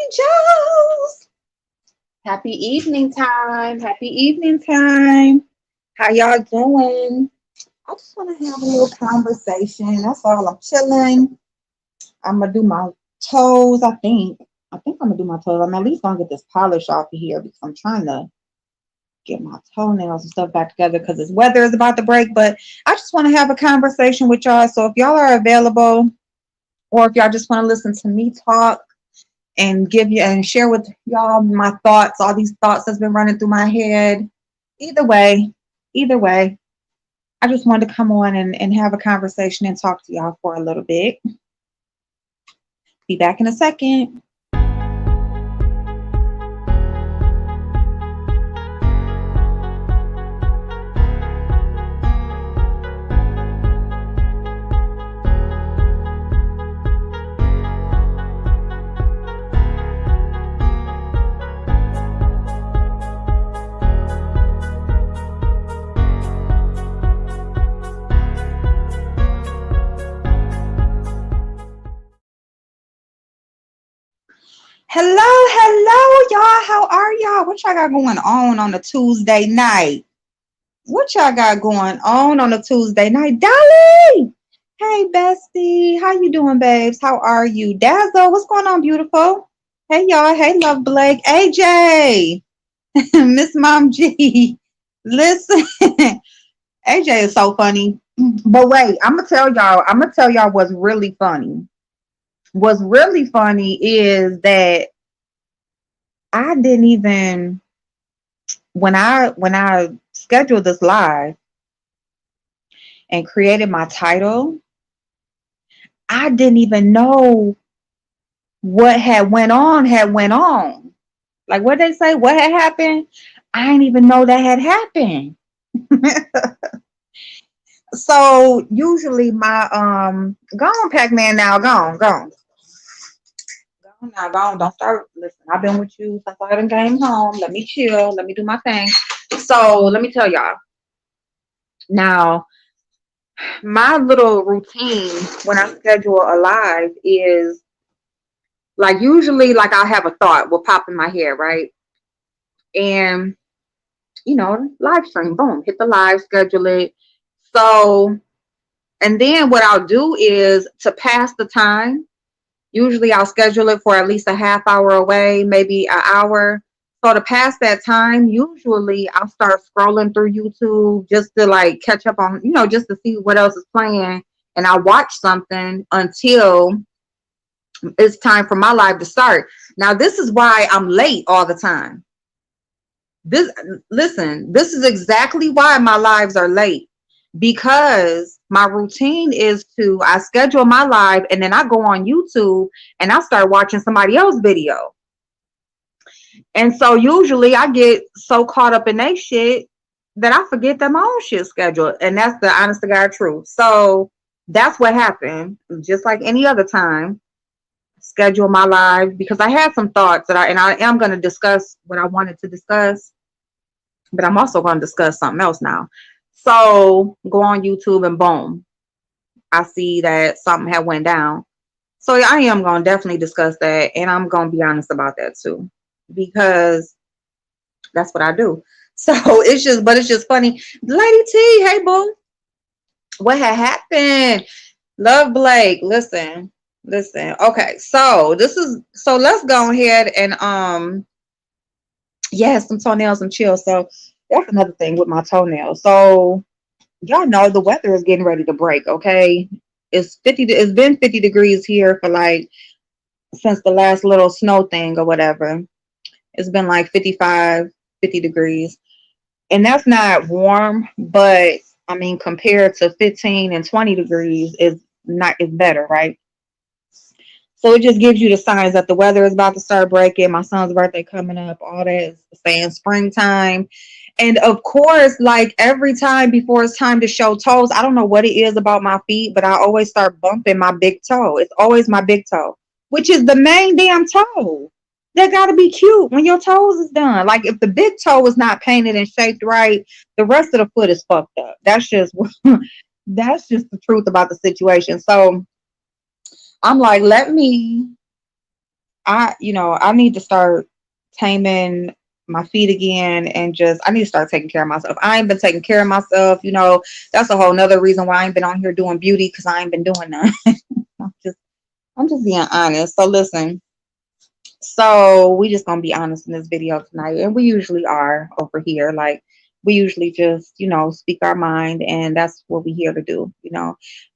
angels. Happy evening time. Happy evening time. How y'all doing? I just want to have a little conversation. That's all. I'm chilling. I'm gonna do my toes. I think I'm gonna do my toes. I'm at least gonna get this polish off of here because I'm trying to get my toenails and stuff back together because this weather is about to break. But I just want to have a conversation with y'all. So if y'all are available, or if y'all just want to listen to me talk and give you and share with y'all my thoughts, all these thoughts that's been running through my head. Either way, either way, I just wanted to come on and have a conversation and talk to y'all for a little bit. Be back in a second. Hello, y'all. How are y'all? What y'all got going on a Tuesday night? What y'all got going on a Tuesday night? Dolly! Hey, bestie. How you doing, babes? How are you? Dazzle, what's going on, beautiful? Hey, y'all. Hey, Love Blake. AJ. Miss Mom G. Listen. AJ is so funny. But wait, I'm gonna tell y'all what's really funny. What's really funny is that I didn't even when I scheduled this live and created my title, I didn't even know what had went on. Like what they say, what had happened, I didn't even know that had happened. So usually my go on, Pac-Man, now go on, go on. Go on now, go on. Don't start. Listen, I've been with you since I done came home. Let me chill. Let me do my thing. So let me tell y'all. Now, my little routine when I schedule a live is like usually like I'll have a thought will pop in my head, right? And live stream, boom, hit the live, schedule it. So, and then what I'll do is to pass the time. Usually I'll schedule it for at least a half hour away, maybe an hour. So to pass that time, usually I'll start scrolling through YouTube just to like catch up on, just to see what else is playing. And I'll watch something until it's time for my live to start. Now, this is why I'm late all the time. This is exactly why my lives are late, because my routine is I schedule my live and then I go on YouTube and I start watching somebody else's video. And so usually I get so caught up in their shit that I forget that my own shit's scheduled. And that's the honest to God truth. So that's what happened. Just like any other time, schedule my live because I had some thoughts I am going to discuss what I wanted to discuss, but I'm also going to discuss something else now. So go on YouTube and boom, I see that something had went down. So I am going to definitely discuss that. And I'm going to be honest about that too, because that's what I do. So it's just funny. Lady T, hey boo. What had happened? Love Blake. Listen. Okay. So let's go ahead and some toenails and chill. So that's another thing with my toenails. So y'all know the weather is getting ready to break, okay? It's been 50 degrees here for like since the last little snow thing or whatever. It's been like 50 degrees. And that's not warm, but I mean compared to 15 and 20 degrees is better, right? So it just gives you the signs that the weather is about to start breaking. My son's birthday coming up, all that is saying springtime. And of course, like every time before it's time to show toes, I don't know what it is about my feet, but I always start bumping my big toe. It's always my big toe, which is the main damn toe. That got to be cute when your toes is done. Like if the big toe is not painted and shaped right, the rest of the foot is fucked up. That's just the truth about the situation. So I'm like, I need to start taming my feet again, and just I need to start taking care of myself. I ain't been taking care of myself. That's a whole nother reason why I ain't been on here doing beauty, because I ain't been doing none. I'm just I'm just being honest. So listen, so we just gonna be honest in this video tonight, and we usually are over here. Like, we usually just, speak our mind, and that's what we here to do.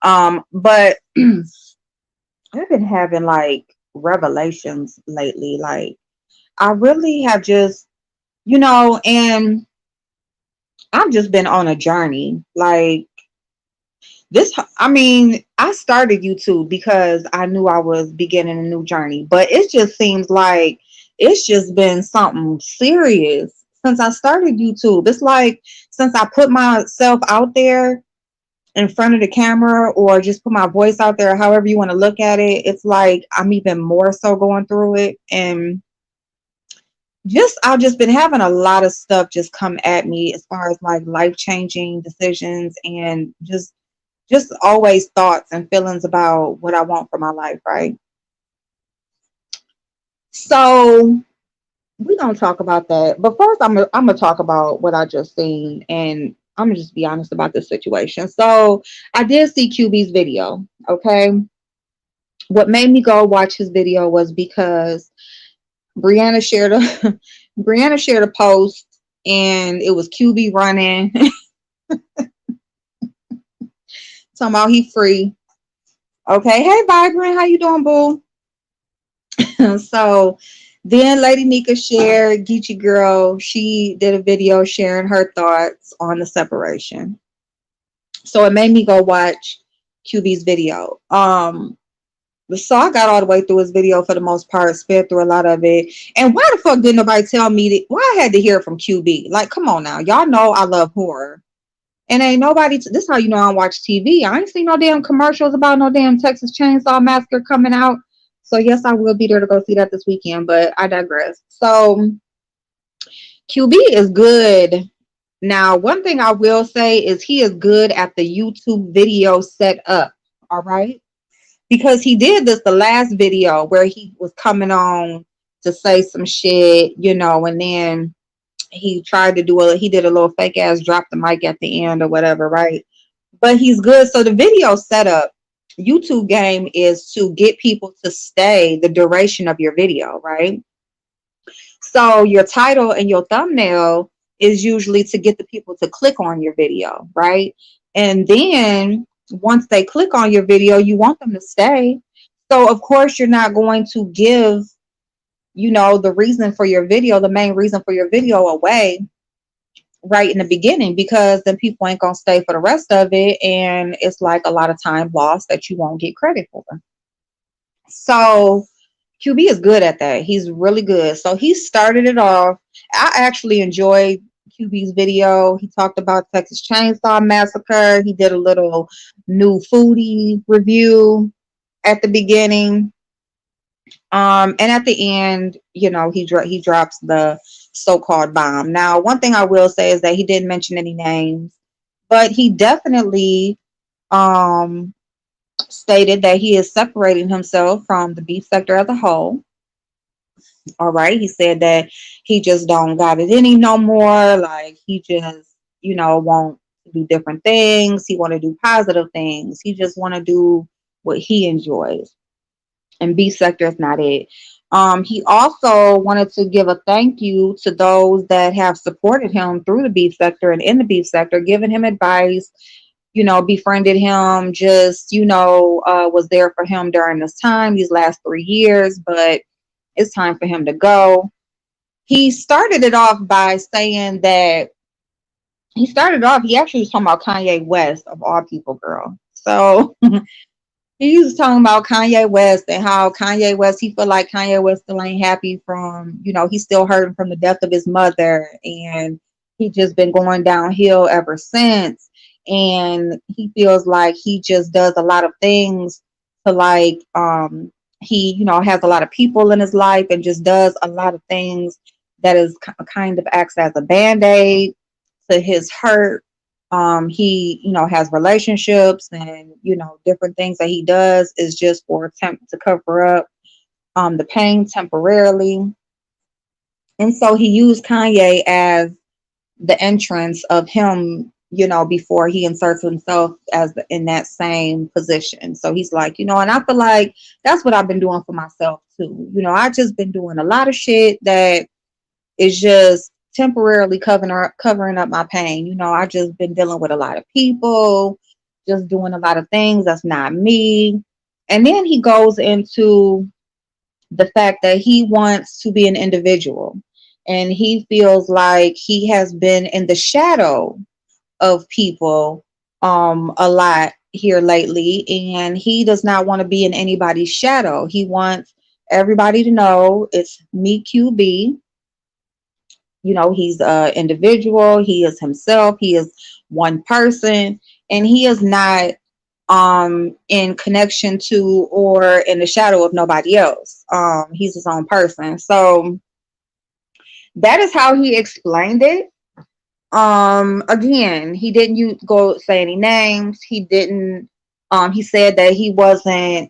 But I've been having like revelations lately. Like, I really have just, and I've just been on a journey. Like, I mean, I started YouTube because I knew I was beginning a new journey, but it just seems like it's just been something serious since I started YouTube. It's like, since I put myself out there in front of the camera, or just put my voice out there, however you want to look at it, it's like I'm even more so going through it. And I've just been having a lot of stuff just come at me, as far as like life changing decisions, and just always thoughts and feelings about what I want for my life, right? So we're gonna talk about that. But first, I'm gonna talk about what I just seen, and I'm gonna just be honest about this situation. So I did see QB's video. Okay, what made me go watch his video was because Brianna shared a Brianna shared a post, and it was QB running, talking about he free. Okay, hey Vibrant, how you doing, boo? So then Lady Nika shared, Geechee Girl, she did a video sharing her thoughts on the separation. So it made me go watch QB's video. So I got all the way through his video for the most part, sped through a lot of it. And why the fuck didn't nobody tell me that? Why I had to hear it from QB? Like, come on now. Y'all know I love horror. And ain't nobody, this how you know I watch TV. I ain't seen no damn commercials about no damn Texas Chainsaw Massacre coming out. So yes, I will be there to go see that this weekend, but I digress. So QB is good. Now, one thing I will say is he is good at the YouTube video setup. All right. Because he did this the last video where he was coming on to say some shit, and then he did a little fake ass drop the mic at the end or whatever, right? But he's good. So the video setup, YouTube game, is to get people to stay the duration of your video, right? So your title and your thumbnail is usually to get the people to click on your video, right? And then once they click on your video, you want them to stay. So of course you're not going to give, the reason for your video, the main reason for your video, away right in the beginning, because then people ain't gonna stay for the rest of it, and it's like a lot of time lost that you won't get credit for. So QB is good at that. He's really good. So he started it off. I actually enjoyed QB's video. He talked about Texas Chainsaw Massacre. He did a little new foodie review at the beginning. And at the end, he drops the so-called bomb. Now, one thing I will say is that he didn't mention any names, but he definitely um stated that he is separating himself from the beef sector as a whole. All right. He said that he just don't got it in him no more. Like, he just, want to do different things. He want to do positive things. He just want to do what he enjoys. And B sector is not it. He also wanted to give a thank you to those that have supported him through the beef sector and in the beef sector, giving him advice, befriended him, just, was there for him during this time, these last 3 years, but it's time for him to go. He started it off by saying that he actually was talking about Kanye West, of all people, girl. So he was talking about Kanye West and how Kanye West, he feel like Kanye West still ain't happy from, he's still hurting from the death of his mother. And he just been going downhill ever since. And he feels like he just does a lot of things to, like, he, has a lot of people in his life and just does a lot of things that is kind of acts as a band-aid to his hurt. He, has relationships, and, different things that he does is just for attempt to cover up, the pain temporarily. And so he used Kanye as the entrance of him, before he inserts himself as in that same position. So he's like, and I feel like that's what I've been doing for myself too. I just been doing a lot of shit that is just temporarily covering up my pain. I just been dealing with a lot of people, just doing a lot of things that's not me. And then he goes into the fact that he wants to be an individual, and he feels like he has been in the shadow of people a lot here lately, and he does not want to be in anybody's shadow. He wants everybody to know it's me, QB. He's an individual, he is himself, he is one person, and he is not in connection to or in the shadow of nobody else. He's his own person. So that is how he explained it. Again, he didn't go say any names. He didn't he said that he wasn't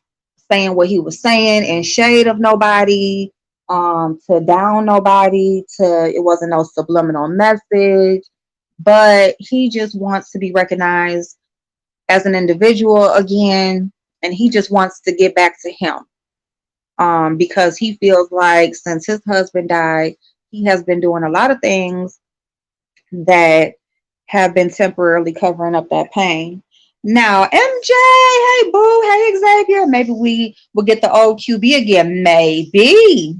saying what he was saying in shade of nobody, to down nobody, it wasn't no subliminal message, but he just wants to be recognized as an individual again, and he just wants to get back to him. Because he feels like since his husband died, he has been doing a lot of things that have been temporarily covering up that pain. Now, MJ, hey boo, hey Xavier, maybe we will get the old QB again. Maybe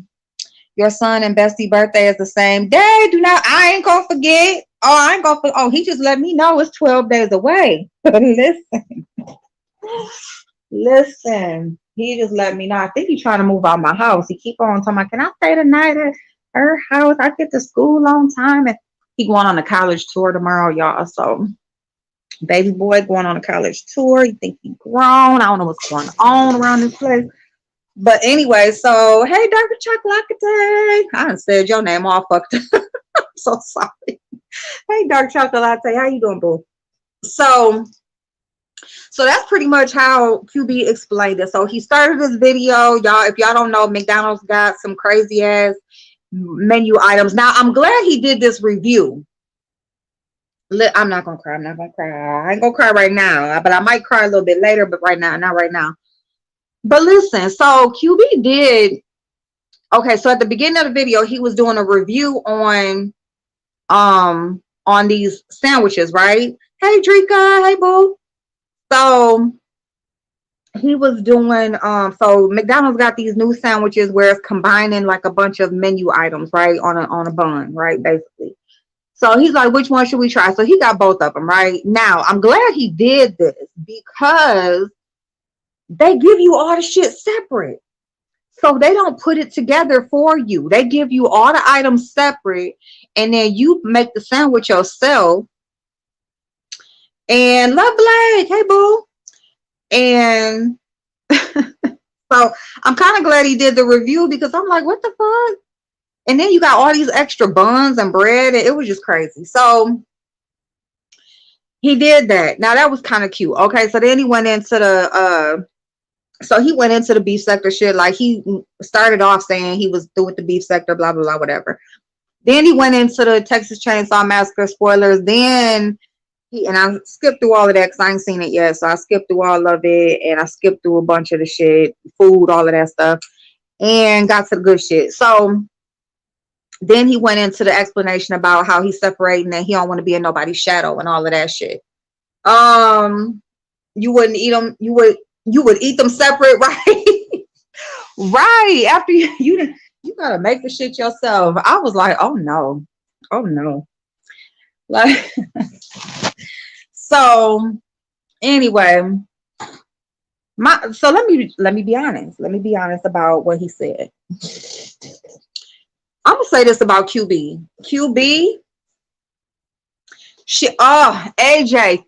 your son and Bestie birthday is the same day. I ain't gonna forget. Oh, I ain't gonna forget. Oh, he just let me know it's 12 days away. Listen, he just let me know. I think he's trying to move out my house. He keep on talking about, can I stay the night at her house? I get to school on time. And he going on a college tour tomorrow, y'all. So baby boy going on a college tour. You think he grown? I don't know what's going on around this place. But anyway, so hey, Dr. Chocolate, I done said your name all fucked up. I'm so sorry. Hey, Dark Chocolate, how you doing, boo? So that's pretty much how QB explained it. So he started this video, y'all. If y'all don't know, McDonald's got some crazy ass menu items. Now I'm glad he did this review. I'm not gonna cry. I'm not gonna cry. I ain't gonna cry right now, but I might cry a little bit later. But right now, not right now. But listen, so QB did. Okay, so at the beginning of the video, he was doing a review on these sandwiches, right? Hey, Drika. Hey, boo. So he was doing so McDonald's got these new sandwiches where it's combining like a bunch of menu items, right, on a bun, right, basically. So he's like, which one should we try? So he got both of them, right? Now I'm glad he did this because they give you all the shit separate. So they don't put it together for you. They give you all the items separate, and then you make the sandwich yourself. And love Blake, hey boo. And so I'm kind of glad he did the review because I'm like, what the fuck? And then you got all these extra buns and bread, and it was just crazy. So he did that. Now that was kind of cute. Okay, so then he went into the beef sector shit. Like he started off saying he was through with the beef sector, blah blah blah, whatever. Then he went into the Texas Chainsaw Massacre spoilers. Then and I skipped through all of that because I ain't seen it yet. So I skipped through all of it, and I skipped through a bunch of the shit, food, all of that stuff, and got to the good shit. So then he went into the explanation about how he's separating and he don't want to be in nobody's shadow and all of that shit. You wouldn't eat them. You would eat them separate, right? Right. After you gotta make the shit yourself. I was like, oh no. Like, so anyway, so let me be honest. Let me be honest about what he said. I'm gonna say this about QB. AJ.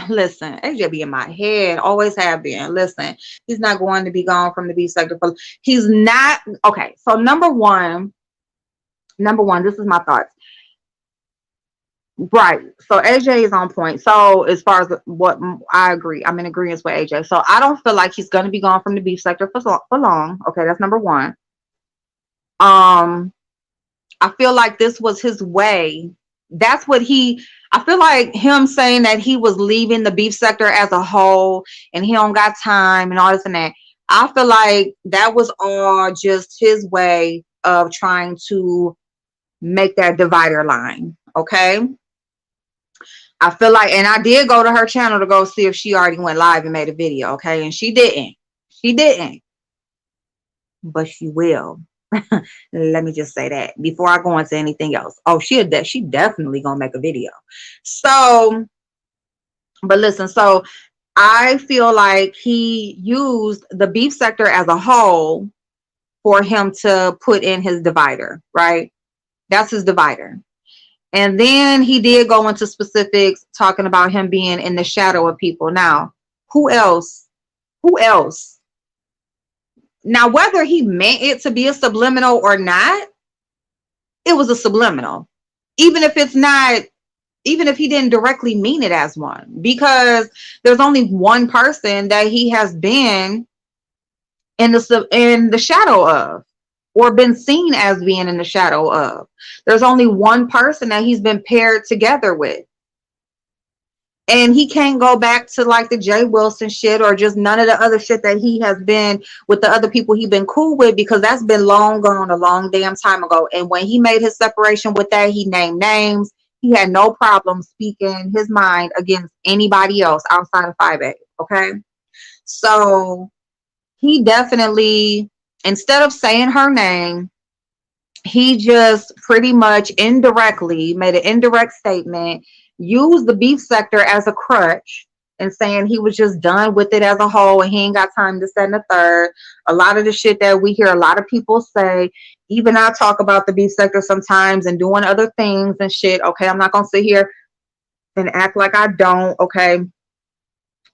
Listen, AJ be in my head. Always have been. Listen, he's not going to be gone from the B sector. He's not. Okay, so number one. This is my thoughts. Right. So AJ is on point. So as far as what I agree, I'm in agreement with AJ. So I don't feel like he's going to be gone from the beef sector for long. Okay, that's number one. Um, I feel like this was his way. That's what I feel like him saying that he was leaving the beef sector as a whole and he don't got time and all this and that. I feel like that was all just his way of trying to make that divider line. Okay. I feel like, and I did go to her channel to go see if she already went live and made a video. Okay. And she didn't. She didn't. But she will. Let me just say that before I go into anything else. Oh, she definitely gonna make a video. So, but listen, so I feel like he used the beef sector as a whole for him to put in his divider, right? That's his divider. And then he did go into specifics talking about him being in the shadow of people. Now, who else? Who else? Now, whether he meant it to be a subliminal or not, it was a subliminal. Even if it's not, even if he didn't directly mean it as one, because there's only one person that he has been in the shadow of, or been seen as being in the shadow of. There's only one person that he's been paired together with. And he can't go back to like the Jay Wilson shit or just none of the other shit that he has been with the other people he been cool with, because that's been long gone a long damn time ago. And when he made his separation with that, he named names. He had no problem speaking his mind against anybody else outside of 5A. Okay. So he definitely, instead of saying her name, he just pretty much indirectly made an indirect statement, used the beef sector as a crutch, and saying he was just done with it as a whole and he ain't got time to set in the third. A lot of the shit that we hear a lot of people say, even I talk about the beef sector sometimes and doing other things and shit. Okay, I'm not gonna sit here and act like I don't. Okay,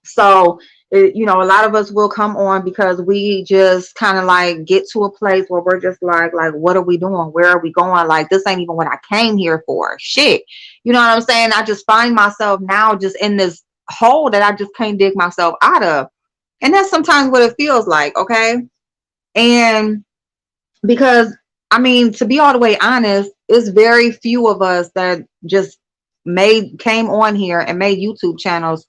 so, a lot of us will come on because we just kind of like get to a place where we're just like, what are we doing? Where are we going? Like, this ain't even what I came here for. Shit. You know what I'm saying? I just find myself now just in this hole that I just can't dig myself out of. And that's sometimes what it feels like. Okay. And because, I mean, to be all the way honest, it's very few of us that just came on here and made YouTube channels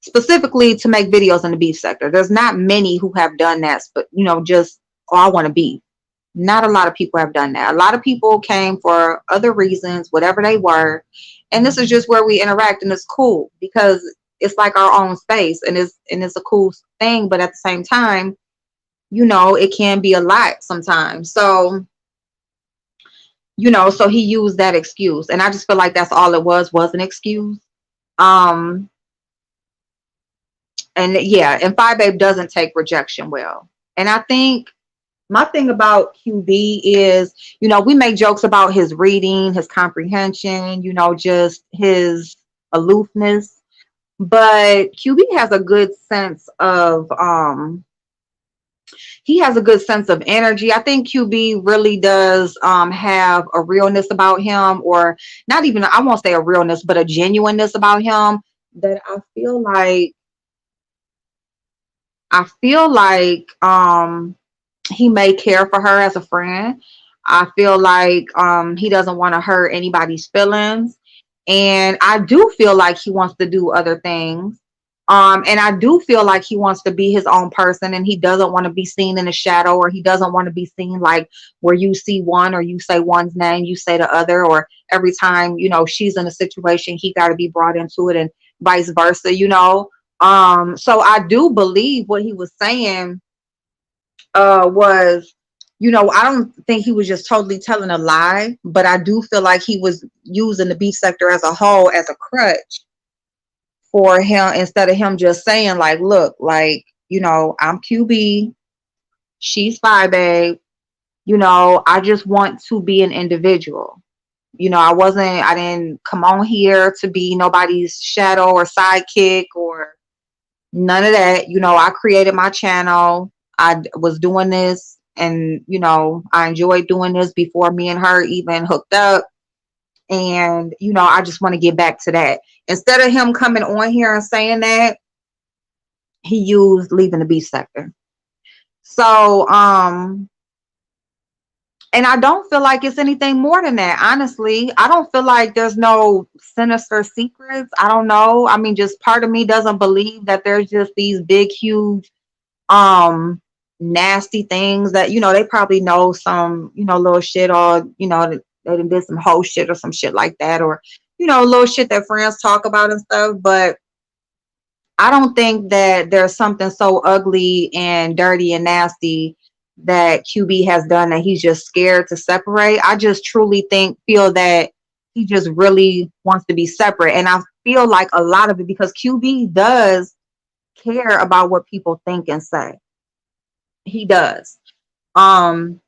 specifically to make videos in the beef sector. There's not many who have done that, but just, oh, I want to beef. Not a lot of people have done that. A lot of people came for other reasons, whatever they were. And this is just where we interact, and it's cool because it's like our own space, and it's a cool thing, but at the same time, it can be a lot sometimes. So, so he used that excuse. And I just feel like that's all it was an excuse. And yeah, and 5 Babe doesn't take rejection well. And I think my thing about QB is, we make jokes about his reading, his comprehension, just his aloofness. But QB has a good sense of energy. I think QB really does have a realness about him, or not even, I won't say a realness, but a genuineness about him that I feel like he may care for her as a friend. I feel like he doesn't want to hurt anybody's feelings. And I do feel like he wants to do other things. And I do feel like he wants to be his own person, and he doesn't want to be seen in the shadow, or he doesn't want to be seen like where you see one or you say one's name, you say the other, or every time, she's in a situation, he got to be brought into it and vice versa. So I do believe what he was saying was, I don't think he was just totally telling a lie, but I do feel like he was using the beef sector as a whole as a crutch for him, instead of him just saying like, look, like, I'm QB, she's 5A, I just want to be an individual. I didn't come on here to be nobody's shadow or sidekick or none of that. I created my channel. I was doing this, and I enjoyed doing this before me and her even hooked up. And I just want to get back to that. Instead of him coming on here and saying that, he used leaving the beef sector. So And I don't feel like it's anything more than that. Honestly, I don't feel like there's no sinister secrets. I don't know. I mean, just part of me doesn't believe that there's just these big, huge, um, nasty things that, they probably know some, little shit, or, they done did some whole shit or some shit like that, or, little shit that friends talk about and stuff. But I don't think that there's something so ugly and dirty and nasty that QB has done that he's just scared to separate. I just truly feel that he just really wants to be separate. And I feel like a lot of it, because QB does care about what people think and say. He does. Um,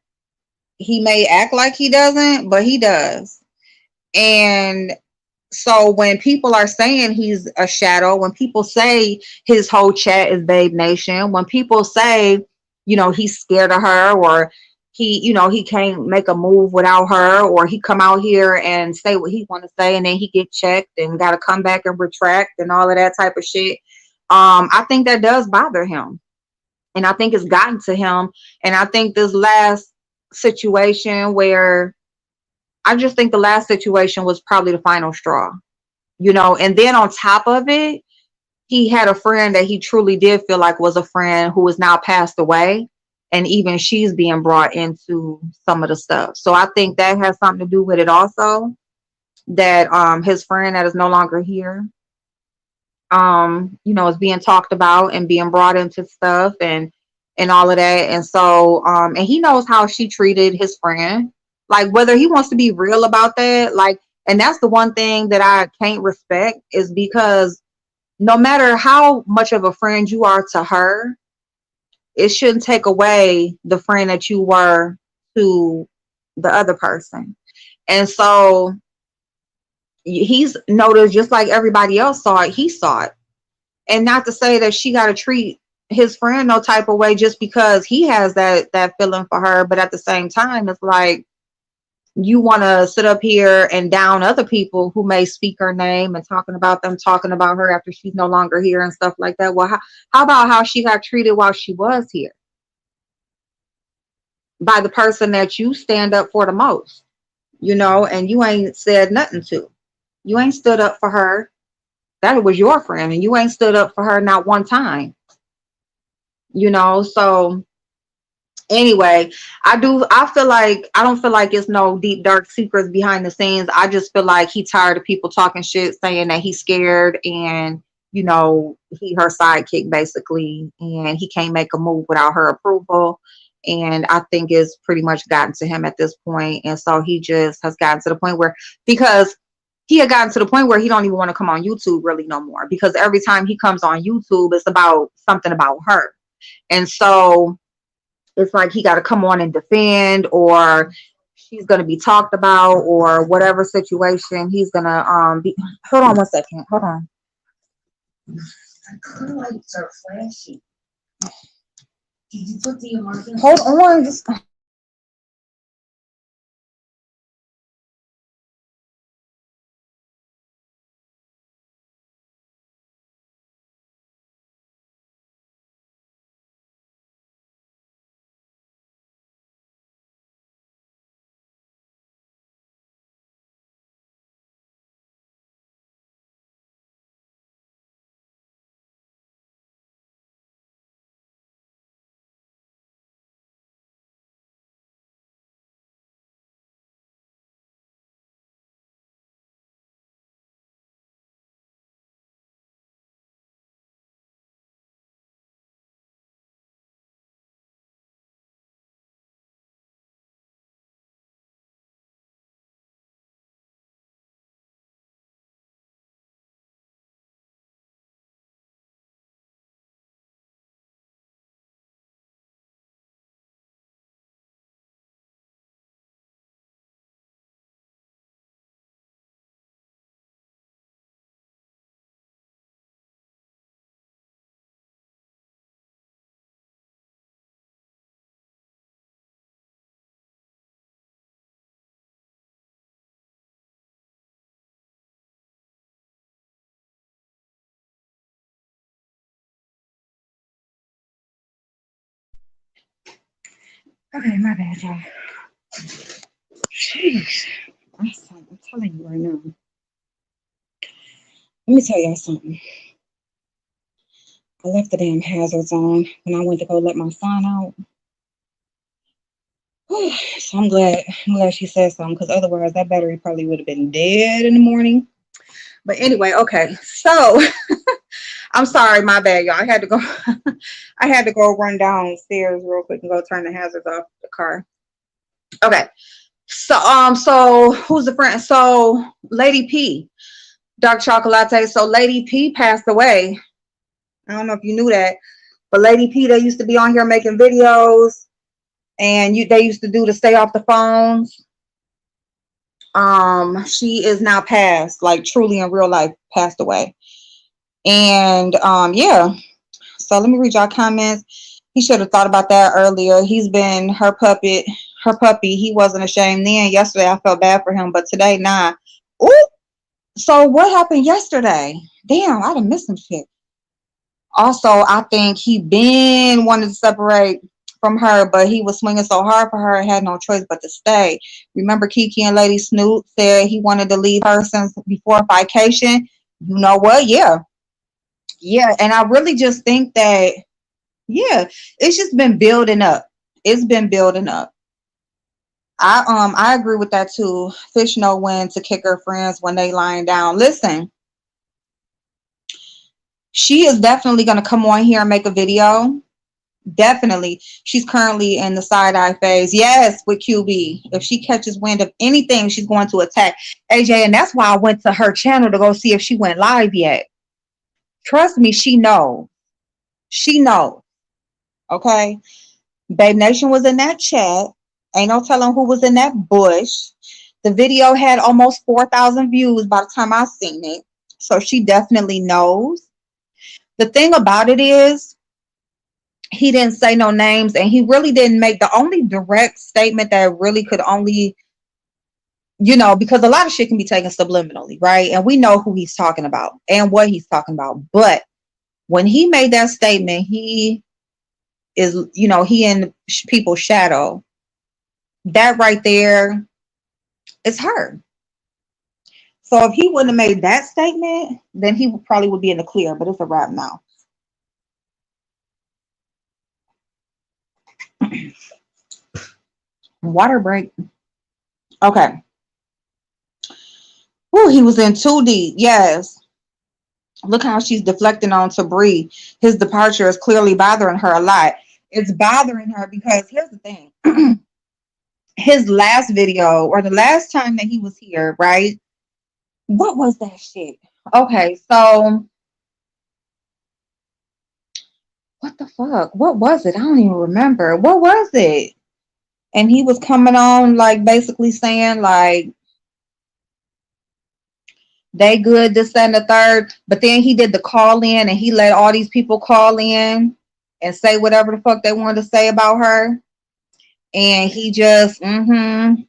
he may act like he doesn't, but he does. And so when people are saying he's a shadow, when people say his whole chat is Babe Nation, when people say, he's scared of her, or he can't make a move without her, or he come out here and say what he want to say, and then he get checked and got to come back and retract and all of that type of shit. I think that does bother him, and I think it's gotten to him. And I think this last situation where I just think the last situation was probably the final straw. And then on top of it, he had a friend that he truly did feel like was a friend who is now passed away, and even she's being brought into some of the stuff. So I think that has something to do with it also, that his friend that is no longer here, is being talked about and being brought into stuff, and all of that. And so and he knows how she treated his friend, like, whether he wants to be real about that, like. And that's the one thing that I can't respect, is because no matter how much of a friend you are to her, it shouldn't take away the friend that you were to the other person. And so he's noticed, just like everybody else saw it, he saw it. And not to say that she got to treat his friend no type of way just because he has that feeling for her, but at the same time, it's like, you want to sit up here and down other people who may speak her name and talking about them, talking about her after she's no longer here and stuff like that. Well, how about how she got treated while she was here by the person that you stand up for the most, and you ain't said nothing to? You ain't stood up for her. That was your friend, and you ain't stood up for her not one time, So anyway, I feel like, I don't feel like it's no deep dark secrets behind the scenes. I just feel like he tired of people talking shit, saying that he's scared, and he her sidekick basically, and he can't make a move without her approval. And I think it's pretty much gotten to him at this point. And so he just has gotten to the point where, because he had gotten to the point where he don't even want to come on YouTube really no more, because every time he comes on YouTube, it's about something about her. And so it's like he got to come on and defend, or she's going to be talked about, or whatever situation he's going to be. Hold on one second. Hold on. The lights are flashy. Did you put the emergency? Hold on. Just... Okay, my bad, y'all. I'm telling you right now. Let me tell y'all something. I left the damn hazards on when I went to go let my son out. So I'm glad she said something, because otherwise that battery probably would have been dead in the morning. But anyway, okay. So I'm sorry, my bad, y'all. I had to go I had to go run downstairs real quick and go turn the hazards off the car. Okay. So who's the friend? So Lady P, Dark Chocolate. So Lady P passed away. I don't know if you knew that, but Lady P, they used to be on here making videos, and they used to do the stay off the phones. She is now passed, like truly in real life, passed away. And yeah. So let me read y'all comments. He should have thought about that earlier. He's been her puppy. He wasn't ashamed then. Yesterday I felt bad for him, but today, nah. Ooh. So what happened yesterday? Damn, I done missed some shit. Also, I think he been wanted to separate from her, but he was swinging so hard for her, had no choice but to stay. Remember, Kiki and Lady Snoot said he wanted to leave her since before vacation. You know what? Yeah, yeah. And I really just think that, yeah, it's just been building up. It's been building up. I agree with that too. Fish know when to kick her friends when they lying down. Listen, she is definitely gonna come on here and make a video. Definitely. She's currently in the side eye phase. Yes, with QB. If she catches wind of anything, she's going to attack AJ. And that's why I went to her channel to go see if she went live yet. Trust me, she knows. She knows. Okay. Babe Nation was in that chat. Ain't no telling who was in that bush. The video had almost 4,000 views by the time I seen it. So she definitely knows. The thing about it is, he didn't say no names, and he really didn't make the only direct statement that really could only, because a lot of shit can be taken subliminally, right? And we know who he's talking about and what he's talking about. But when he made that statement, he is, he in people's shadow. That right there is her. So if he wouldn't have made that statement, then he probably would be in the clear, but it's a wrap now. Water break. Okay. Ooh, he was in too deep. Yes. Look how she's deflecting on to Bree. His departure is clearly bothering her a lot. It's bothering her because here's the thing. His last video, or the last time that he was here, right? What was that shit? Okay, so what the fuck? What was it? I don't even remember. What was it? And he was coming on like basically saying like they good, this, that, and the third. But then he did the call in and he let all these people call in and say whatever the fuck they wanted to say about her. And he just, thank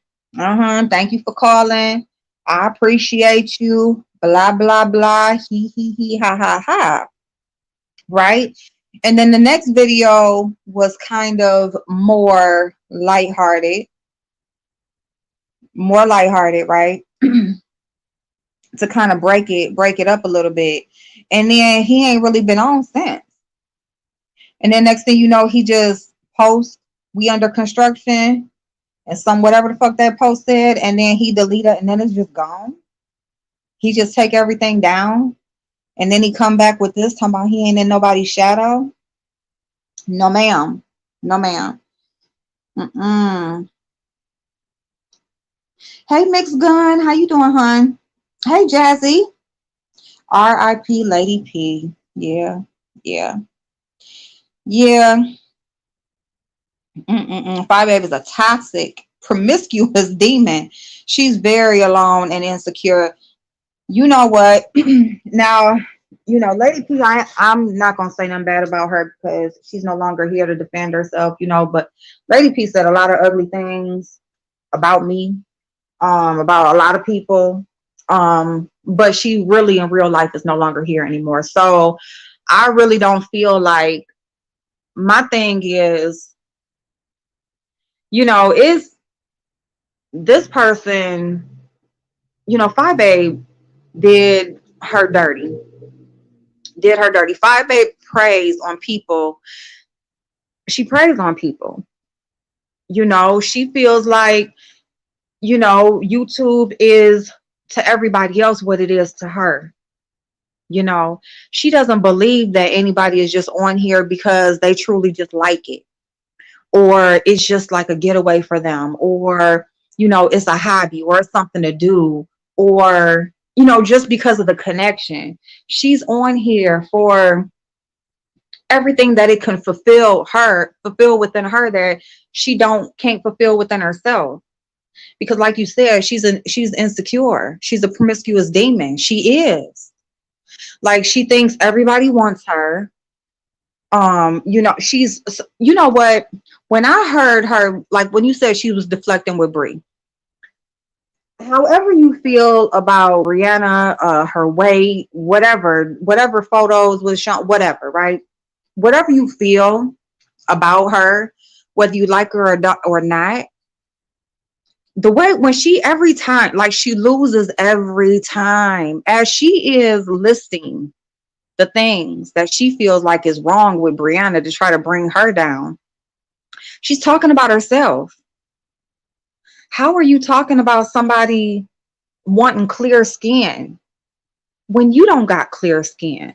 you for calling. I appreciate you. Blah, blah, blah. He, ha, ha, ha. Right? And then the next video was kind of more lighthearted, right? To kind of break it up a little bit. And then he ain't really been on since. And then next thing you know, he just posts, we under construction, and some whatever the fuck that post said, and then he delete it, and then it's just gone. He just take everything down, and then he come back with this talking about he ain't in nobody's shadow. No ma'am, no ma'am. Hey Mixed Gun, how you doing, hon? Hey Jazzy. R.I.P. Lady P. Yeah, yeah, yeah. Five Babe is a toxic, promiscuous demon. She's very alone and insecure. You know what? Now, Lady P, I'm not going to say nothing bad about her because she's no longer here to defend herself, but Lady P said a lot of ugly things about me, about a lot of people. But she really in real life is no longer here anymore. So I really don't feel like, my thing is, is This person, Fi Babe did her dirty. Did her dirty. Fi Babe preys on people. She preys on people. She feels like, YouTube is to everybody else what it is to her. You know, she doesn't believe that anybody is just on here because they truly just like it, or it's just like a getaway for them, or, it's a hobby or something to do, or, just because of the connection. She's on here for everything that it can fulfill within her that she don't can't fulfill within herself. Because like you said, she's insecure. She's a promiscuous demon. She is. Like, she thinks everybody wants her. She's, you know what? When I heard her, like when you said she was deflecting with Brie, however you feel about Brianna, her weight, whatever photos was shown, whatever, right? Whatever you feel about her, whether you like her or not, the way when she every time, like she loses every time, as she is listing the things that she feels like is wrong with Brianna to try to bring her down, she's talking about herself. How are you talking about somebody wanting clear skin when you don't got clear skin?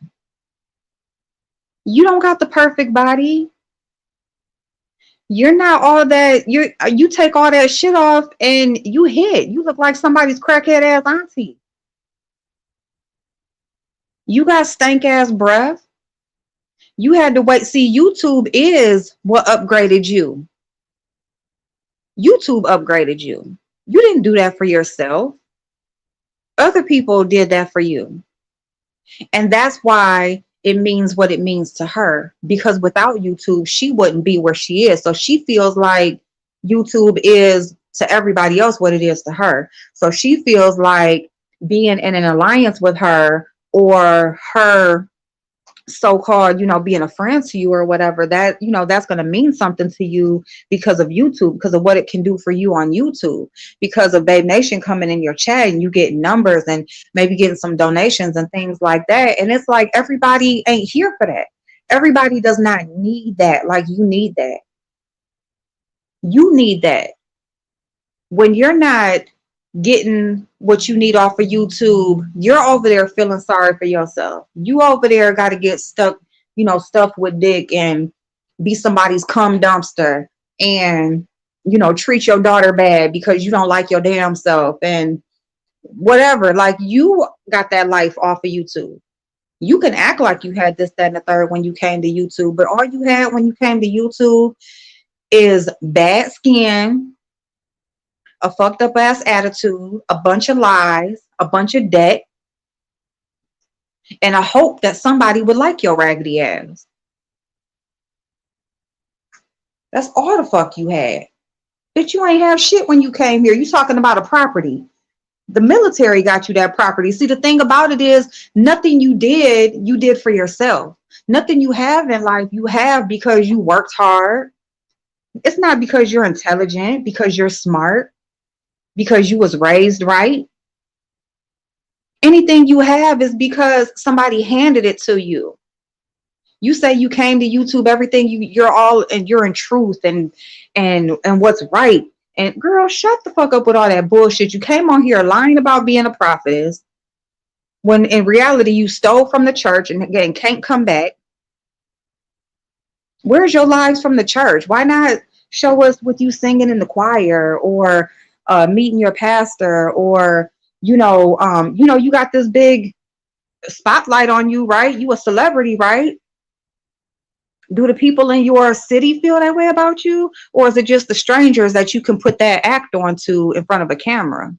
You don't got the perfect body. You're not all that. You take all that shit off and you look like somebody's crackhead ass auntie. You got stank ass breath. You had to wait. See, YouTube is what upgraded you. YouTube upgraded you. You didn't do that for yourself. Other people did that for you. And that's why it means what it means to her. Because without YouTube, she wouldn't be where she is. So she feels like YouTube is to everybody else what it is to her. So she feels like being in an alliance with her, or her so-called, being a friend to you or whatever, that, that's going to mean something to you because of YouTube, because of what it can do for you on YouTube, because of Babe Nation coming in your chat and you get numbers and maybe getting some donations and things like that. And it's like, everybody ain't here for that. Everybody does not need that. Like, you need that. You need that. When you're not getting what you need off of YouTube, you're over there feeling sorry for yourself. You over there got to get stuck, stuffed with dick and be somebody's cum dumpster, and, treat your daughter bad because you don't like your damn self and whatever. Like, you got that life off of YouTube. You can act like you had this, that, and the third when you came to YouTube, but all you had when you came to YouTube is bad skin, a fucked up ass attitude, a bunch of lies, a bunch of debt, and a hope that somebody would like your raggedy ass. That's all the fuck you had. Bitch, you ain't have shit when you came here. You talking about a property. The military got you that property. See, the thing about it is, nothing you did for yourself. Nothing you have in life, you have because you worked hard. It's not because you're intelligent, because you're smart, because you was raised right. Anything you have is because somebody handed it to you. You say you came to YouTube, everything you're in truth and what's right. And girl, shut the fuck up with all that bullshit. You came on here lying about being a prophetess when in reality you stole from the church and again can't come back. Where's your lives from the church? Why not show us with you singing in the choir, or meeting your pastor, or you got this big spotlight on you, right? You a celebrity, right? Do the people in your city feel that way about you? Or is it just the strangers that you can put that act onto in front of a camera?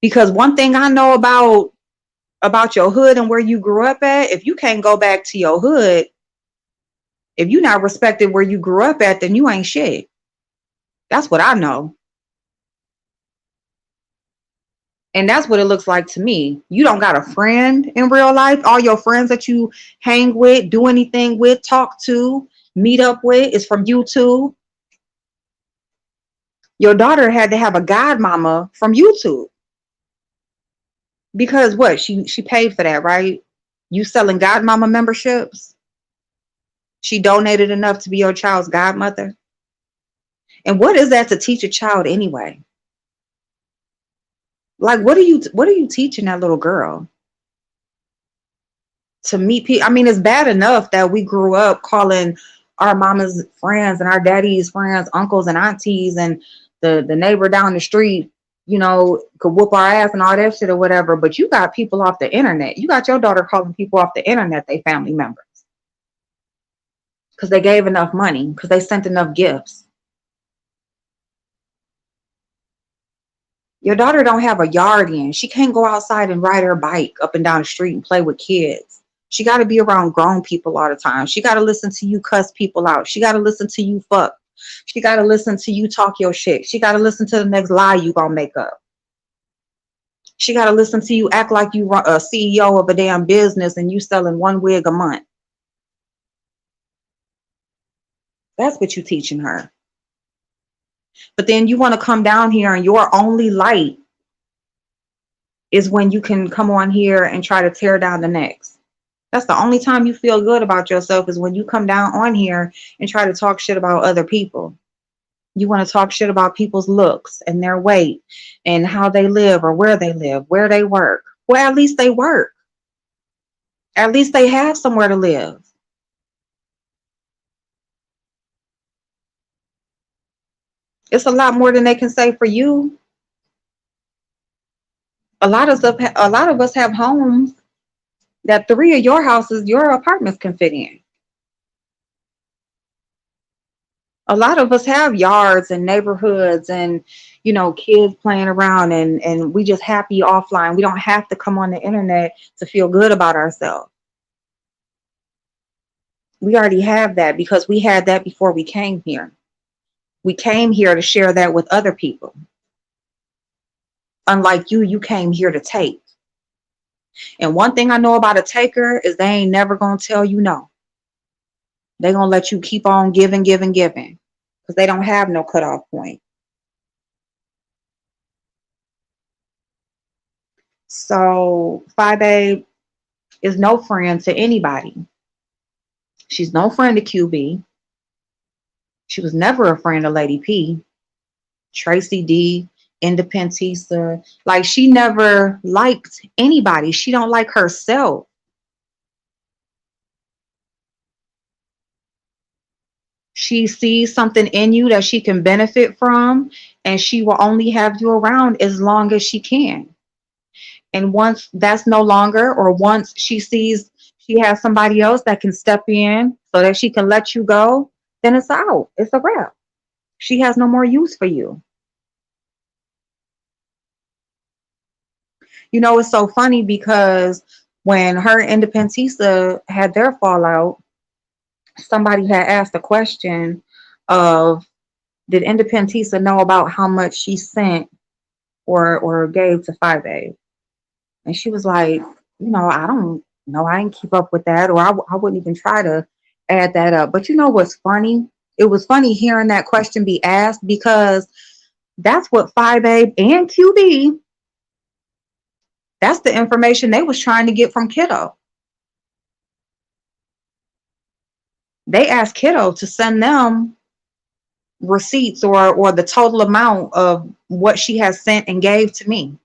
Because one thing I know about your hood and where you grew up at, if you can't go back to your hood, if you're not respected where you grew up at, then you ain't shit. That's what I know. And that's what it looks like to me. You don't got a friend in real life. All your friends that you hang with, do anything with, talk to, meet up with is from YouTube. Your daughter had to have a godmama from YouTube because what? She paid for that, right? You selling godmama memberships? She donated enough to be your child's godmother? And what is that to teach a child anyway? Like what are you teaching that little girl? To meet people. I mean, it's bad enough that we grew up calling our mama's friends and our daddy's friends uncles and aunties, and the neighbor down the street, could whoop our ass and all that shit or whatever. But you got people off the internet. You got your daughter calling people off the internet they family members because they gave enough money, because they sent enough gifts. Your daughter don't have a yard in. She can't go outside and ride her bike up and down the street and play with kids. She got to be around grown people all the time. She got to listen to you cuss people out. She got to listen to you fuck. She got to listen to you talk your shit. She got to listen to the next lie you gonna make up. She got to listen to you act like you a CEO of a damn business and you selling one wig a month. That's what you teaching her. But then you want to come down here and your only light is when you can come on here and try to tear down the next. That's the only time you feel good about yourself, is when you come down on here and try to talk shit about other people. You want to talk shit about people's looks and their weight and how they live or where they work. Well, at least they work. At least they have somewhere to live. It's a lot more than they can say for you. A lot of us have homes that 3 of your houses, your apartments can fit in. A lot of us have yards and neighborhoods and kids playing around, and we just happy offline. We don't have to come on the internet to feel good about ourselves. We already have that because we had that before we came here. We came here to share that with other people. Unlike you came here to take. And one thing I know about a taker is they ain't never gonna tell you no. They gonna let you keep on giving, giving, giving, because they don't have no cutoff point. So Phi Babe is no friend to anybody. She's no friend to QB. She was never a friend of Lady P, Tracy D, Independentista. Like, she never liked anybody. She don't like herself. She sees something in you that she can benefit from, and she will only have you around as long as she can. And once that's no longer, or once she sees she has somebody else that can step in so that she can let you go, then it's out. It's a wrap. She has no more use for you. It's so funny because when her and Independentista had their fallout, somebody had asked a question of, did Independentista know about how much she sent or gave to Phi Babe? And she was like, I don't know. I didn't keep up with that, or I wouldn't even try to add that up. But what's funny? It was funny hearing that question be asked, because that's what Phi Babe and QB, that's the information they was trying to get from Kiddo. They asked Kiddo to send them receipts or the total amount of what she has sent and gave to me.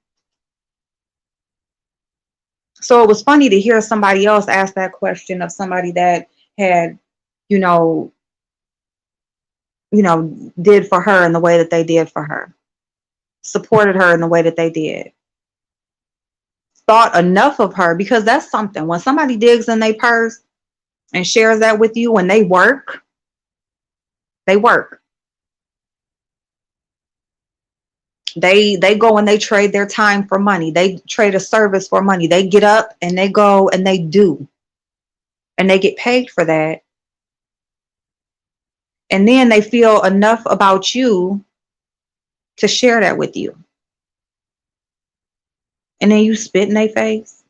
So it was funny to hear somebody else ask that question of somebody that had, you know, did for her in the way that they did for her, supported her in the way that they did, thought enough of her, because that's something. When somebody digs in their purse and shares that with you, when they work. They go and they trade their time for money. They trade a service for money. They get up and they go and they do. And they get paid for that. And then they feel enough about you to share that with you. And then you spit in their face.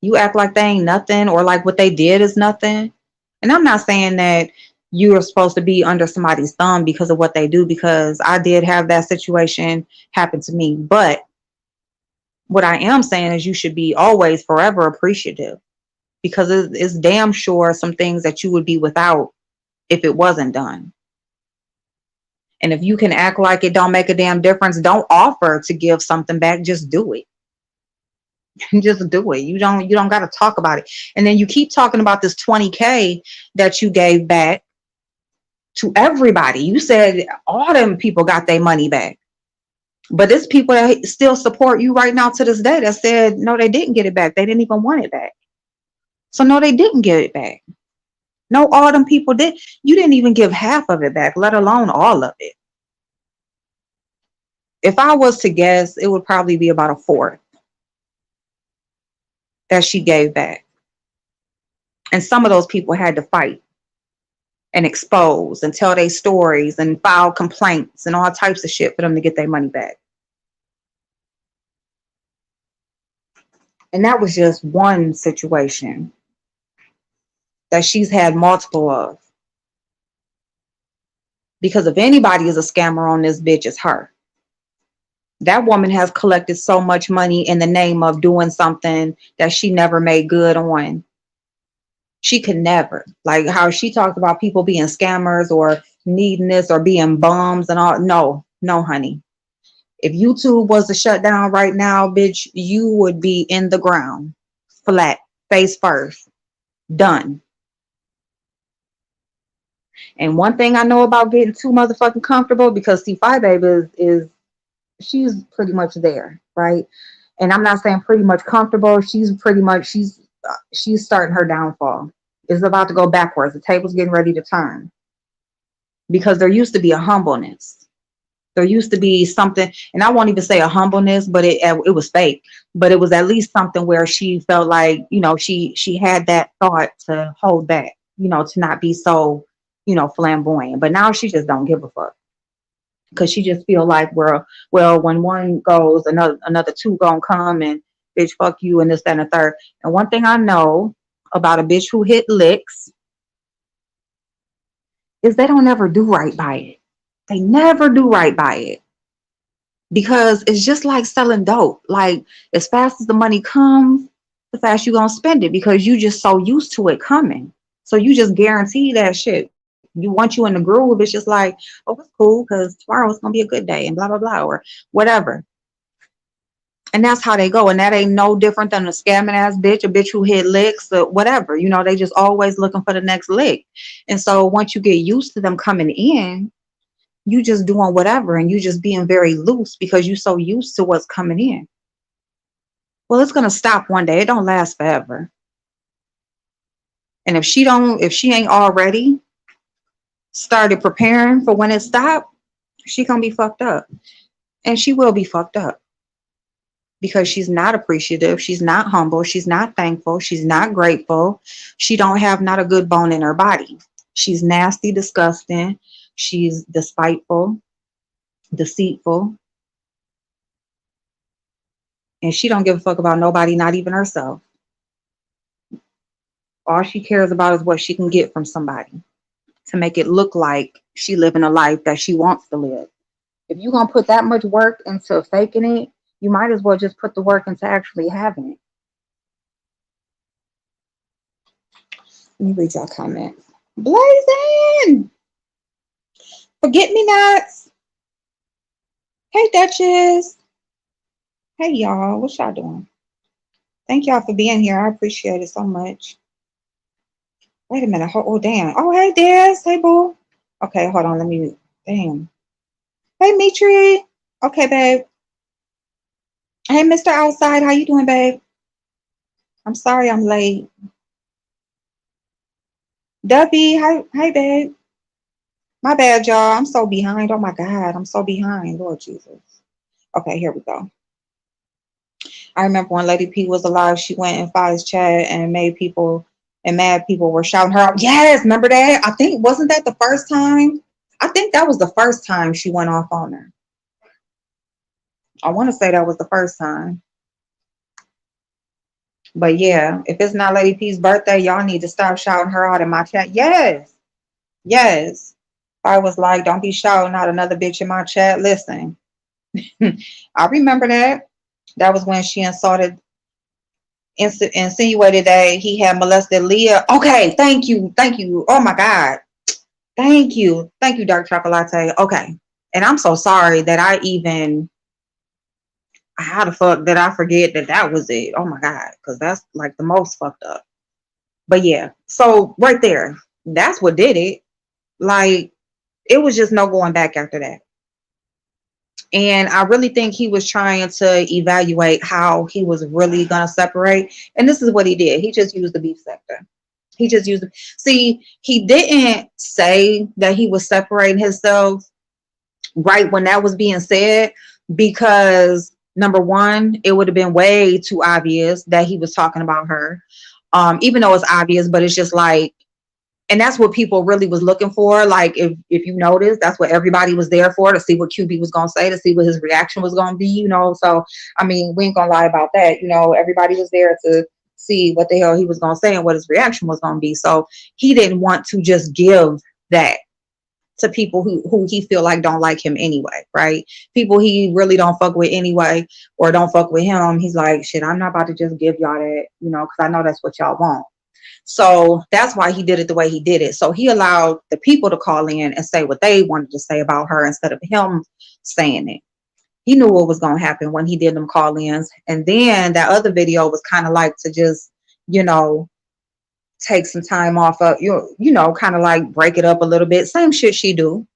You act like they ain't nothing, or like what they did is nothing. And I'm not saying that you are supposed to be under somebody's thumb because of what they do, because I did have that situation happen to me. But what I am saying is you should be always forever appreciative, because it's damn sure some things that you would be without if it wasn't done. And if you can act like it don't make a damn difference, don't offer to give something back. Just do it. Just do it. You don't got to talk about it. And then you keep talking about this 20K that you gave back to everybody. You said all them people got their money back. But there's people that still support you right now to this day that said no, they didn't get it back. They didn't even want it back. So no, they didn't get it back. No, all them people did. You didn't even give half of it back, let alone all of it. If I was to guess, it would probably be about a fourth that she gave back. And some of those people had to fight and expose and tell their stories and file complaints and all types of shit for them to get their money back. And that was just one situation that she's had multiple of. Because if anybody is a scammer on this bitch, it's her. That woman has collected so much money in the name of doing something that she never made good on. She could never. Like how she talks about people being scammers or needing this or being bums and all. No, honey. If YouTube was to shut down right now, bitch, you would be in the ground, flat, face first, done. And one thing I know about getting too motherfucking comfortable, because C5 Baby is she's pretty much there, right? And I'm not saying pretty much comfortable. She's starting her downfall. It's about to go backwards. The table's getting ready to turn, because there used to be a humbleness. There used to be something, and I won't even say a humbleness, but it was fake. But it was at least something where she felt like, she had that thought to hold back, to not be so, flamboyant. But now she just don't give a fuck, because she just feel like, well, when one goes, another two gonna come, and bitch, fuck you, and this, that, and the third. And one thing I know about a bitch who hit licks is they don't ever do right by it. They never do right by it, because it's just like selling dope. Like, as fast as the money comes, the fast you gonna spend it, because you just so used to it coming. So you just guarantee that shit. Once you in the groove, it's just like, oh, it's cool because tomorrow it's gonna be a good day and blah blah blah or whatever. And that's how they go. And that ain't no different than a scamming ass bitch, a bitch who hit licks or whatever. They just always looking for the next lick. And so once you get used to them coming in, you just doing whatever, and you just being very loose because you so used to what's coming in. Well, it's gonna stop one day. It don't last forever. And if she ain't already started preparing for when it stopped, she gonna be fucked up. And she will be fucked up, because she's not appreciative, she's not humble, she's not thankful, she's not grateful. She don't have not a good bone in her body. She's nasty, disgusting, she's despiteful, deceitful, and she don't give a fuck about nobody, not even herself. All she cares about is what she can get from somebody to make it look like she living a life that she wants to live. If you're gonna put that much work into faking it, you might as well just put the work into actually having it. Let me read y'all comments. Blazing! Forget me nots. Hey, Duchess. Hey, y'all. What y'all doing? Thank y'all for being here. I appreciate it so much. Wait a minute. Oh, damn. Oh, hey, Des. Hey, boo. Okay, hold on. Let me. Damn. Hey, Mitri. Okay, babe. Hey, Mr. Outside. How you doing, babe? I'm sorry I'm late. Dubby. Hi, babe. My bad, y'all. I'm so behind. Oh, my God. I'm so behind. Lord Jesus. Okay, here we go. I remember when Lady P was alive, she went in Fi's chat and mad people were shouting her out. Yes, remember that? I think, wasn't that the first time? I think that was the first time she went off on her. I want to say that was the first time. But yeah, if it's not Lady P's birthday, y'all need to stop shouting her out in my chat. Yes. Yes. I was like, don't be shouting out another bitch in my chat. Listen, I remember that. That was when she insinuated that he had molested Leah. Okay, thank you. Thank you. Oh my God. Thank you. Thank you, Dark Chocolate. Okay. And I'm so sorry that I even, how the fuck did I forget that that was it? Oh my God. Because that's like the most fucked up. But yeah. So right there, that's what did it. Like, it was just no going back after that. And I really think he was trying to evaluate how he was really going to separate. And this is what he did. He just used the beef sector. He just used it. See, he didn't say that he was separating himself right when that was being said, because number one, it would have been way too obvious that he was talking about her. Even though it's obvious, but it's just like, and that's what people really was looking for. Like, if you notice, that's what everybody was there for, to see what QB was gonna say, to see what his reaction was gonna be, So I mean, we ain't gonna lie about that. Everybody was there to see what the hell he was gonna say and what his reaction was gonna be. So he didn't want to just give that to people who he feel like don't like him anyway, right? People he really don't fuck with anyway, or don't fuck with him. He's like, shit, I'm not about to just give y'all that, because I know that's what y'all want. So that's why he did it the way he did it. So he allowed the people to call in and say what they wanted to say about her instead of him saying it. He knew what was going to happen when he did them call ins. And then that other video was kind of like to just, you know, take some time off of, kind of like break it up a little bit. Same shit she do.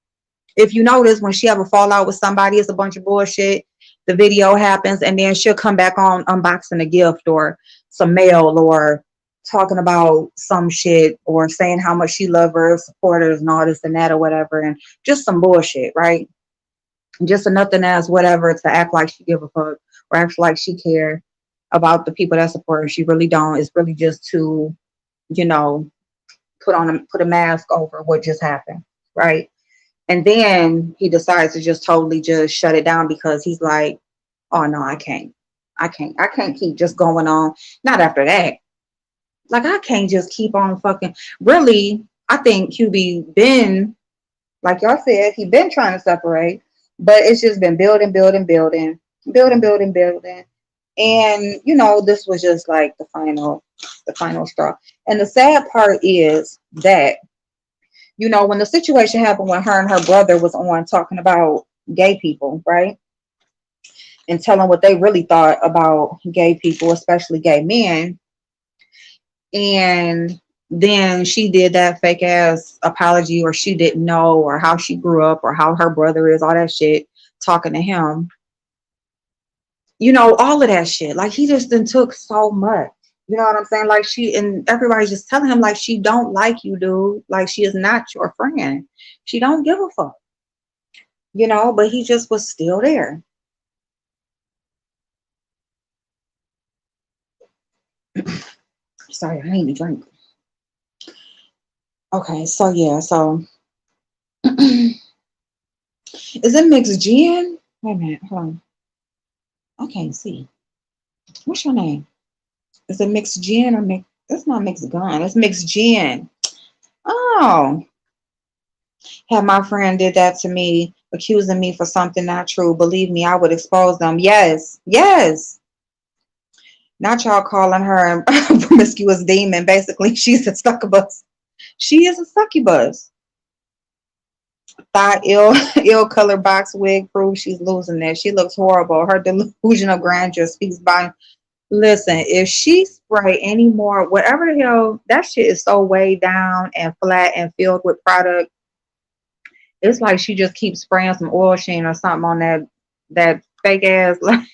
If you notice, when she have a fallout with somebody, it's a bunch of bullshit. The video happens, and then she'll come back on unboxing a gift or some mail, or talking about some shit, or saying how much she loves her supporters and all this and that or whatever, and just some bullshit, right? Just a nothing ass whatever to act like she give a fuck or act like she care about the people that support her. She really don't. It's really just to, you know, put a mask over what just happened, right? And then he decides to just totally just shut it down, because he's like, oh no, I can't. I can't keep just going on. Not after that. Like, I can't just keep on fucking. Really, I think QB been, like y'all said, he been trying to separate, but it's just been building, building, building, building, building, building. And this was just like the final straw. And the sad part is that, when the situation happened, when her and her brother was on talking about gay people, right? And telling what they really thought about gay people, especially gay men. And then she did that fake ass apology, or she didn't know, or how she grew up, or how her brother is, all that shit, talking to him. All of that shit. Like, he just then took so much. You know what I'm saying? Like, and everybody's just telling him, like, she don't like you, dude. Like, she is not your friend. She don't give a fuck. But he just was still there. Sorry, I need a drink. Okay, so yeah, so is it mixed gin? Wait a minute, hold on. I can't see. What's your name? Is it mixed gin or mixed? It's not mixed gun. It's mixed gin. Oh, had my friend did that to me, accusing me for something not true. Believe me, I would expose them. Yes, yes. Not y'all calling her a promiscuous demon. Basically, she's a succubus. She is a succubus. Thought ill color box wig proves she's losing that. She looks horrible. Her delusion of grandeur speaks by. Listen, if she spray any more, whatever the hell, that shit is so way down and flat and filled with product. It's like she just keeps spraying some oil sheen or something on that fake ass. Like,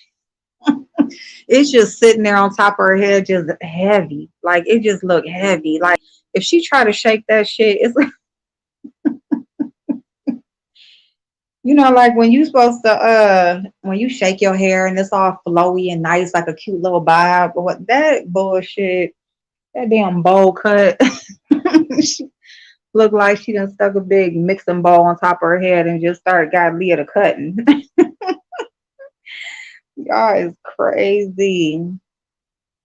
it's just sitting there on top of her head, just heavy. Like, it just look heavy. Like, if she try to shake that shit, it's like, like when you supposed to when you shake your hair and it's all flowy and nice, like a cute little bob. But what that bullshit, that damn bowl cut. She looked like she done stuck a big mixing bowl on top of her head and just got Leah to cutting. Y'all is crazy.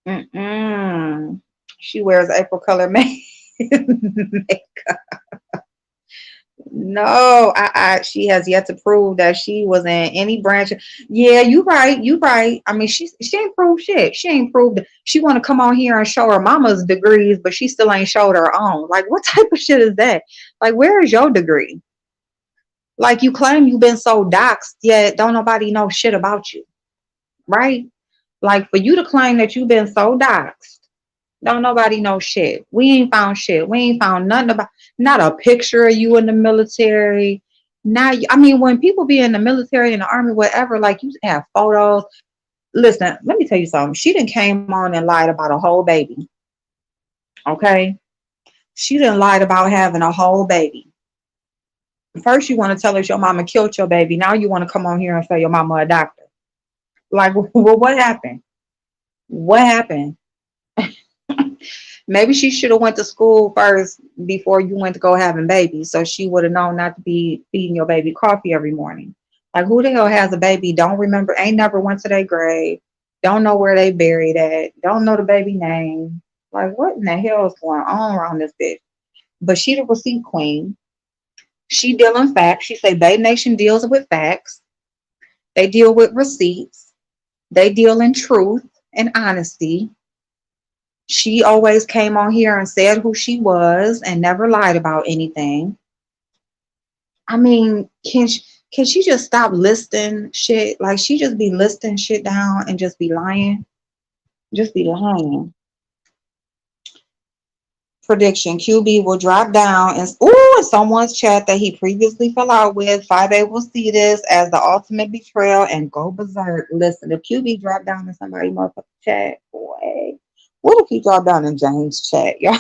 Mm-mm. She wears April color makeup. No, she has yet to prove that she was in any branch. Yeah, you right, you right. I mean, she ain't proved shit. She ain't proved. She want to come on here and show her mama's degrees, but she still ain't showed her own. Like, what type of shit is that? Like, where is your degree? Like, you claim you've been so doxxed, yet don't nobody know shit about you, right? Like, for you to claim that you've been so doxxed, don't nobody know shit. We ain't found shit. We ain't found nothing about, not a picture of you in the military. Now, I mean, when people be in the military, in the army, whatever, like you have photos. Listen, let me tell you something. She done came on and lied about a whole baby. Okay, she done lied about having a whole baby. First, you want to tell us your mama killed your baby. Now you want to come on here and say your mama a doctor. Like, well, what happened? What happened? Maybe she should have went to school first before you went to go having babies, so she would have known not to be feeding your baby coffee every morning. Like, who the hell has a baby? Don't remember, ain't never went to their grave, don't know where they buried at, don't know the baby name. Like, what in the hell is going on around this bitch? But she the receipt queen. She dealing facts. She say Bay Nation deals with facts. They deal with receipts. They deal in truth and honesty. She always came on here and said who she was and never lied about anything. I mean, can she just stop listing shit? Like, she just be listing shit down and just be lying. Just be lying. Prediction: QB will drop down and in someone's chat that he previously fell out with. 5A will see this as the ultimate betrayal and go berserk. Listen, if QB drop down in somebody's motherfucking chat, boy, what if he drop down in James' chat, y'all?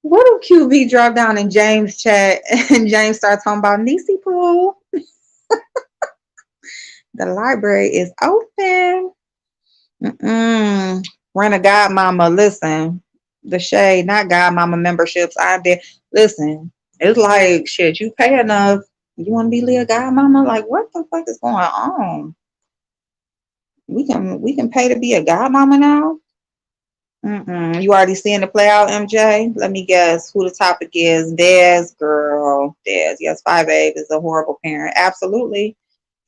What if QB drop down in James' chat and James starts talking about Niecy Pooh? The library is open. Mm-mm. Rent a godmama. Listen, the shade, not godmama memberships. I did. Listen, it's like shit. You pay enough. You want to be Leah godmama? Like, what the fuck is going on? We can pay to be a godmama now. Mm-mm. You already seeing the play out, MJ? Let me guess who the topic is. Des, girl. Des. Yes, 5A is a horrible parent. Absolutely.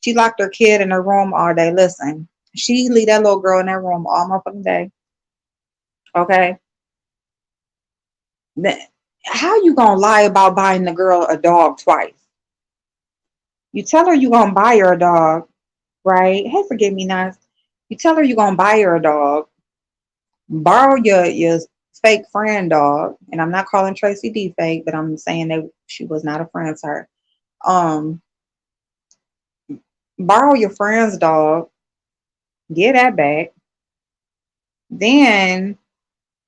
She locked her kid in her room all day. Listen, she leave that little girl in that room all motherfucking day. Okay. Then how you gonna lie about buying the girl a dog twice? You tell her you gonna buy her a dog, right? Hey, forgive me, nice. You tell her you gonna buy her a dog, borrow your fake friend dog, and I'm not calling Tracy D fake, but I'm saying that she was not a friend to her. Um, Borrow your friend's dog, get that back, then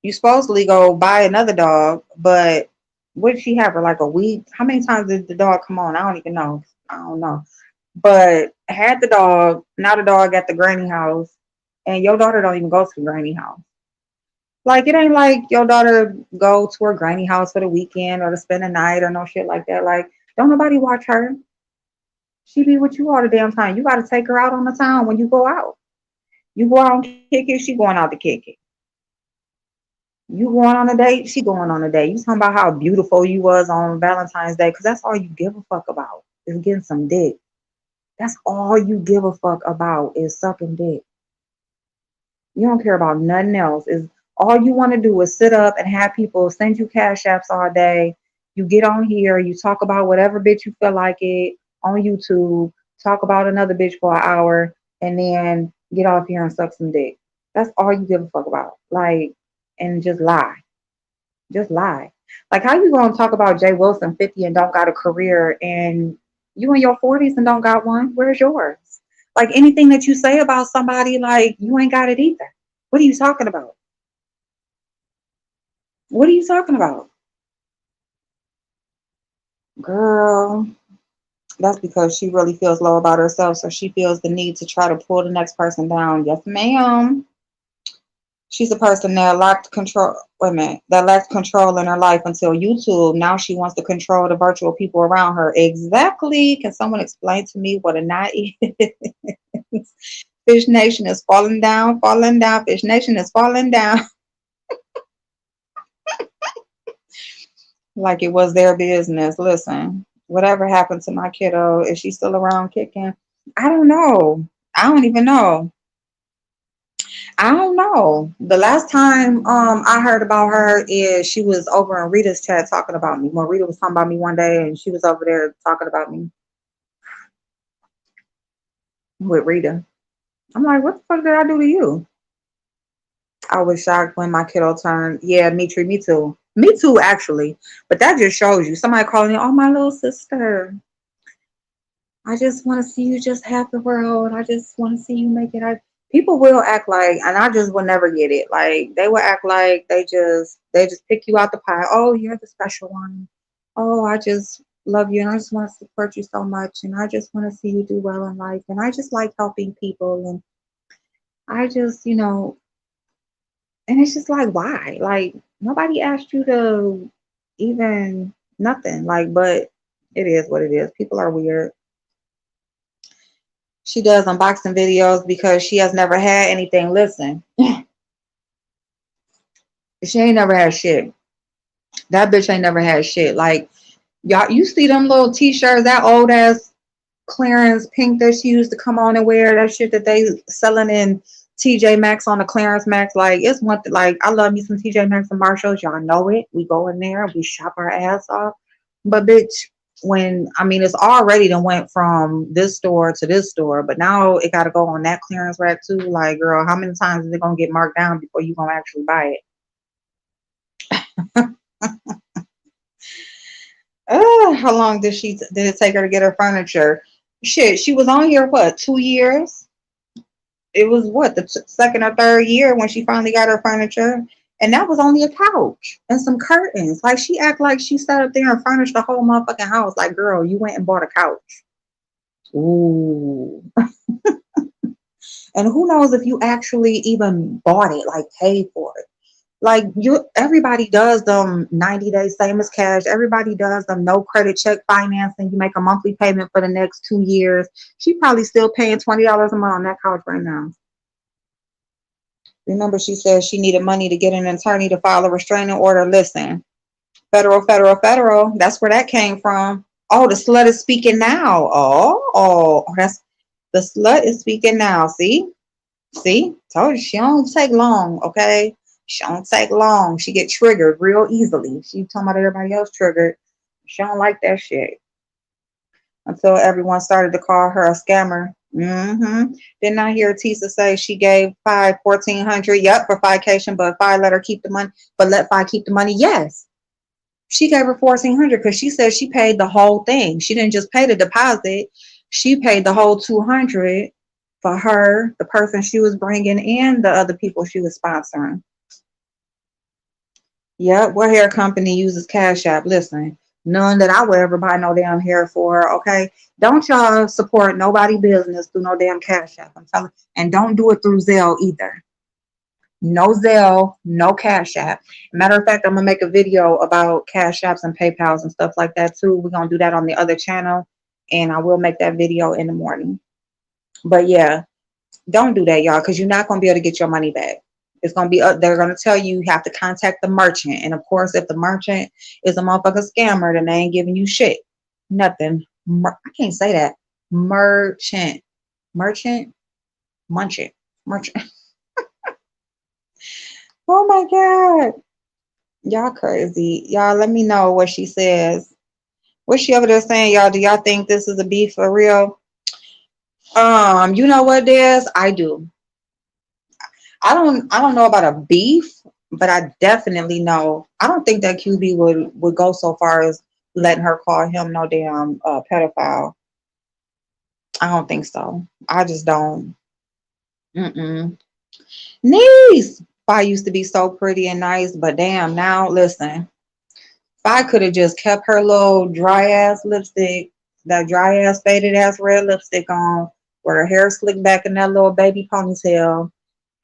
you supposedly go buy another dog, but what did she have her like a week? How many times did the dog come on? I don't even know. I don't know. But had the dog, now the dog at the granny house, and your daughter don't even go to the granny house. Like, it ain't like your daughter go to her granny house for the weekend or to spend the night or no shit like that. Like, don't nobody watch her. She be with you all the damn time. You gotta take her out on the town when you go out. You go out and kick it, she going out to kick it. You going on a date, she going on a date. You talking about how beautiful you was on Valentine's Day, because that's all you give a fuck about is getting some dick. That's all you give a fuck about is sucking dick. You don't care about nothing else. Is all you want to do is sit up and have people send you cash apps all day. You get on here, you talk about whatever bitch you feel like it on YouTube, talk about another bitch for an hour, and then get off here and suck some dick. That's all you give a fuck about. Like, and just lie. Just lie. Like, how you gonna talk about Jay Wilson 50 and don't got a career, and you in your 40s and don't got one? Where's yours? Like, anything that you say about somebody, like, you ain't got it either. What are you talking about? What are you talking about? Girl, that's because she really feels low about herself, so she feels the need to try to pull the next person down. Yes, ma'am. She's a person that lacked control. Wait a minute, that lacked control in her life until YouTube. Now she wants to control the virtual people around her. Exactly. Can someone explain to me what a knot is? Fish Nation is falling down, falling down. Fish Nation is falling down. Like it was their business. Listen, whatever happened to my kiddo? Is she still around kicking? I don't know. I don't even know. I don't know. The last time I heard about her is she was over in Rita's chat talking about me. When Rita was talking about me one day and she was over there talking about me with Rita. I'm like, what the fuck did I do to you? I was shocked when my kiddo turned. Yeah, me too. Me too, actually. But that just shows you somebody calling you, oh, my little sister. I just want to see you just have the world. I just want to see you make it. People will act like, and I just will never get it. Like they will act like they just pick you out the pie. Oh, you're the special one. Oh, I just love you and I just want to support you so much and I just want to see you do well in life and I just like helping people and I just, and it's just like why? Like nobody asked you to even nothing. Like, but it is what it is. People are weird. She does unboxing videos because she has never had anything. Listen, she ain't never had shit. That bitch ain't never had shit. Like, y'all, you see them little t-shirts, that old ass clearance pink that she used to come on and wear, that shit that they selling in TJ Maxx on the clearance Max. Like, it's one like I love me some TJ Maxx and Marshalls. Y'all know it. We go in there, we shop our ass off. But bitch, when I mean it's already done went from this store to this store, but now it gotta go on that clearance rack too. Like, girl, how many times is it gonna get marked down before you gonna actually buy it? How long did it take her to get her furniture? Shit, she was on here what, 2 years? It was what, the second or third year when she finally got her furniture, and that was only a couch and some curtains. Like she act like she sat up there and furnished the whole motherfucking house. Like, girl, you went and bought a couch. Ooh. And who knows if you actually even bought it, like paid for it. Like you, everybody does them 90 days, same as cash. Everybody does them no credit check financing. You make a monthly payment for the next 2 years. She probably still paying $20 a month on that couch right now. Remember, she said she needed money to get an attorney to file a restraining order. Listen, federal. That's where that came from. Oh, the slut is speaking now. That's the slut is speaking now. See, told you she don't take long. Okay, she don't take long. She get triggered real easily. She talking about everybody else triggered. She don't like that shit. Until everyone started to call her a scammer. Didn't I hear Tisa say she gave Fi 1,400? Yep, for Fication, but Fi let her keep the money. But let Fi keep the money. Yes, she gave her 1,400 because she said she paid the whole thing. She didn't just pay the deposit. She paid the whole 200 for her, the person she was bringing, and the other people she was sponsoring. Yep, what hair company uses Cash App? Listen, none that I would ever buy no damn hair for, okay? Don't y'all support nobody business through no damn Cash App. I'm telling you. And don't do it through Zelle either. No Zelle, no Cash App. Matter of fact, I'm gonna make a video about Cash Apps and PayPals and stuff like that too. We're gonna do that on the other channel, and I will make that video in the morning. But yeah, don't do that, y'all, because you're not gonna be able to get your money back. It's gonna be they're gonna tell you have to contact the merchant, and of course, if the merchant is a motherfucker scammer, then they ain't giving you shit, nothing. I can't say that. Merchant, merchant, munchant, merchant. Oh my god, y'all crazy. Y'all, let me know what she says. What's she over there saying, y'all? Do y'all think this is a beef for real? You know what, Des? I do. I don't know about a beef, but I definitely know. I don't think that QB would go so far as letting her call him no damn pedophile. I don't think so. I just don't. Mm-mm. Niece, I used to be so pretty and nice, but damn, now listen. If I could have just kept her little dry ass lipstick, that dry ass faded ass red lipstick on, with her hair slicked back in that little baby ponytail,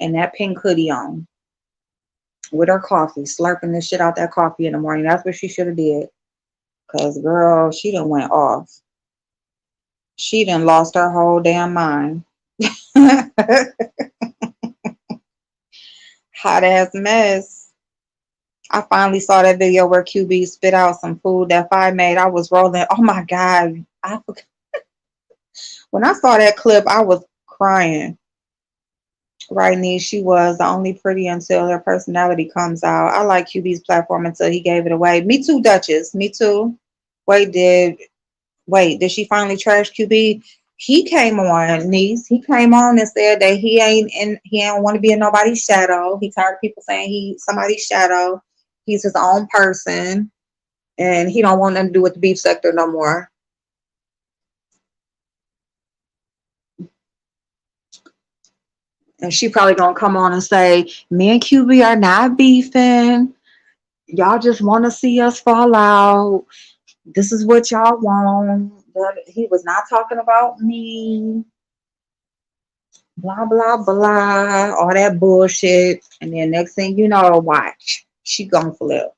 and that pink hoodie on, with her coffee, slurping the shit out that coffee in the morning. That's what she should have did. Cause girl, she done went off. She done lost her whole damn mind. Hot ass mess. I finally saw that video where QB spit out some food that Fi made. I was rolling. Oh my God. When I saw that clip, I was crying. Right, Nee, she was the only pretty until her personality comes out. I like QB's platform until he gave it away. Me too, Duchess. Me too. Wait, did did she finally trash QB? He came on, niece. He came on and said that he ain't want to be in nobody's shadow. He tired of people saying he somebody's shadow. He's his own person and he don't want nothing to do with the beef sector no more. And she probably gonna come on and say, me and QB are not beefing. Y'all just want to see us fall out. This is what y'all want. But he was not talking about me. Blah blah blah. All that bullshit. And then next thing you know, watch. She gonna flip.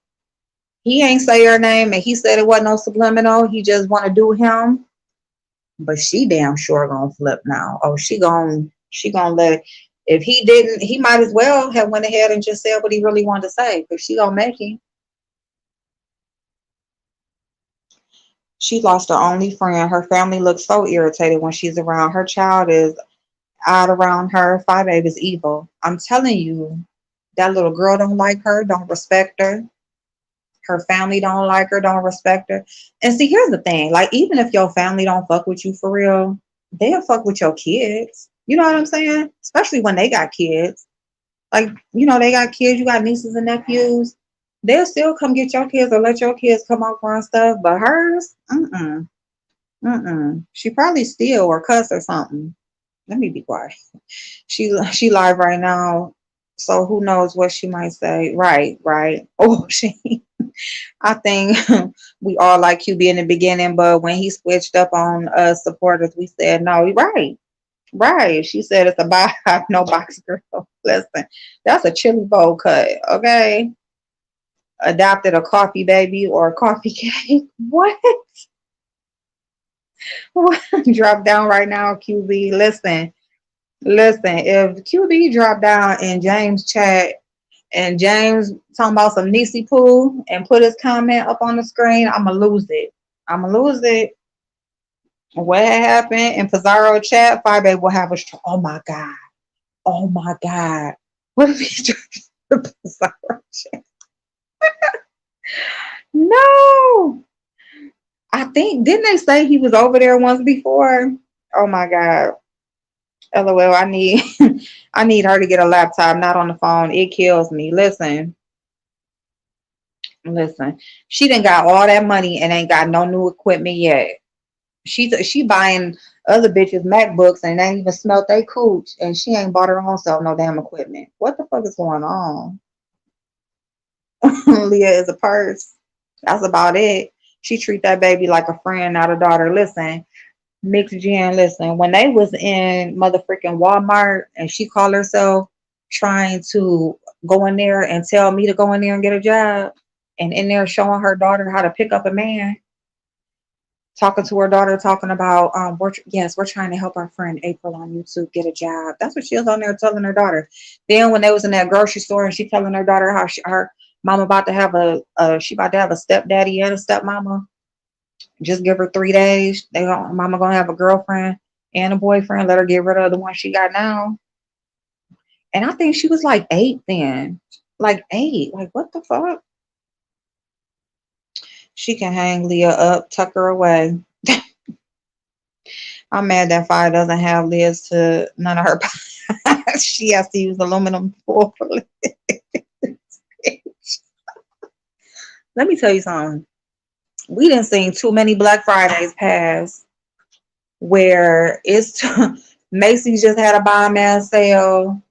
He ain't say her name and he said it wasn't no subliminal. He just wanna do him. But she damn sure gonna flip now. Oh, she gonna let if he didn't, he might as well have went ahead and just said what he really wanted to say. Because she gonna make him. She lost her only friend. Her family looks so irritated when she's around. Her child is out around her. Five Babe is evil. I'm telling you, that little girl don't like her, don't respect her. Her family don't like her, don't respect her. And see, here's the thing. Like, even if your family don't fuck with you for real, they'll fuck with your kids. You know what I'm saying? Especially when they got kids. Like, they got kids, you got nieces and nephews. They'll still come get your kids or let your kids come over and stuff. But hers, mm-mm. Mm-mm. She probably steal or cuss or something. Let me be quiet. She live right now, so who knows what she might say. Right, right. Oh, I think we all like QB in the beginning, but when he switched up on us supporters, we said no. Right, right. She said it's a box, no box girl. Listen, that's a chili bowl cut. Okay, adopted a coffee baby or a coffee cake. What? Drop down right now, QB. Listen. If QB drop down in James chat and James talking about some Nisi Poo and put his comment up on the screen, I'ma lose it. I'ma lose it. What happened in Pizarro chat? Five will have a oh my god. Oh my god. What if he drops the Pizarro chat? No. I think didn't they say he was over there once before? Oh my god. LOL, I need I need her to get a laptop, not on the phone. It kills me. Listen. She done got all that money and ain't got no new equipment yet. She buying other bitches MacBooks and ain't even smelt they cooch and she ain't bought her own self no damn equipment. What the fuck is going on? Leah is a purse. That's about it. She treat that baby like a friend, not a daughter. Listen, Mixed Gen, listen, when they was in motherfucking Walmart and she called herself trying to go in there and tell me to go in there and get a job and in there showing her daughter how to pick up a man, talking to her daughter, talking about, we're trying to help our friend April on YouTube get a job. That's what she was on there telling her daughter. Then when they was in that grocery store and she telling her daughter how her mama about to have she about to have a stepdaddy and a stepmama. Just give her 3 days. Mama gonna have a girlfriend and a boyfriend. Let her get rid of the one she got now. And I think she was like 8 then. Like 8. Like what the fuck? She can hang Leah up, tuck her away. I'm mad that Fire doesn't have Liz to none of her pies. She has to use aluminum foil for Liz. Let me tell you something. We didn't see too many Black Fridays pass where it's Macy's just had a bomb ass sale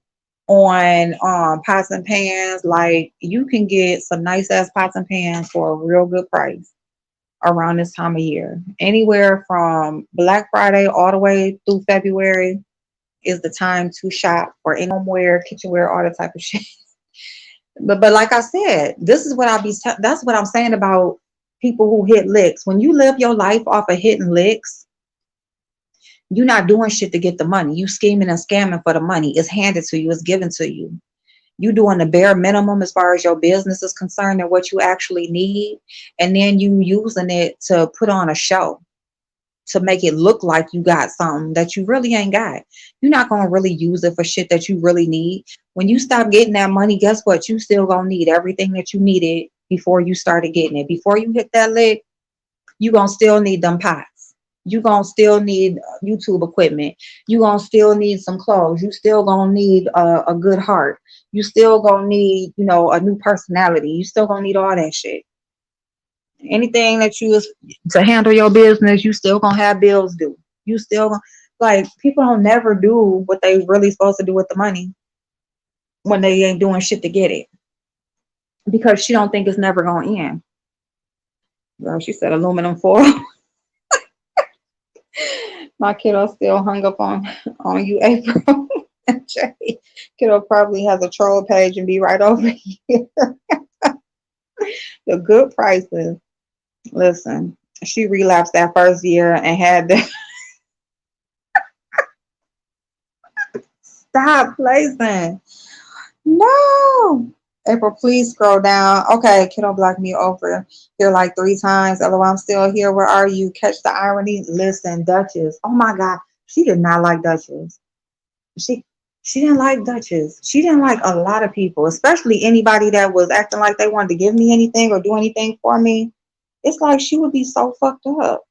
on pots and pans. Like you can get some nice ass pots and pans for a real good price around this time of year. Anywhere from Black Friday all the way through February is the time to shop for any homeware, kitchenware, all that type of shit. But like I said, this is what that's what I'm saying about people who hit licks. When you live your life off of hitting licks, you're not doing shit to get the money. You scheming and scamming for the money. It's handed to you. It's given to you. You doing the bare minimum as far as your business is concerned and what you actually need, and then you using it to put on a show to make it look like you got something that you really ain't got. You're not gonna really use it for shit that you really need. When you stop getting that money, guess what? You still gonna need everything that you needed before you started getting it. Before you hit that lick, you gonna still need them pots. You gonna still need YouTube equipment. You gonna still need some clothes. You still gonna need a good heart. You still gonna need, a new personality. You still gonna need all that shit. Anything that you use to handle your business, you still gonna have bills due. You still gonna, like, people don't never do what they really supposed to do with the money when they ain't doing shit to get it, because she don't think it's never gonna end. Girl, she said aluminum foil. My kiddo still hung up on you, April. Jay, kiddo probably has a troll page and be right over here. The good prices. Listen, she relapsed that first year and had to stop placing. No. April, please scroll down. Okay, kiddo blocked me over here like 3 times. LOL, I'm still here. Where are you? Catch the irony. Listen, Duchess. Oh my God. She did not like Duchess. She she didn't like Duchess. She didn't like a lot of people, especially anybody that was acting like they wanted to give me anything or do anything for me. It's like she would be so fucked up.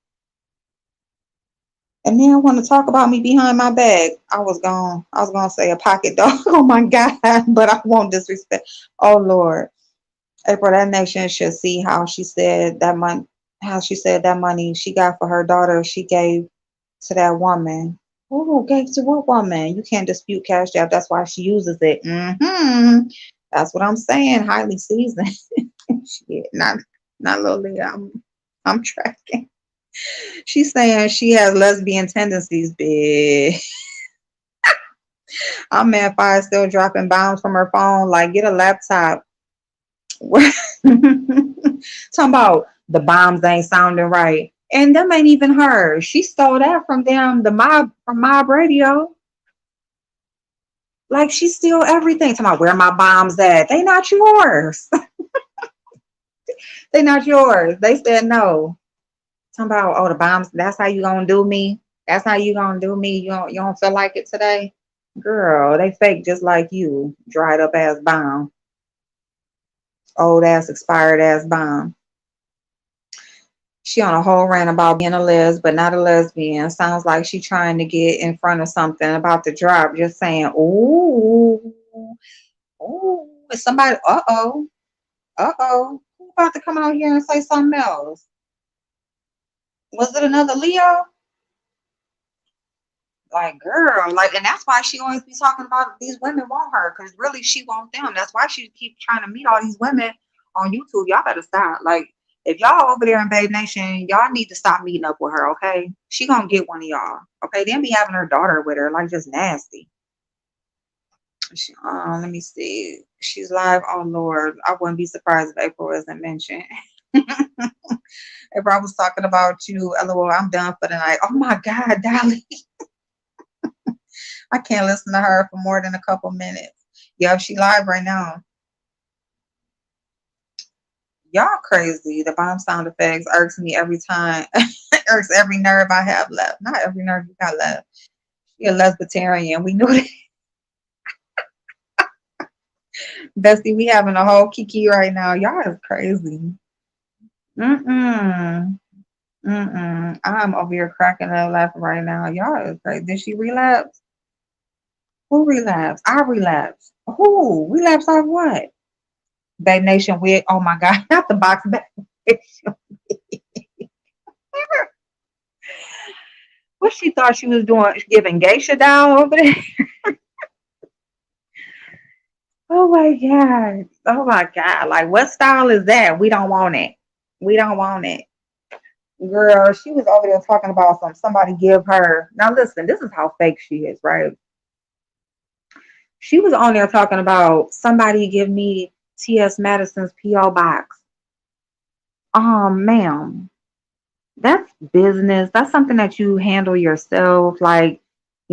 And then want to talk about me behind my back. I was gonna say a pocket dog. Oh my God, but I won't disrespect. Oh Lord. April, that nation should see how she said that money she got for her daughter, she gave to that woman. Oh, gave to what woman? You can't dispute Cash App. That's why she uses it. That's what I'm saying. Highly seasoned. Shit, not little Leah. I'm tracking. She's saying she has lesbian tendencies, bitch. I'm mad fire still dropping bombs from her phone. Like, get a laptop. Talking about the bombs ain't sounding right. And them ain't even her. She stole that from them, from Mob Radio. Like, she steal everything. Talking about where my bombs at. They not yours. They not yours. They said no. Talking about, oh, the bombs, that's how you gonna do me. That's how you gonna do me. You don't feel like it today? Girl, they fake just like you. Dried up ass bomb. Old ass expired ass bomb. She on a whole rant about being a les, but not a lesbian. Sounds like she trying to get in front of something about the drop. Just saying, ooh, ooh, is somebody, who about to come out here and say something else? Was it another Leo? Like, girl, like, and that's why she always be talking about these women want her, because really she want them. That's why she keep trying to meet all these women on YouTube. Y'all better stop. Like, if y'all over there in Babe Nation, y'all need to stop meeting up with her, okay? She gonna get one of y'all, okay? Then be having her daughter with her, like, just nasty. Let me see. She's live. Oh Lord, I wouldn't be surprised if April isn't mentioned. April, I was talking about you. LOL, I'm done for the night. Oh my God, Dolly. I can't listen to her for more than a couple minutes. Yeah, she live right now. Y'all crazy. The bomb sound effects irks me every time. Irks every nerve I have left. Not every nerve you got left. She a lesbitarian. We knew that. Bestie, we having a whole kiki right now. Y'all is crazy. Mm-mm. Mm-mm. I'm over here cracking up laughing right now. Y'all is crazy. Did she relapse? Who relapsed? I relapsed. Who? Relapse off what? Babe Nation wig. Oh my God. Not the box Babe Nation. What she thought she was doing? Giving geisha down over there? Oh my God. Oh my God. Like, what style is that? We don't want it. We don't want it. Girl, she was over there talking about somebody give her. Now listen, this is how fake she is, right? She was on there talking about somebody give me T.S. Madison's P.O. box. Ma'am, that's business. That's something that you handle yourself. Like,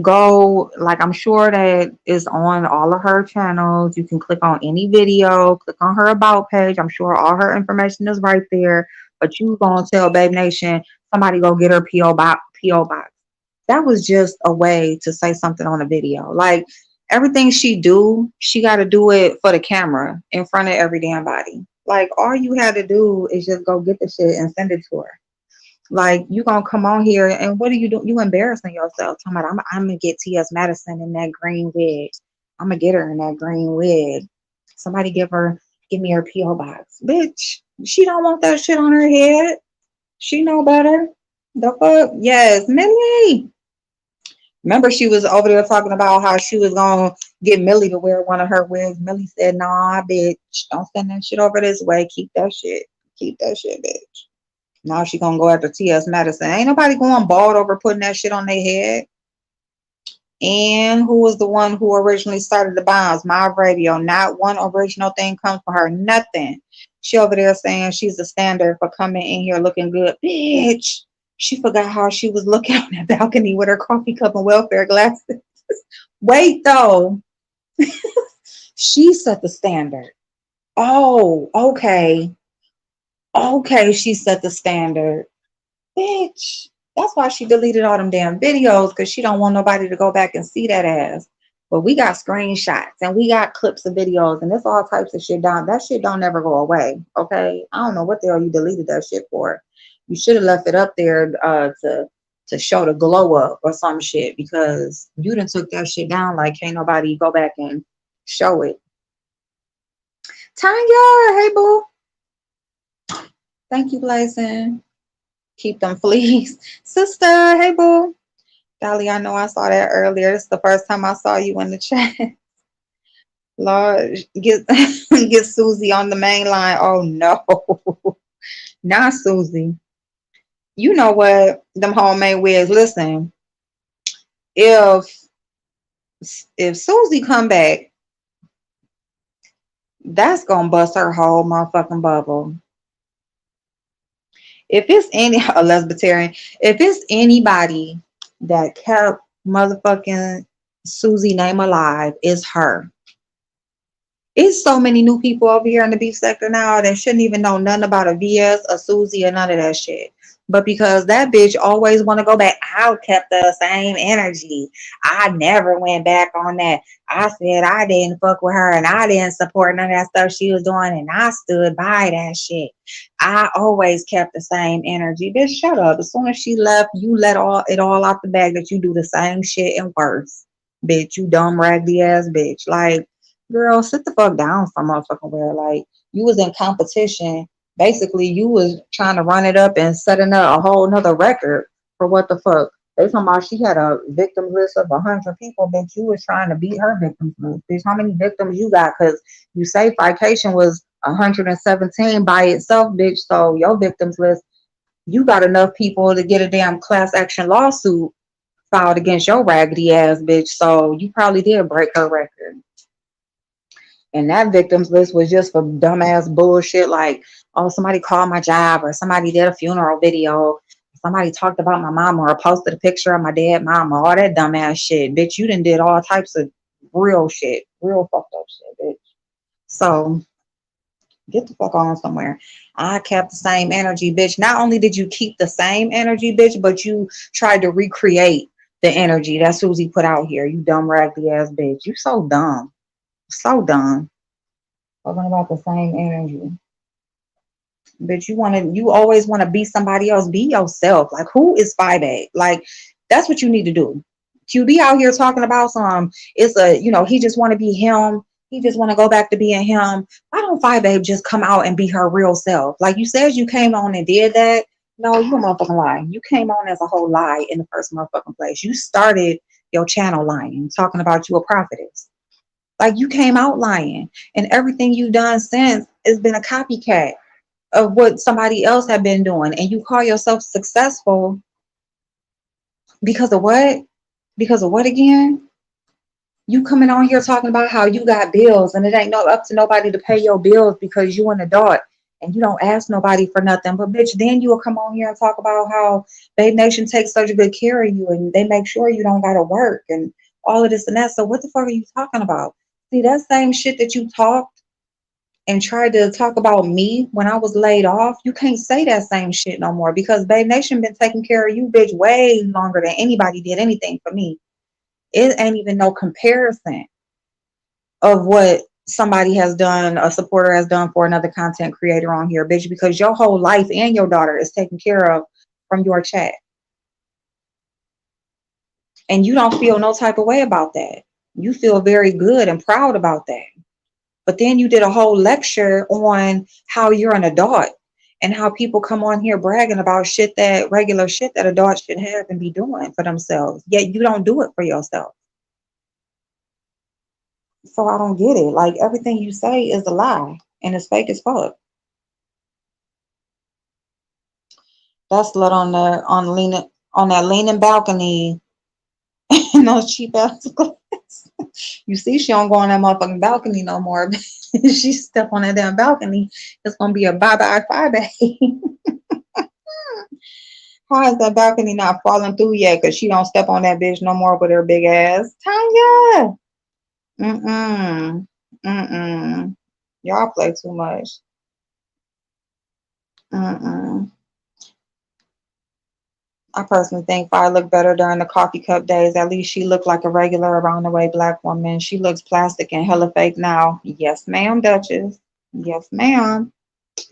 Go, like, I'm sure that is on all of her channels. You can click on any video, click on her about page. I'm sure all her information is right there. But you gonna tell Babe Nation, somebody go get her PO box. That was just a way to say something on a video. Like, everything she do, she got to do it for the camera in front of every damn body. Like, all you had to do is just go get the shit and send it to her. Like, you gonna come on here and what are you doing? You embarrassing yourself. Talking about I'm gonna get T.S. Madison in that green wig. I'm gonna get her in that green wig. Somebody give me her P.O. box. Bitch, she don't want that shit on her head. She know better. The fuck? Yes, Millie. Remember, she was over there talking about how she was gonna get Millie to wear one of her wigs. Millie said, "Nah, bitch, don't send that shit over this way. Keep that shit. Keep that shit, bitch." Now she gonna go after T.S. Madison. Ain't nobody going bald over putting that shit on their head. And who was the one who originally started the bombs? My radio. Not one original thing comes from her. Nothing. She over there saying she's the standard for coming in here looking good. Bitch. She forgot how she was looking on that balcony with her coffee cup and welfare glasses. Wait though. She set the standard. Oh, okay. Okay, she set the standard. Bitch. That's why she deleted all them damn videos, because she don't want nobody to go back and see that ass. But we got screenshots and we got clips of videos and there's all types of shit down. That shit don't never go away. Okay. I don't know what the hell you deleted that shit for. You should have left it up there to show the glow up or some shit, because you done took that shit down like can't nobody go back and show it. Tanya, hey boo. Thank you, Blazing. Keep them fleas. Sister, hey boo. Dolly, I know I saw that earlier. This is the first time I saw you in the chat. Lord, get get Susie on the main line. Oh no. Not Susie. You know what? Them homemade wigs. Listen, if if Susie come back, that's gonna bust her whole motherfucking bubble. If it's any a lesbian, if it's anybody that kept motherfucking Susie name alive, it's her. It's so many new people over here in the beef sector now that shouldn't even know nothing about a VS, a Susie, or none of that shit. But because that bitch always want to go back, I kept the same energy. I never went back on that. I said I didn't fuck with her and I didn't support none of that stuff she was doing, and I stood by that shit. I always kept the same energy. Bitch, shut up. As soon as she left, you let it all out the bag that you do the same shit and worse. Bitch, you dumb raggedy ass bitch. Like, girl, sit the fuck down some motherfucking where. Like, you was in competition. Basically, you was trying to run it up and setting up a whole nother record for what the fuck. They talking about she had a victim list of 100 people, bitch. You was trying to beat her victims list. Bitch, how many victims you got? Because you say Fication was 117 by itself, bitch. So your victims list, you got enough people to get a damn class action lawsuit filed against your raggedy ass, bitch. So you probably did break her record. And that victims list was just for dumbass bullshit like, oh, somebody called my job, or somebody did a funeral video, somebody talked about my mama, or posted a picture of my dead mama, all that dumbass shit. Bitch, you done did all types of real shit, real fucked up shit, bitch. So get the fuck on somewhere. I kept the same energy, bitch. Not only did you keep the same energy, bitch, but you tried to recreate the energy that Susie put out here. You dumb raggedy ass bitch. You so dumb. So dumb. Talking about the same energy. But you always want to be somebody else. Be yourself. Like, who is 5'8"? Like, that's what you need to do. QB out here talking about he just want to be him. He just want to go back to being him. Why don't 5'8" just come out and be her real self? Like you said, you came on and did that. No, you a motherfucking lie. You came on as a whole lie in the first motherfucking place. You started your channel lying, talking about you a prophetess. Like, you came out lying, and everything you've done since has been a copycat of what somebody else had been doing. And you call yourself successful because of what? Because of what again? You coming on here talking about how you got bills and it ain't up to nobody to pay your bills because you an adult. and you don't ask nobody for nothing. But bitch, then you'll come on here and talk about how Babe Nation takes such good care of you and they make sure you don't gotta work and all of this and that. So what the fuck are you talking about? See, that same shit that you talked and tried to talk about me when I was laid off, you can't say that same shit no more because Babe Nation been taking care of you, bitch, way longer than anybody did anything for me. It ain't even no comparison of what somebody has done, a supporter has done for another content creator on here, bitch, because your whole life and your daughter is taken care of from your chat. And you don't feel no type of way about that. You feel very good and proud about that. But then you did a whole lecture on how you're an adult and how people come on here bragging about shit that regular shit that adults should have and be doing for themselves. Yet you don't do it for yourself. So I don't get it. Like everything you say is a lie and it's fake as fuck. That slut on that leaning balcony in those cheap ass clothes. You see, she don't go on that motherfucking balcony no more. She step on that damn balcony, it's gonna be a bye bye Friday. How is that balcony not falling through yet? Cause she don't step on that bitch no more with her big ass. Tanya. Mm-mm. Mm-mm. Y'all play too much. Mm-mm. I personally think Fire looked better during the coffee cup days. At least she looked like a regular around the way black woman. She looks plastic and hella fake now. Yes, ma'am, Duchess. Yes, ma'am.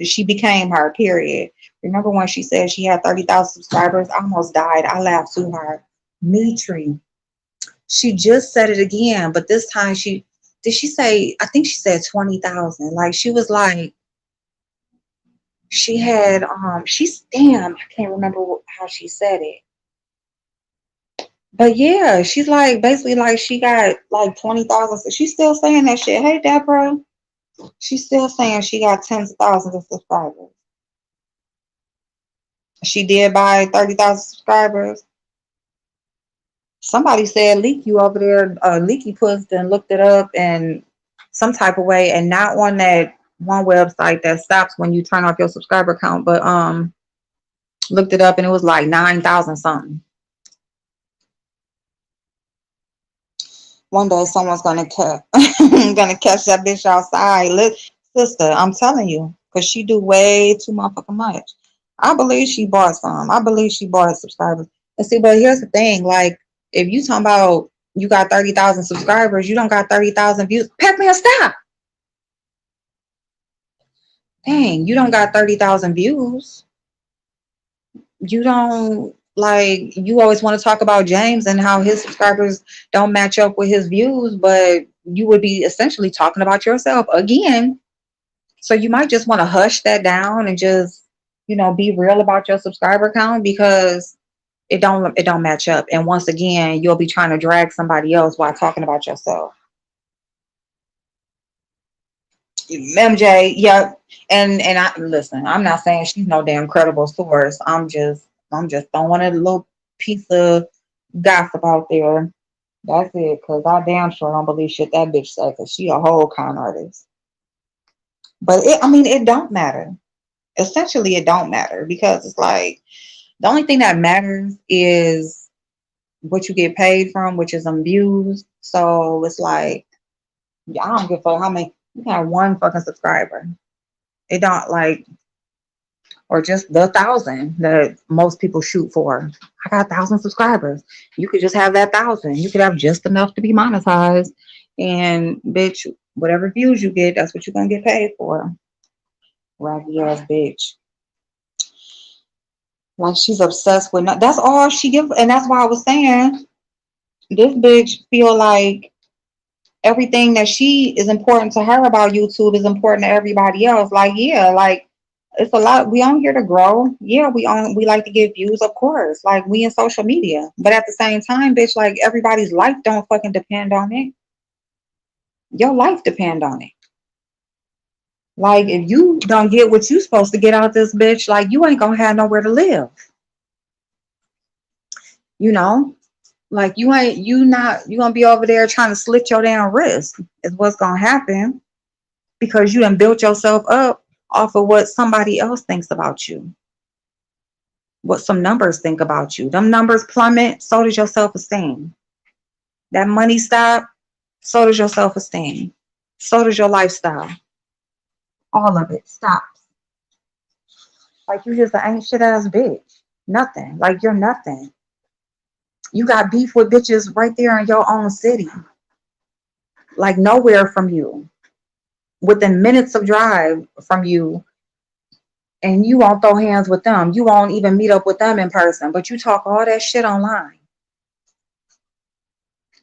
She became her, period. Remember when she said she had 30,000 subscribers? I almost died. I laughed too hard. Mitri. She just said it again, but this time did she say, I think she said 20,000. Like she was like, she had, damn, I can't remember how she said it. But yeah, she's like basically like she got like 20,000. So she's still saying that shit. Hey, Deborah. She's still saying she got tens of thousands of subscribers. She did buy 30,000 subscribers. Somebody said leak you over there, leaky puss and looked it up and some type of way and not on that one website that stops when you turn off your subscriber count, but looked it up and it was like 9,000 something. One day someone's gonna gonna catch that bitch outside. Sister, I'm telling you, because she do way too motherfucking much. I believe she bought some. I believe she bought subscribers. And see, but here's the thing, like if you talking about you got 30,000 subscribers, you don't got 30,000 views. Pac-Man, stop. Dang, you don't got 30,000 views. You don't like you always want to talk about James and how his subscribers don't match up with his views, but you would be essentially talking about yourself again. So you might just want to hush that down and just, be real about your subscriber count because it don't match up. And once again, you'll be trying to drag somebody else while talking about yourself. MJ, yeah, and I listen. I'm not saying she's no damn credible source. I'm just throwing a little piece of gossip out there. That's it. Cause I damn sure don't believe shit that bitch said. Cause she a whole con artist. But it don't matter. Essentially, it don't matter because it's like the only thing that matters is what you get paid from, which is them views. So it's like I don't give a fuck how many. You have one fucking subscriber. It don't like, or just the 1,000 that most people shoot for. I got 1,000 subscribers. You could just have that 1,000. You could have just enough to be monetized, and bitch, whatever views you get, that's what you're gonna get paid for. Raggedy ass bitch. Like she's obsessed with. That's all she give, and that's why I was saying this bitch feel like everything that she is important to her about YouTube is important to everybody else. Like, yeah, like it's a lot. We on here to grow. Yeah, we like to get views, of course. Like we in social media. But at the same time, bitch, like everybody's life don't fucking depend on it. Your life depend on it. Like if you don't get what you supposed to get out this bitch, like you ain't gonna have nowhere to live. You know? Like you gonna be over there trying to slit your damn wrist is what's gonna happen because you done built yourself up off of what somebody else thinks about you, what some numbers think about you. Them numbers plummet, so does your self-esteem. That money stop, so does your self-esteem. So does your lifestyle. All of it stops. Like you just an ain't shit ass bitch. Nothing. Like you're nothing. You got beef with bitches right there in your own city. Like nowhere from you. Within minutes of drive from you. And you won't throw hands with them. You won't even meet up with them in person. But you talk all that shit online.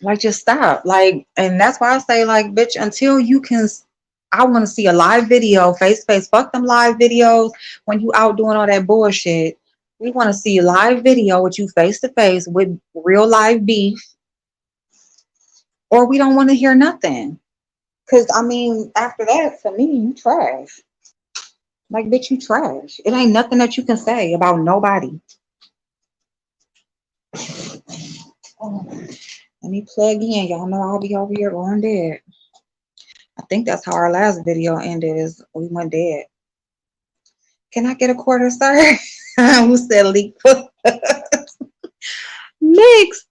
Like just stop. Like, and that's why I say, like, bitch, until you can, I want to see a live video, face to face. Fuck them live videos when you out doing all that bullshit. We want to see a live video with you face to face with real live beef, or we don't want to hear nothing. Cause I mean, after that, to me, you trash. Like, bitch, you trash. It ain't nothing that you can say about nobody. Oh, let me plug in. Y'all know I'll be over here going dead. I think that's how our last video ended, is we went dead. Can I get a quarter, sir? Who said leak puss? Leaks,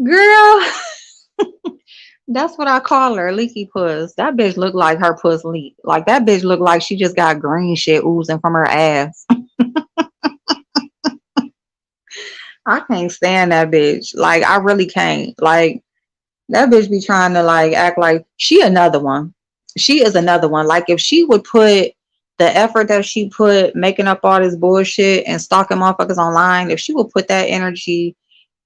girl. That's what I call her, leaky puss. That bitch look like her puss leak. Like that bitch look like she just got green shit oozing from her ass. I can't stand that bitch. Like I really can't. Like that bitch be trying to like act like she another one. She is another one. Like if she would put the effort that she put making up all this bullshit and stalking motherfuckers online, if she would put that energy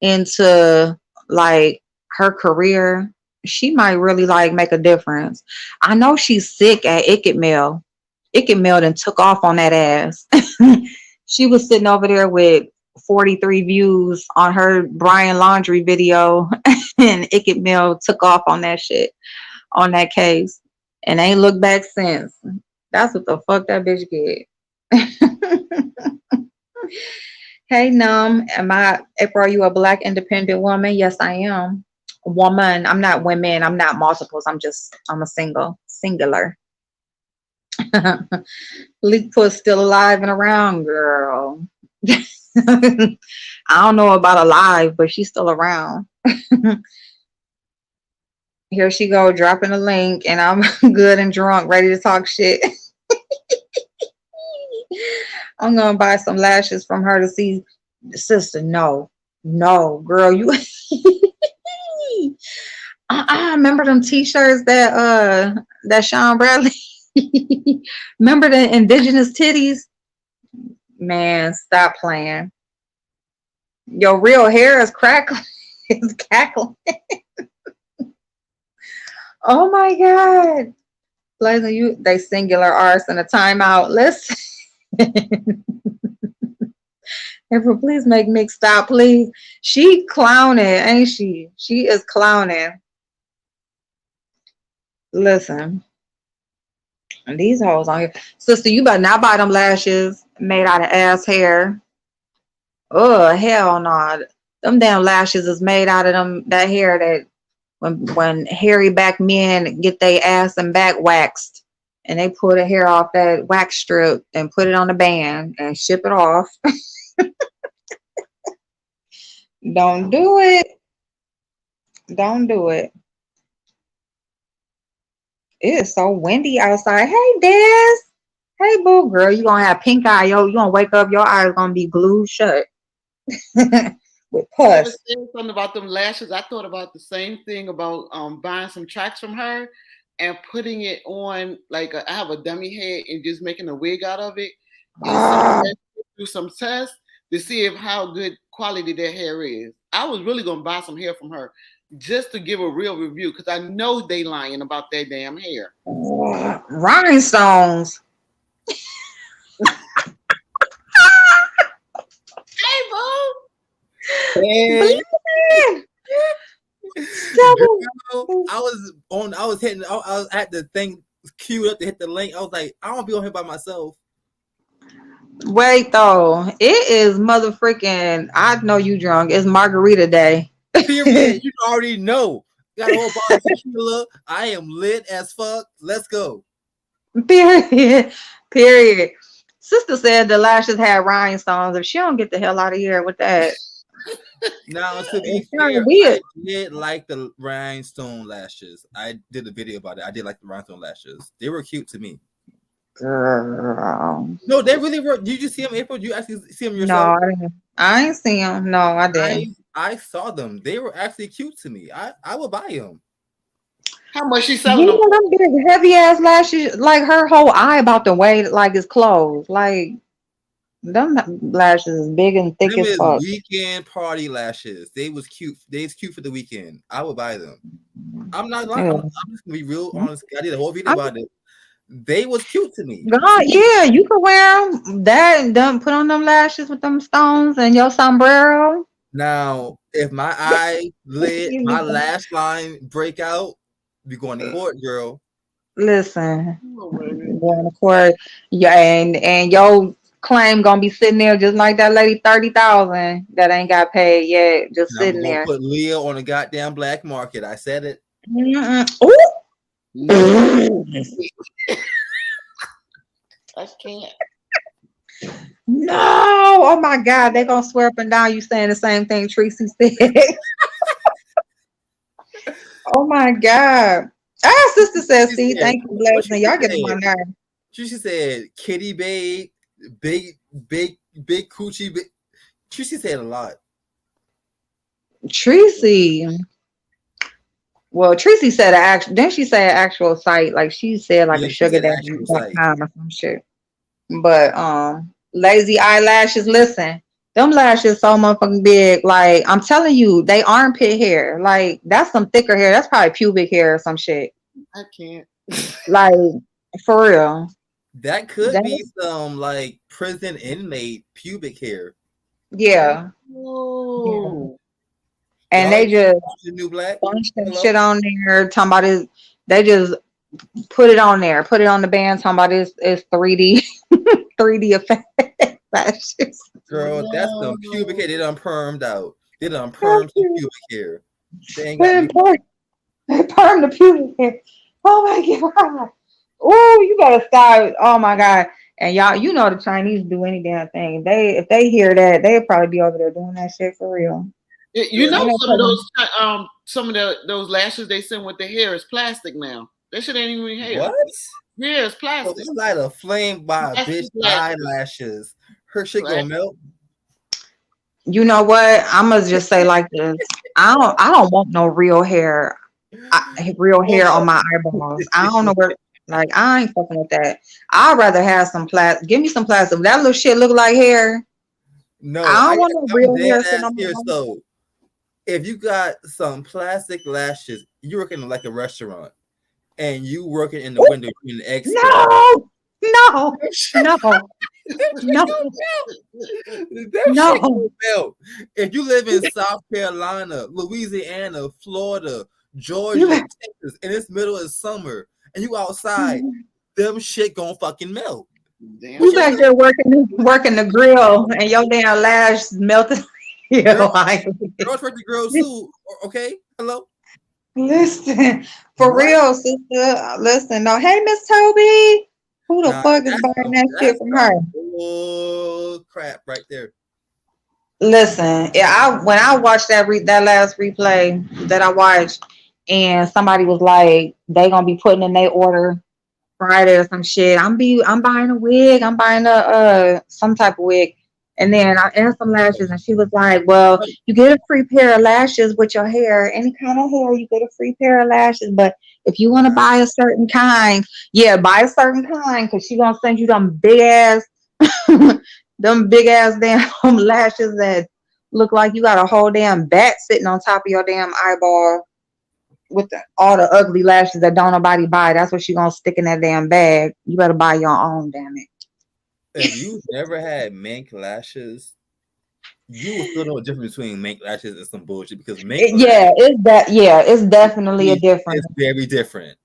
into like her career, she might really like make a difference. I know she's sick at Icket Mill. Icket Mill done took off on that ass. She was sitting over there with 43 views on her Brian Laundry video, and Icket Mill took off on that shit, on that case, and ain't looked back since. That's what the fuck that bitch get. Hey, am I, April, are you a black independent woman? Yes, I am. Woman. I'm not women. I'm not multiples. I'm a singular. Leak puss still alive and around, girl. I don't know about alive, but she's still around. Here she go, dropping a link, and I'm good and drunk, ready to talk shit. I'm gonna buy some lashes from her to see. Sister, no, girl, you. Remember them t-shirts that Sean Bradley. Remember the indigenous titties? Man, stop playing. Your real hair is crackling. It's cackling. Oh my god. Blazer, they singular arse and a timeout. Listen. April, please make Mick stop, please. She clowning, ain't she? She is clowning. Listen. And these hoes on here. Sister, you better not buy them lashes made out of ass hair. Oh, hell no. Them damn lashes is made out of that hair that when hairy back men get their ass and back waxed, and they pull the hair off that wax strip and put it on the band and ship it off. Don't do it. Don't do it. It is so windy outside. Hey, Des. Hey, boo, girl. You gonna have pink eye. Yo, you gonna wake up. Your eyes gonna be glued shut. With pus. Something about them lashes. I thought about the same thing about buying some tracks from her and putting it on like I have a dummy head and just making a wig out of it and do some tests to see if how good quality that hair is. I was really gonna buy some hair from her just to give a real review because I know they lying about that damn hair. Rhinestones. Hey, boo. Hey. Girl, I was at the thing queued up to hit the link. I was like, I don't be on here by myself. Wait though, it is motherfucking. I know you drunk. It's margarita day. Period. You already know. Got a whole bottle of tequila. I am lit as fuck. Let's go. Period. Period. Sister said the lashes had rhinestones. If she don't get the hell out of here with that, Now, to be it's kind of fair, I weird. did like the rhinestone lashes. I did a video about it. I did like the rhinestone lashes. They were cute to me. Girl. No, they really were. Did you see them, April? Did you actually see them No, yourself? I didn't. I ain't seen them. No, I I didn't. I saw them. They were actually cute to me. I would buy them. How much she You selling them know for? them big heavy ass lashes, like her whole eye about the way like it's closed. Like them lashes is big and thick Them as is fuck. weekend party lashes. They was cute. They was cute for the weekend. I would buy them. I'm not lying. Yeah. I'm just gonna be real honest. I did a whole video about it. They was cute to me. God, yeah, you can wear them. That and them, put on them lashes with them stones and your sombrero. Now, if my eyelid, Excuse my me. lash line break out, we going to court, girl. Listen, Oh, baby. going to court, yeah, and your claim gonna be sitting there just like that lady 30,000 that ain't got paid yet, just And I'm sitting gonna there. put Leah on the goddamn black market. I said it. No, Ooh. I can't. No, oh my God, they gonna swear up and down you saying the same thing Tracy said. Oh my God. Our sister says, She see, said, thank you, what blessing. Y'all get on my said? nerve. She said, kitty babe, big coochie. She said a lot. Tracy. Well, Tracy said an actual, didn't she say an actual site? Like she said like a Yeah, she sugar said daddy actual site. or some shit. But lazy eyelashes, listen, them lashes so motherfucking big. Like I'm telling you, they armpit hair. Like that's some thicker hair. That's probably pubic hair or some shit. I can't. Like for real. That could That, be some like prison inmate pubic hair. yeah. Yeah. Oh, And Y'all they ain't seen just the new black? bunch that Hello? shit on there talking about it. They just put it on there, put it on the band talking about it's 3D 3D effect lashes. Girl, that's some pubic no. hair. They done permed out. They done permed some pubic hair. They ain't got me. Perm the pubic hair. Oh my God. Oh, you gotta stop. Oh my God. And y'all, you know the Chinese do any damn thing. If they hear that, they'll probably be over there doing that shit for real. You Girl, know Ain't no some of telling. those lashes they send with the hair is plastic now. That shit ain't even hair. what? Yeah, it's So plastic. we light a flame by a bitch Plastic lashes. eyelashes. Her shit gonna Plastic. melt. You know what? I'ma just say like this. I don't want no real hair. Real hair on Oh, my eyeballs. I don't know where. Like I ain't fucking with that. I'd rather have some plastic. Give me some plastic. If that little shit look like hair, no, I don't want no I'm real dead hair sitting ass on my here. eyes. So if you got some plastic lashes, you working in like a restaurant and you working in the window in the expo. No, no, no, Them shit no, gonna melt. Them shit no. gonna melt. If you live in South Carolina, Louisiana, Florida, You, Georgia, Texas, and it's middle of summer, and you outside, them shit gonna fucking melt. Damn What you you back right. say? there working the grill, and your damn lash melted. Yo, Girl, I girls work the girl too. Okay, hello. listen for What? real, sister. Listen, no. Hey, Miss Toby, who the Nah, fuck is buying that shit that's from her? some bull crap right there. Listen, yeah, I when I watched that last replay that I watched, and somebody was like, they gonna be putting in their order Friday or some shit. I'm buying a wig. I'm buying a some type of wig. And then I asked some lashes, and she was like, "Well, you get a free pair of lashes with your hair. Any kind of hair, you get a free pair of lashes. But if you want to buy a certain kind, yeah, buy a certain kind, because she gonna send you them big ass, them big ass damn lashes that look like you got a whole damn bat sitting on top of your damn eyeball." With all the ugly lashes that don't nobody buy. That's what she gonna stick in that damn bag. You better buy your own, damn it. If you've never had mink lashes, you will still know the difference between mink lashes and some bullshit because mink Yeah, lashes it's definitely a difference. is very different.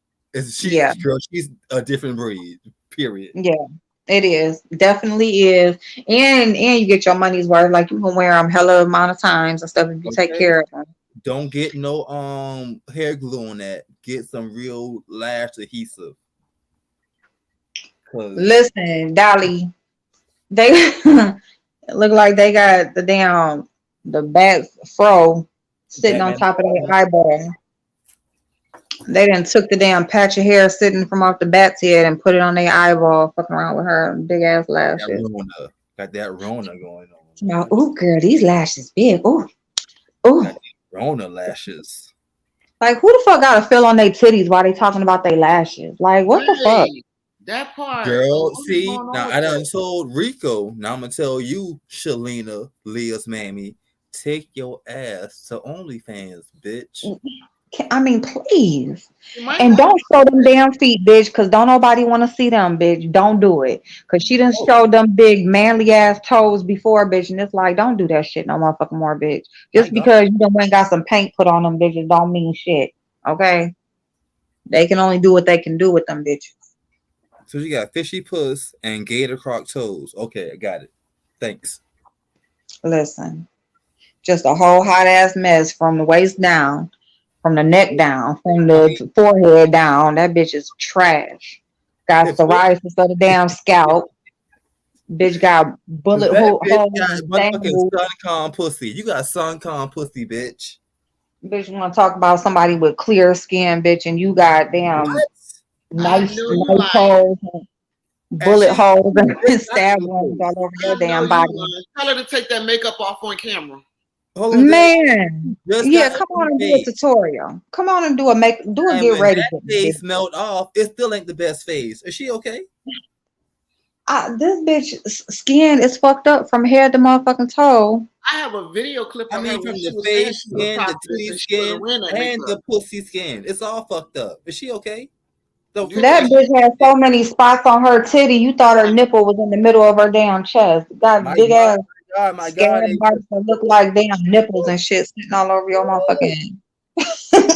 Yeah, She's a different breed. Period. yeah, it is. Definitely is. And you get your money's worth. Like you can wear them hella amount of times and stuff if you take Okay. care of them. Don't get no hair glue on that. Get some real lash adhesive. Cause Listen, Dolly, they look like they got the bat fro sitting on Batman. top of their eyeball. They done took the damn patch of hair sitting from off the bat's head and put it on their eyeball, fucking around with her big ass That lashes. Rona. Got that Rona going on, Now, man. ooh, girl, these lashes big. Ooh, ooh. Got these Rona lashes. Like, who the fuck got to fill on their titties while they talking about their lashes? Like, what the fuck? Right. That part. Like, Girl, what is see, going on now with I that? done told Rico. Now I'm gonna tell you, Shalina, Leah's mammy, take your ass to OnlyFans, bitch. I mean, please. She might And have don't show them damn feet, bitch, because don't nobody want to see them, bitch. Don't do it. Because she done Oh, showed them big manly ass toes before, bitch. And it's like, don't do that shit no motherfucking more, bitch. my Just God. because you done went and got some paint put on them bitches don't mean shit. Okay? They can only do what they can do with them bitches. So you got fishy puss and gator croc toes. Okay, I got it. Thanks. Listen, just a whole hot ass mess from the waist down, from the neck down, from I mean, the forehead down. That bitch is trash. Got if, psoriasis of the damn scalp. Bitch got if bullet that bitch holes got and motherfucking stangles. suncon pussy, you got suncon pussy, bitch. Bitch, you want to talk about somebody with clear skin, bitch, and you got damn What? I nice, know you nice lying. holes, and And bullet she holes, just and got stab them wounds hoes. all over I your know damn you body. lying. Tell her to take that makeup off on camera. Hold on, that Man, just yeah, got a come on new and do a face. tutorial. Come on and do a And get when ready that with me, face bitch. melt off, it still ain't the best face. Is she okay? This bitch skin is fucked up from head to motherfucking toe. I have a video clip I of her mean, when from she the was saying face she was skin, the topless titty and she wasn't skin, wearing that and makeup. the pussy skin. It's all fucked up. Is she okay? The You fuck That think is bitch had so many spots on her titty, you thought her nipple was in the middle of her damn chest. Got my big God, ass my scab God, marks that look like damn nipples and shit sitting all over your motherfucking.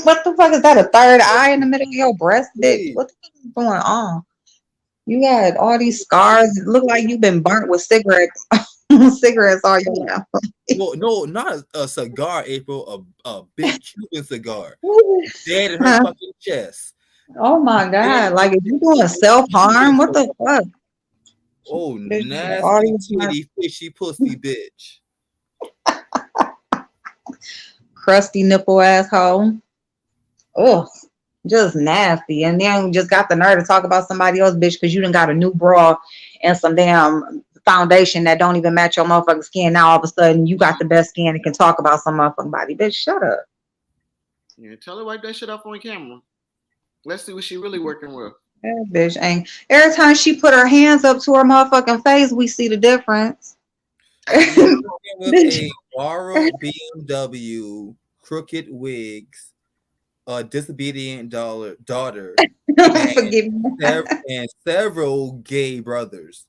What the fuck is that? A third eye in the middle of your breast, bitch? please. What the fuck is going on? You got all these scars. It look like you've been burnt with cigarettes all your life. Well, no, not a cigar, April. A big Cuban cigar, dead in her fucking chest. Oh my Dead god! in her Like, if you doing fucking self Cuban harm, what the cigar. fuck? Oh, Bitch, you got all nasty these like, titty fishy pussy bitch. crusty nipple asshole. Ugh, just nasty. And then just got the nerve to talk about somebody else, bitch, because you done got a new bra and some damn foundation that don't even match your motherfucking skin. Now all of a sudden you got the best skin and can talk about some motherfucking body. Bitch, shut up. Yeah, tell her wipe that shit up on camera. Let's see what she really working with. That bitch ain't. Every time she put her hands up to her motherfucking face, we see the difference. She Absolutely. working with Bitch. a borrowed BMW, crooked wigs, a disobedient daughter, and Forgive me. and several gay brothers.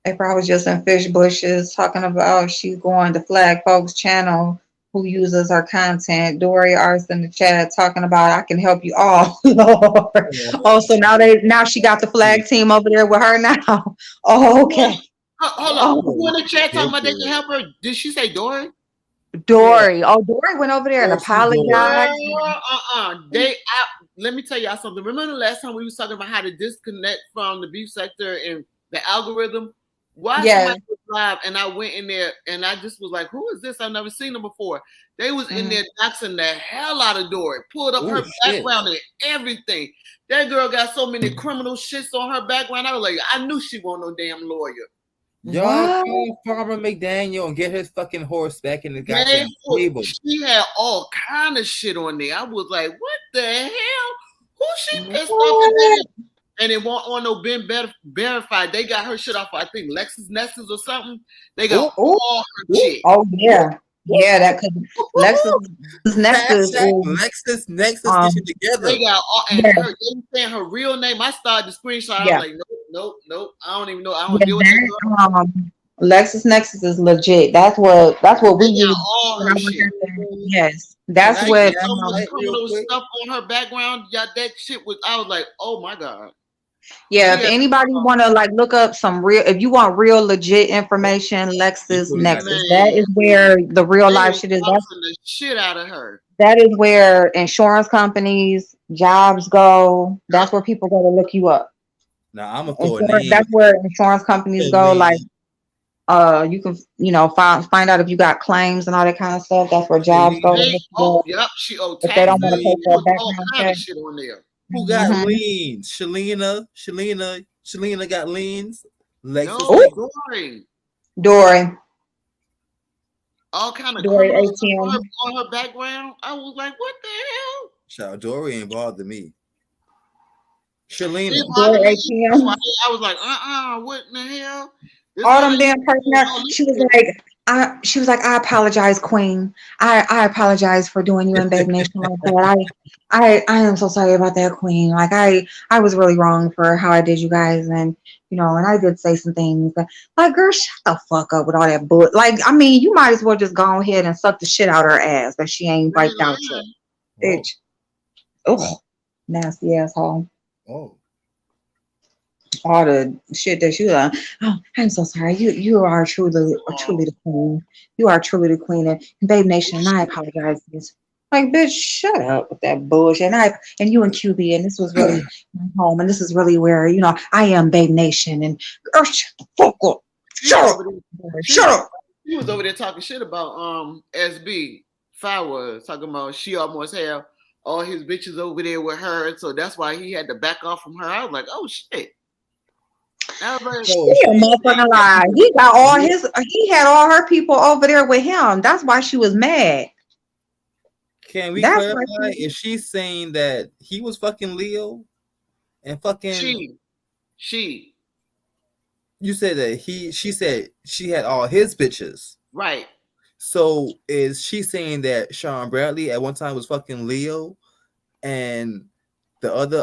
April, I was just in Fish Bushes talking about she's going to Flag Folks channel who uses her content. Dory Arts in the chat talking about I can help you all. Lord. Oh, so now she got the flag team over there with her now. Oh, okay. Hold on. Oh, Who in the chat talking about they can Ridiculous. help her? Did she say Dory? Yeah, Dory. Oh, Dory went over there and Mercy Dory. apologized. Girl, let me tell y'all something. Remember the last time we was talking about how to disconnect from the beef sector and the algorithm? Why Yes. somebody was live and I went in there and I just was like, who is this? I've never seen them before. They was in there doxing the hell out of Dory, pulled up Oh her shit. background and everything. That girl got so many criminal shits on her background. I was like, I knew she wasn't no damn lawyer. Y'all What? call Farmer McDaniel and get his fucking horse back in the Man, goddamn stable. she had all kind of shit on there. I was like, what the hell? Who she pissed off at What? that? And it won't on no been verified. They got her shit off, I think, Lexus Nexus or something. They got Oh, Oh, all her shit. oh yeah. Yeah, that could Lexus Nexus hashtag is Nexus, get you um They together. got all, and yeah, her, they saying her real name. I started the screenshot. I was yeah. like, nope. I don't even know. I don't Yeah, deal with that girl. that Lexus Nexus is legit. That's what we They got use all when I her worked shit. at the yes. Can That's I She got what so much gaslight real criminal quick? stuff on her background. Yeah, that shit was. I was like, oh my god. yeah, She if had, anybody wanna like look up some real if you want real legit information, Lexus Including Nexus. That man, is where the real they life was shit is. boxing the shit out of her. That is where insurance companies, jobs go. Yup. That's where people go to look you up. Now I'm gonna throw a Insurance, name. that's where insurance companies go. Like, Shalene. you can, find out if you got claims and all that kind of stuff. That's where jobs go to Shalene. Hey, look oh, for yep, she owed if they don't want to taxes. pay Shalene. It for a was all background kind of check. shit on there. Who got Hmm. liens? Shalena got liens. Lexus No, Oh, got Dory. Dory, All kind of Dory criminal stuff ATM. on her background. I was like, what the hell? Child Dory ain't bothered me. It Shalena. bothered Dory me. That's why ATM. I was like, what in the hell? This All girl them ain't damn doing personal. no She was legal. like, I apologize, Queen. I apologize for doing you and Babe Nation like that. I am so sorry about that, Queen. Like I was really wrong for how I did you guys, and and I did say some things. But like, girl, shut the fuck up with all that bull. Like, I mean, you might as well just go ahead and suck the shit out her ass that she ain't You ain't wiped out yet, lying. Oh, bitch. Ugh, nasty asshole. oh. All the shit that you done. Oh, I'm so sorry. You are truly Oh, the queen. You are truly the queen and Babe Nation. And I apologize. Like, bitch, shut up with that bullshit. And you and QB, and this was really my home, and this is really where I am Babe Nation. And girl, shut the fuck up. she was Shut over up. there. She Shut was up. she was over there talking shit about SB. Fi was talking about she almost had all his bitches over there with her, so that's why he had to back off from her. I was like, oh shit. I was like, So She a she motherfucking lie. He had all her people over there with him. That's why she was mad. can we That's why clarify she if she's saying that he was fucking Leo and fucking she, she, you said that she said she had all his bitches. right. So is she saying that Sean Bradley at one time was fucking Leo and the other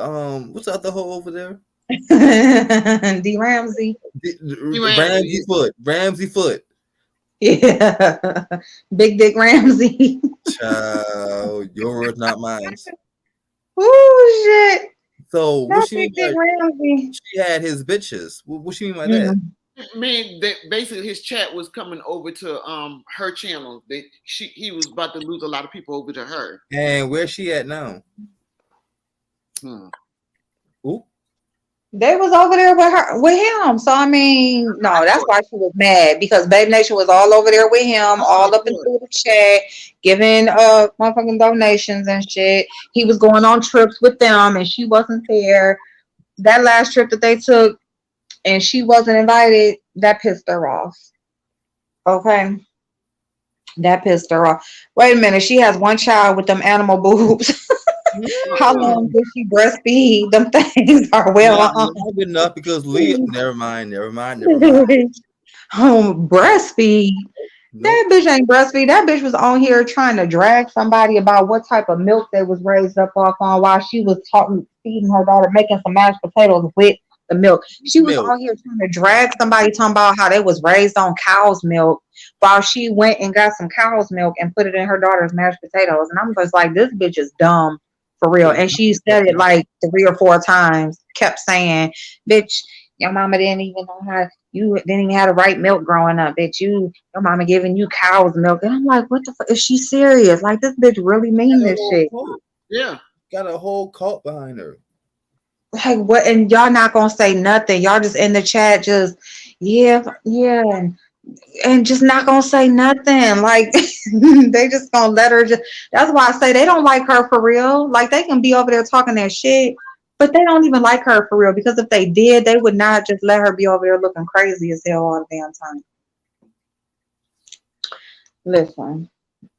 what's the other hoe over there? D. Ramsey. He ran Ramsey Foot. Ramsey Foot. Yeah. Big Dick Ramsey. Child, your words, not mine. Oh shit. So what Not she Big mean Dick by Ramsey. she had his bitches? What she mean by that? Mm. I mean, that basically his chat was coming over to her channel. He was about to lose a lot of people over to her. And where's she at now? Hmm. Ooh. They was over there with him. So I mean, I no, that's thought, why she was mad because Babe Nation was all over there with him, that's what I all up thought. into the chat, giving motherfucking donations and shit. He was going on trips with them and she wasn't there. That last trip that they took and she wasn't invited, that pissed her off. Okay. That pissed her off. Wait a minute, she has one child with them animal boobs. How long Oh, did she breastfeed? Them things are well Not good enough because Leo. Never mind. breastfeed. Nope. That bitch ain't breastfeed. That bitch was on here trying to drag somebody about what type of milk they was raised up off on while she was talking, feeding her daughter, making some mashed potatoes with the milk. She was Milk. on here trying to drag somebody talking about how they was raised on cow's milk while she went and got some cow's milk and put it in her daughter's mashed potatoes. And I'm just like, this bitch is dumb for real. It's And she said it like 3 or 4 times, kept saying, bitch, your mama didn't even know how you didn't even have the right milk growing up, bitch. Your mama giving you cow's milk. And I'm like, what the fuck? Is she serious? Like, this bitch really mean got a this whole shit. cult. yeah. Got a whole cult behind her. Like, what? And y'all not gonna say nothing. Y'all just in the chat, just, yeah, and just not gonna say nothing. Like, they just gonna let her just. That's why I say they don't like her for real. Like, they can be over there talking that shit, but they don't even like her for real. Because if they did, they would not just let her be over there looking crazy as hell all the damn time. Listen,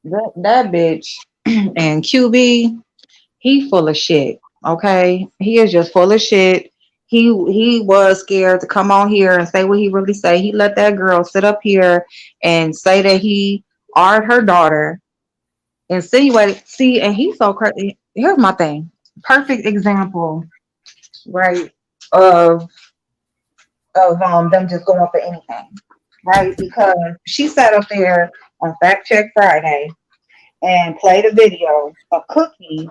that bitch and QB, he full of shit. Okay, he is just full of shit. He was scared to come on here and say what he really say. He let that girl sit up here and say that he are her daughter, insinuated. See, and he's so crazy. Here's my thing. Perfect example, right? Of them just going for anything, right? Because she sat up there on Fact Check Friday and played a video of Cookie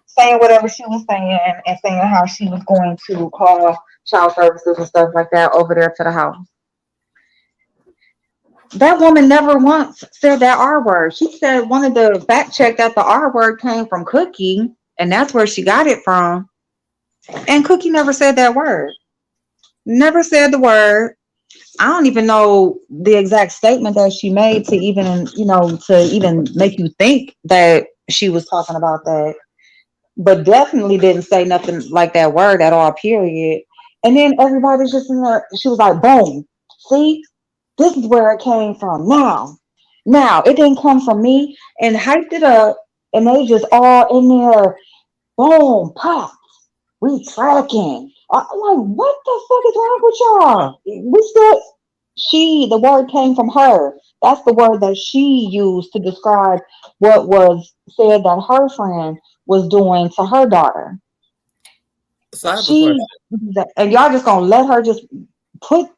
saying whatever she was saying and saying how she was going to call child services and stuff like that over there to the house. That woman never once said that R word. She said one of the fact check that the R word came from Cookie, and that's where she got it from. And Cookie never said that word. Never said the word. I don't even know the exact statement that she made to even, to even make you think that she was talking about that. But definitely didn't say nothing like that word at all, period. And then everybody's just in there. She was like, boom, see, this is where it came from. Now, it didn't come from me, and hyped it up. And they just all in there, boom, pop, we tracking. I'm like, what the fuck is wrong with y'all? We still, the word came from her. That's the word that she used to describe what was said that her friend was doing to her daughter. So I have a She, question. and y'all just gonna let her just put,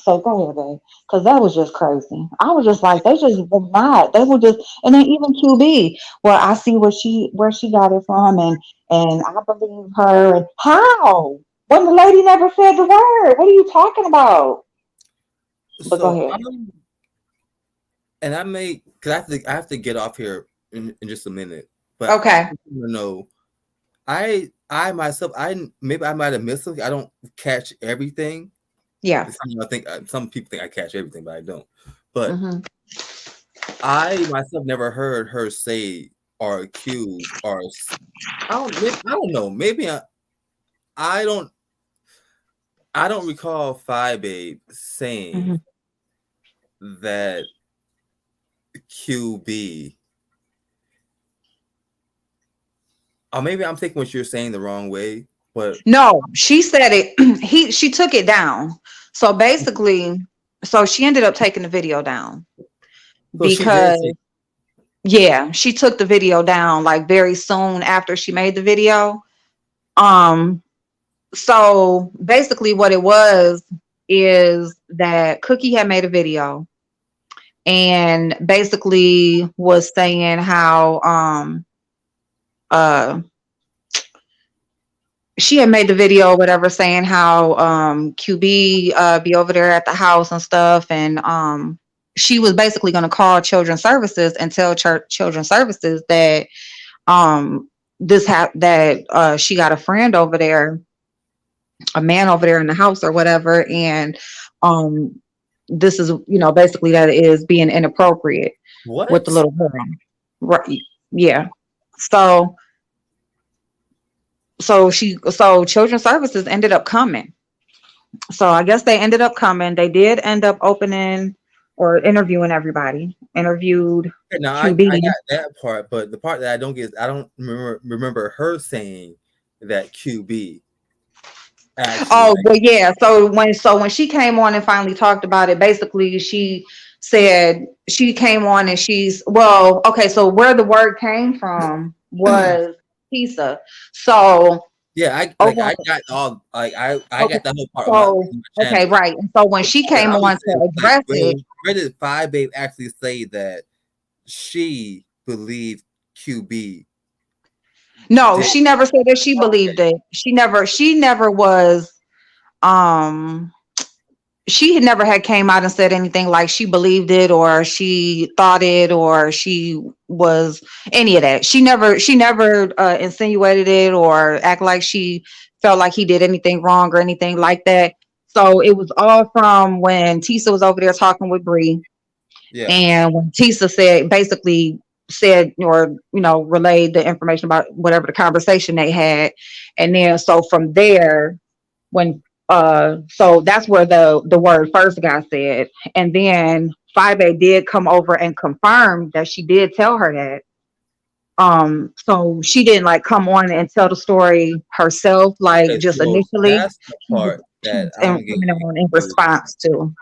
so go ahead, babe. Because that was just crazy. I was just like, they just were not. They were just, and then even QB, well, I see where she got it from, and I believe her. And how? When the lady never said the word. What are you talking about? But go So ahead. and I may, because I have to get off here in just a minute, but I Okay. just want to know. I myself, maybe I might have missed something. I don't catch everything. Yeah. Some people think I catch everything, but I don't. But Hmm. I myself never heard her say or accuse or I don't know. Maybe I don't I don't recall Phi Babe saying Hmm. that QB. Or maybe I'm taking what you're saying the wrong way, but No, she said it. She took it down. So basically, so she ended up taking the video down so she did because say, yeah, she took the video down like very soon after she made the video. Um, so basically what it was is that Cookie had made a video and basically was saying how uh she had made the video whatever saying how QB be over there at the house and stuff, and she was basically going to call children's services and tell children's services that um that she got a friend over there, a man over there in the house or whatever, and um this is, basically that it is being inappropriate with the what? little girl. Right. Yeah. So so children's services ended up coming. So I guess they ended up coming. They did end up opening or interviewing everybody. Interviewed Now I QB. got that part, but the part that I don't get is I don't remember her saying that QB actually Oh, like well, yeah. So when she came on and finally talked about it, basically she said she came on and okay. So where the word came from was pizza. So yeah, I like over I got all like I okay. got that whole part So on my okay, channel. right. And so when The she part that came I'm on saying to is like address it, where did Phi Babe actually say that she believed QB no, did? she never said that she Okay, believed it. She never was um she had never had came out and said anything like she believed it or she thought it or she was any of that. She never insinuated it or act like she felt like he did anything wrong or anything like that. So it was all from when Tisa was over there talking with Bree, yeah. and when Tisa said or relayed the information about whatever the conversation they had, and then so from there when so that's where the word first got said, and then 5A did come over and confirm that she did tell her that. So she didn't like come on and tell the story herself, like Okay, just so initially. that's the part She that was I don't get coming on in confused. response to.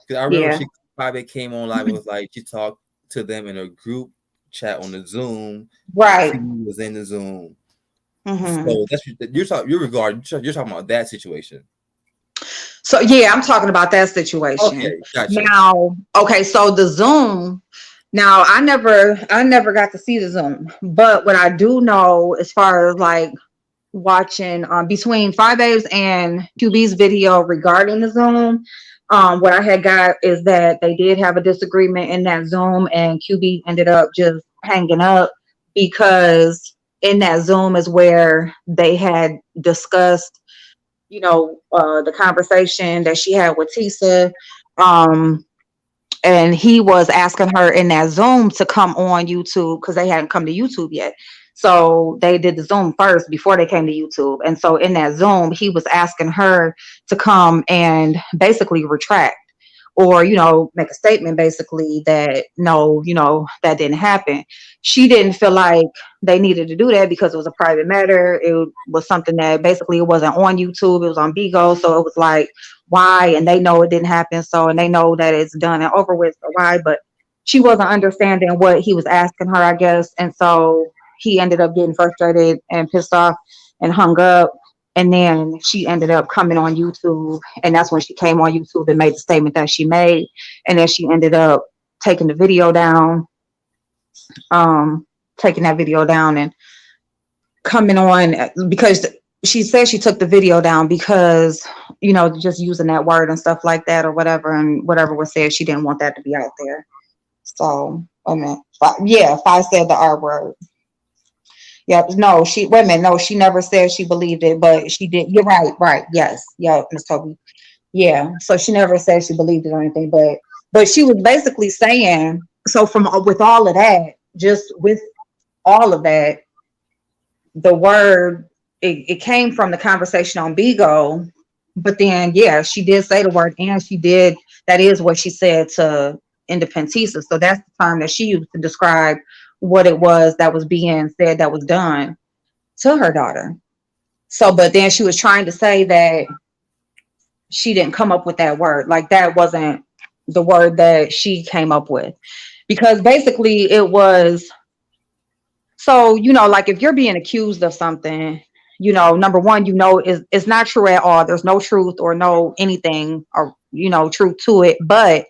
'Cause I remember Yeah. she probably came on live and was like she talked to them in a group chat on the Zoom, and Right. QB was in the Zoom. Hmm. So that's you're talking about that situation. So yeah, I'm talking about that situation. Okay, gotcha. Now, okay, so the Zoom. Now, I never got to see the Zoom, but what I do know as far as like watching between Five Babes and QB's video regarding the Zoom, what I had got is that they did have a disagreement in that Zoom, and QB ended up just hanging up because in that Zoom is where they had discussed, the conversation that she had with Tisa. Um, and he was asking her in that Zoom to come on YouTube because they hadn't come to YouTube yet. So they did the Zoom first before they came to YouTube. And so in that Zoom, he was asking her to come and basically retract or, make a statement basically that no, that didn't happen. She didn't feel like they needed to do that because it was a private matter. It was something that basically it wasn't on YouTube. It was on Bigo. So it was like, why? And they know it didn't happen. So, and they know that it's done and over with. So why? But she wasn't understanding what he was asking her, I guess. And so he ended up getting frustrated and pissed off and hung up. And then she ended up coming on YouTube. And that's when she came on YouTube and made the statement that she made. And then she ended up taking the video down, taking that video down and coming on because she said she took the video down because, just using that word and stuff like that or whatever. And whatever was said, she didn't want that to be out there. So, if I said the R word. Yep. No, wait a minute. No, she never said she believed it, but she did. You're right. Right. Yes. Yep. Miss Toby. Yeah. So she never said she believed it or anything, but she was basically saying, so with all of that, just with all of that, the word, it came from the conversation on Bigo, but then, yeah, she did say the word and that is what she said to Independentista. So that's the term that she used to describe what it was that was being said that was done to her daughter. So, but then she was trying to say that she didn't come up with that word. Like that wasn't the word that she came up with. Because basically it was, so, like if you're being accused of something, number one, it's not true at all. There's no truth or no anything or, truth to it. But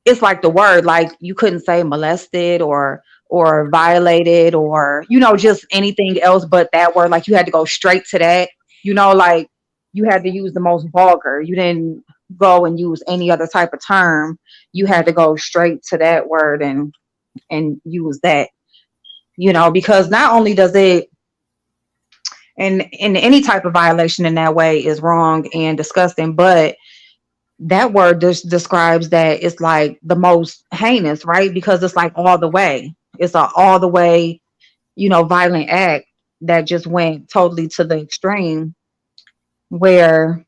it's like the word, like you couldn't say molested or violated or, just anything else but that word. Like you had to go straight to that, like you had to use the most vulgar. You didn't go and use any other type of term. You had to go straight to that word and use that, because not only does it, and any type of violation in that way is wrong and disgusting, but that word just describes that it's like the most heinous, right? Because it's like all the way. It's a all the way, violent act that just went totally to the extreme where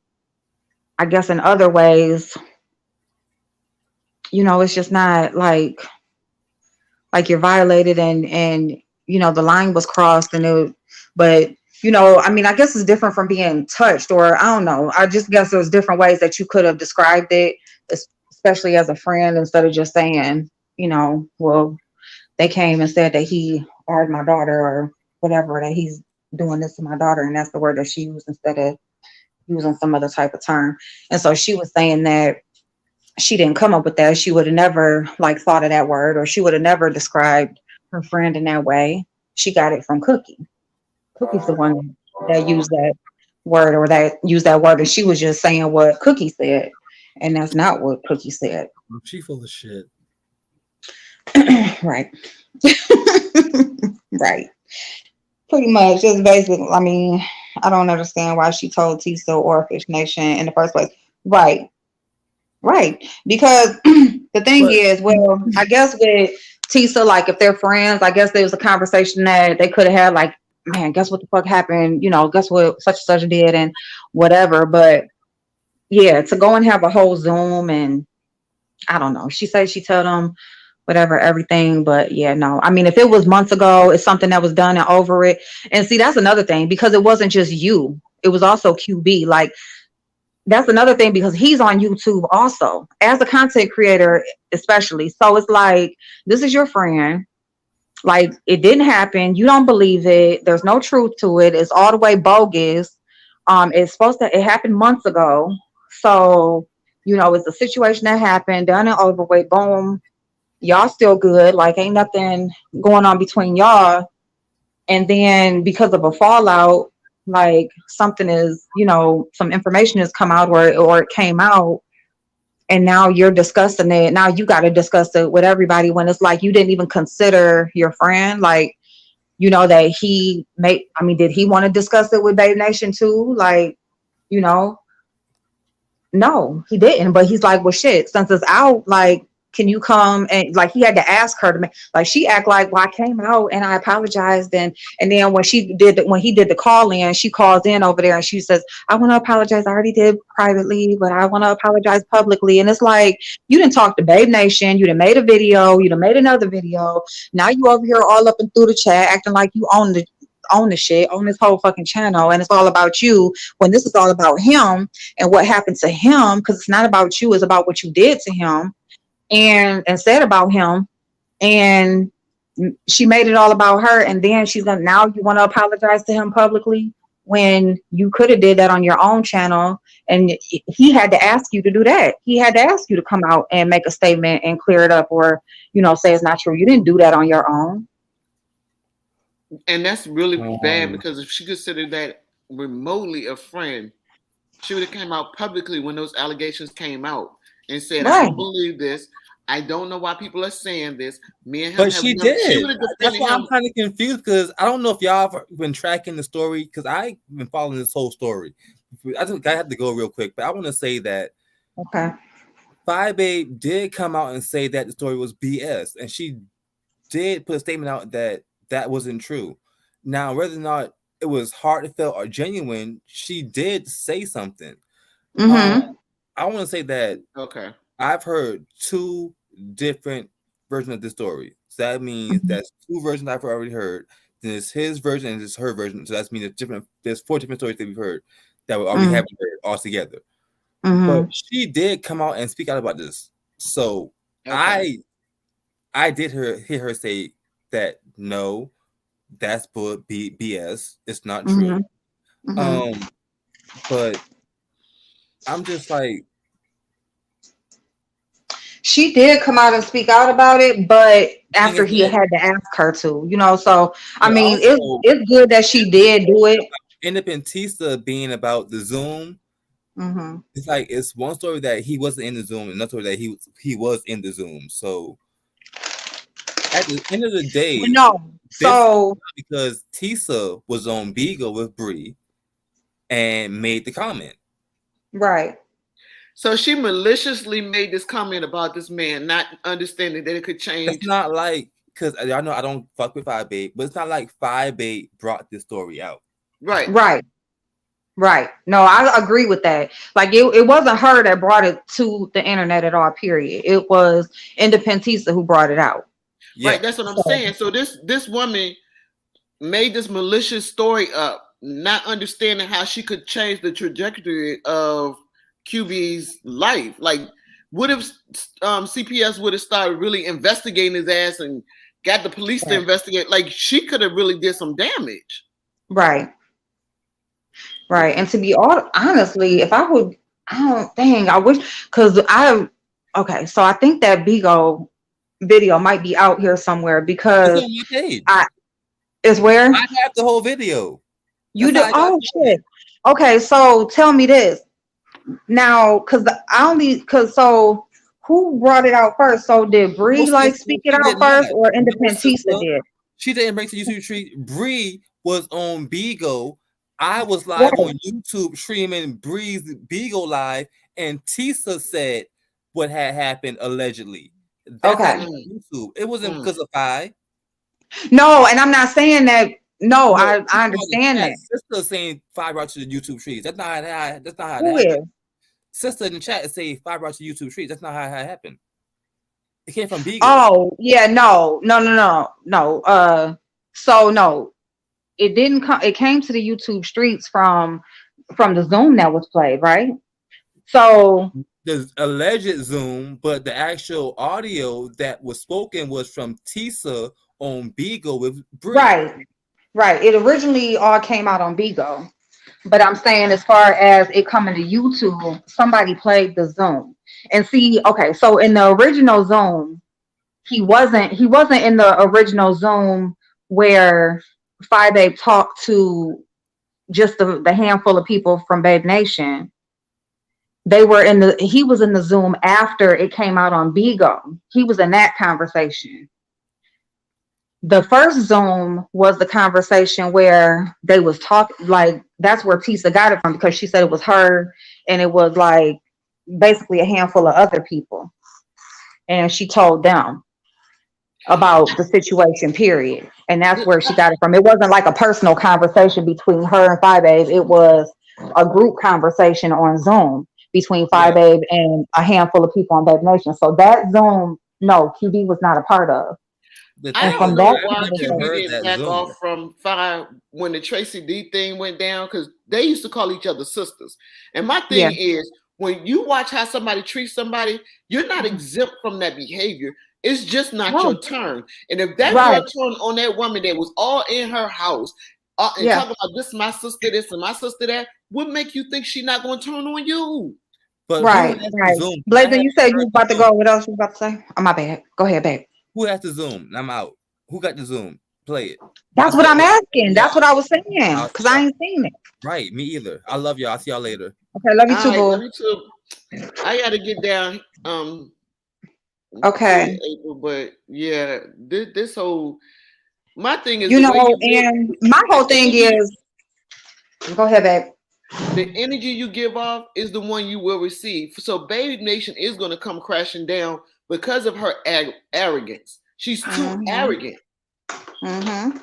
I guess in other ways, it's just not like you're violated and the line was crossed but I mean, I guess it's different from being touched or I don't know. I just guess there's different ways that you could have described it, especially as a friend, instead of just saying, well, they came and said that he hired my daughter or whatever, that he's doing this to my daughter. And that's the word that she used instead of using some other type of term. And so she was saying that she didn't come up with that. She would have never thought of that word, or she would have never described her friend in that way. She got it from Cookie. Cookie's the one that used that word and she was just saying what Cookie said, and that's not what Cookie said. She full of shit. Right. Right. Pretty much. Just basically, I mean, I don't understand why she told Tisa or Fish Nation in the first place. Right. Because the thing is, well, I guess with Tisa, if they're friends, I guess there was a conversation that they could have had, man, guess what the fuck happened? Guess what such and such did and whatever. But yeah, to go and have a whole Zoom and I don't know. She said she told them whatever, everything. But yeah, no. I mean, if it was months ago, it's something that was done and over it. And see, that's another thing because it wasn't just you. It was also QB. That's another thing because he's on YouTube also as a content creator, especially. So it's this is your friend. It didn't happen. You don't believe it. There's no truth to it. It's all the way bogus. It happened months ago. So, it's a situation that happened, done and over with, boom. Y'all still good. Ain't nothing going on between y'all. And then because of a fallout, something is, some information has come out or it came out. And now you're discussing it. Now you got to discuss it with everybody when it's you didn't even consider your friend. That did he want to discuss it with Babe Nation too? you know. No, he didn't. But he's like, well, shit, since it's out, like, can you come? And like, he had to ask her to make, like, she act like, well, I came out and I apologized. And then when he did the call in, she calls in over there and she says, I want to apologize. I already did privately, but I want to apologize publicly. And it's like, you didn't talk to Babe Nation. You done made a video. You done made another video. Now you over here all up and through the chat acting like you own the shit, own this whole fucking channel, and it's all about you when this is all about him and what happened to him, because it's not about you, it's about what you did to him and said about him. And she made it all about her, and then she's gonna, now you want to apologize to him publicly when you could have did that on your own channel. And he had to ask you to do that. He had to ask you to come out and make a statement and clear it up, or say it's not true. You didn't do that on your own. And that's really bad, because if she considered that remotely a friend, she would have came out publicly when those allegations came out and said, Right. I don't believe this. I don't know why people are saying this. Me and him. But she did. That's why I'm kind of confused, because I don't know if y'all have been tracking the story, because I've been following this whole story. I have to go real quick, but I want to say that Fi Babe did come out and say that the story was BS, and she did put a statement out that wasn't true. Now, whether or not it was heartfelt or genuine, she did say something. I want to say that I've heard two different versions of the story. So that means that's two versions I've already heard. Then it's his version and it's her version. So that means there's four different stories that we've heard that we already haven't heard all together. But she did come out and speak out about this. So I did hear her say that no, that's BS. It's not true. But I'm just like, she did come out and speak out about it, but after he had to ask her to, so I mean, it's good that she did do it. Independentista being about the Zoom. It's like, it's one story that he wasn't in the Zoom, and another story that he was in the Zoom. So at the end of the day, because Tisa was on Beagle with Bree and made the comment. Right. So she maliciously made this comment about this man, not understanding that it could change. It's not like, because y'all know I don't fuck with Fi Babe, but it's not like Fi Babe brought this story out. Right. No, I agree with that. Like, it wasn't her that brought it to the internet at all, period. It was Independentista who brought it out. Yeah. Right, that's what I'm saying. So this woman made this malicious story up, not understanding how she could change the trajectory of QB's life. Like, what if CPS would have started really investigating his ass and got the police to investigate? Like, she could have really did some damage. Right. And to be honestly, if I would, I wish, because so I think that Bigo video might be out here somewhere, because it's on my page. Is where I have the whole video. You do? Oh shit. Okay, so tell me this now, because so who brought it out first? So did Bree speak it out first, or Independentista did? She didn't bring to YouTube treat. Bree was on Beagle. I was live on YouTube streaming Bree's Beagle live, and Tisa said what had happened allegedly. That's on YouTube. It wasn't because of Fi. No, and I'm not saying that. No, I understand that. Sister saying Fi brought to the YouTube trees. That's not how that Who happened. Sister in the chat is saying Fi brought to YouTube trees. That's not how it happened. It came from Beagle. Oh yeah, no. So no, it didn't come. It came to the YouTube streets from the Zoom that was played, right? So the alleged Zoom, but the actual audio that was spoken was from Tisa on Beagle with Bree. Right. It originally all came out on Beagle, but I'm saying as far as it coming to YouTube, somebody played the Zoom. And see, okay, so in the original Zoom, he wasn't in the original Zoom where Fi Babe talked to just the handful of people from Babe Nation. He was in the Zoom after it came out on Beagle. He was in that conversation. The first Zoom was the conversation where they was talking, like that's where Tisa got it from, because she said it was her and it was like basically a handful of other people, and she told them about the situation, period. And that's where she got it from. It wasn't like a personal conversation between her and Five Babe. It was a group conversation on Zoom between Five Yeah. Babe and a handful of people on Babe Nation. So that Zoom, no, QB was not a part of. The I And thing don't is, from know that I why haven't QB conversation, heard didn't that back off Zoom. from Fire when the Tracy D thing went down, because they used to call each other sisters. And my yeah, thing is, when you watch how somebody treats somebody, you're not exempt from that behavior. It's just not no, your turn. And if that girl right, turned on that woman that was all in her house and yeah, talking about this my sister, this and my sister that, what make you think she not going to turn on you? But who right, has the right. Zoom? 'Cause I Blazing, haven't you said you heard was the about to Zoom. go. What else you about to say? Oh, my bad. Go ahead, babe. Who has the Zoom? I'm out. Who got the Zoom? Play it. I That's what still I'm love asking. y'all. That's what I was saying, I'll because see I y'all. ain't seen it. Right, me either. I love y'all. I'll see y'all later. Okay, love you All too, right, let boo. me too. I got to get down to Okay. April, but yeah, this whole my thing is You the way know, you give and my the whole thing energy. is, go ahead, babe. The energy you give off is the one you will receive. So Baby Nation is going to come crashing down because of her arrogance. She's too Mm-hmm. arrogant. Mm-hmm.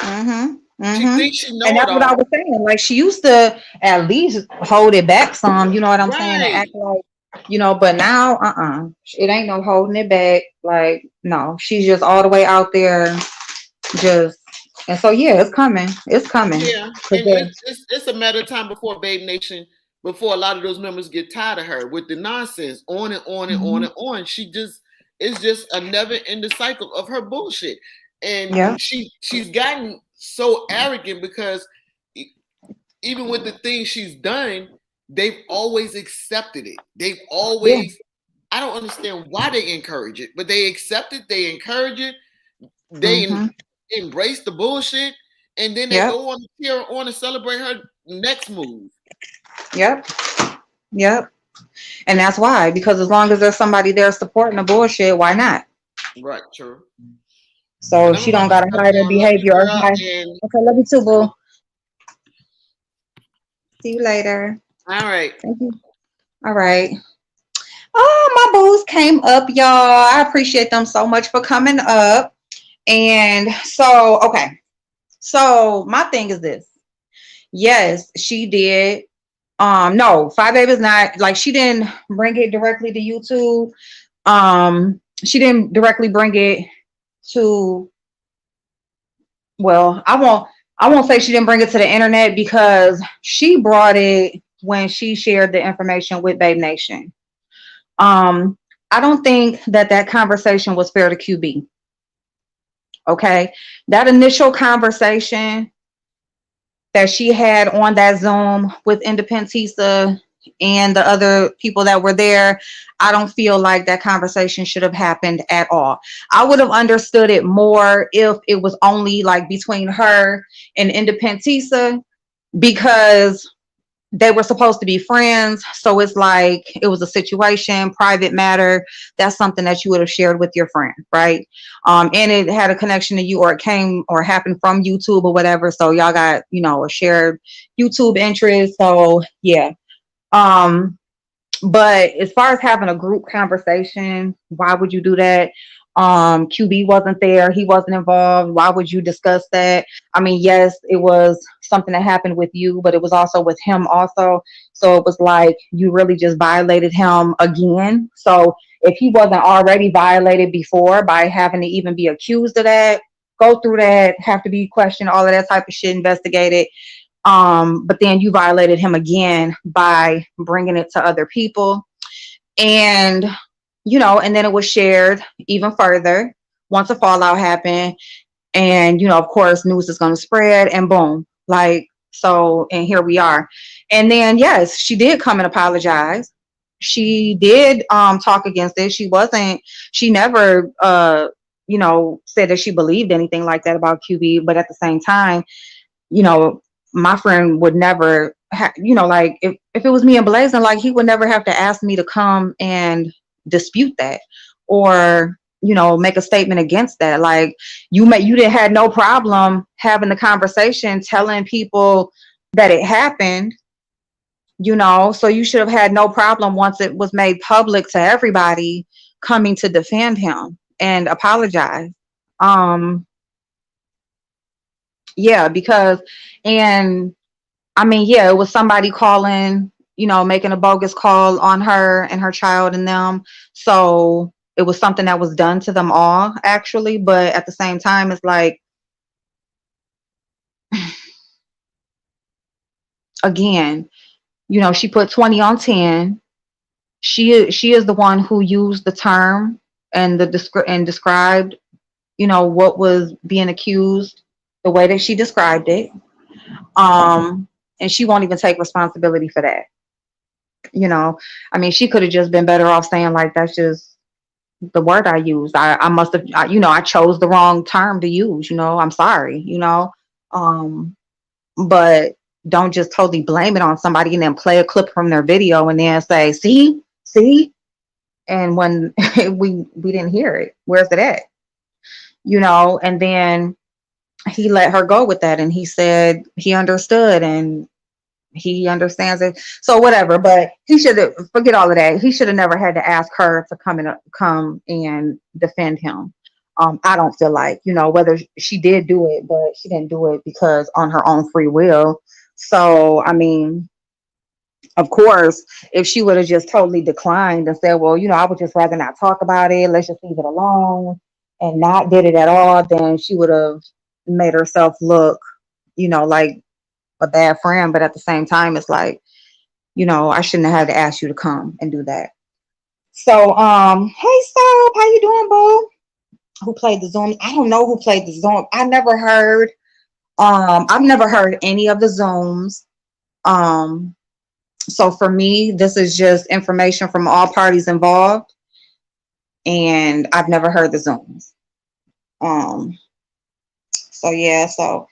Mm-hmm. She Mm-hmm. thinks she And know it that's what I all. was saying. Like she used to at least hold it back some, you know what I'm saying, and act Right. like, but now, it ain't no holding it back. Like, no, she's just all the way out there, just, and so yeah, it's coming. It's coming. Yeah. 'Cause And it's a matter of time before Baby Nation, before a lot of those members get tired of her with the nonsense on and on and on Mhm. and on. She just it's just a never ending cycle of her bullshit. And Yeah. she's gotten so arrogant because even with the things she's done, they've always accepted it. They've Yeah. always, I don't understand why they encourage it, but they accept it, they encourage it, they Mm-hmm. embrace the bullshit, and then they Yep. go on to cheer her on and celebrate her next move. Yep. Yep. And that's why, because as long as there's somebody there supporting the bullshit, why not? Right, true. So And I'm she about don't to gotta step hide her down. Love you, behavior or girl. hide. And Okay, love you too, boo. See you later. all right. Thank you. All right. Oh, my boos came up, y'all. I appreciate them so much for coming up. And so, okay. So my thing is this. Yes, she did. No, Five Baby is not like she didn't bring it directly to YouTube. She didn't directly bring it to, well, I won't say she didn't bring it to the internet, because she brought it when she shared the information with Babe Nation. Um, I don't think that conversation was fair to QB. Okay. That initial conversation that she had on that Zoom with Independentista and the other people that were there, I don't feel like that conversation should have happened at all. I would have understood it more if it was only like between her and Independentista, because they were supposed to be friends. So it's like it was a situation, private matter. That's something that you would have shared with your friend, right? And it had a connection to you, or it came or happened from YouTube or whatever. So y'all got, a shared YouTube interest. So yeah. Um, but as far as having a group conversation, why would you do that? QB wasn't there. He wasn't involved. Why would you discuss that? I mean, yes, it was something that happened with you, but it was also with him also. So it was like you really just violated him again. So if he wasn't already violated before by having to even be accused of that, go through that, have to be questioned, all of that type of shit investigated. But then you violated him again by bringing it to other people. And, and then it was shared even further once a fallout happened. And, of course, news is going to spread, and boom, like, so, and here we are. And then, yes, she did come and apologize. She did talk against it. She never, said that she believed anything like that about QB. But at the same time, you know, my friend would never, like if it was me and Blazing, like he would never have to ask me to come and dispute that, or make a statement against that. Like you didn't had no problem having the conversation, telling people that it happened, so you should have had no problem once it was made public to everybody coming to defend him and apologize. Um, yeah, because, and I mean, yeah, it was somebody calling, making a bogus call on her and her child and them. So it was something that was done to them all, actually. But at the same time, it's like, again, she put 20 on 10. She is the one who used the term and described, what was being accused the way that she described it. And she won't even take responsibility for that. I mean, she could have just been better off saying, like, that's just the word I used. I must have, I chose the wrong term to use. I'm sorry. Um, but don't just totally blame it on somebody and then play a clip from their video and then say, see, and when we didn't hear it, where's it at? And then he let her go with that, and he said he understood and he understands it. So whatever, but he should have, forget all of that. He should have never had to ask her to come and defend him. I don't feel like, whether she did do it, but she didn't do it because on her own free will. So, I mean, of course, if she would have just totally declined and said, well, I would just rather not talk about it, let's just leave it alone, and not did it at all, then she would have made herself look, like a bad friend. But at the same time, it's like, I shouldn't have had to ask you to come and do that. So, hey, Soap, how you doing, boo? Who played the Zoom? I don't know who played the Zoom. I've never heard any of the Zooms. So for me, this is just information from all parties involved, and I've never heard the Zooms. So yeah, so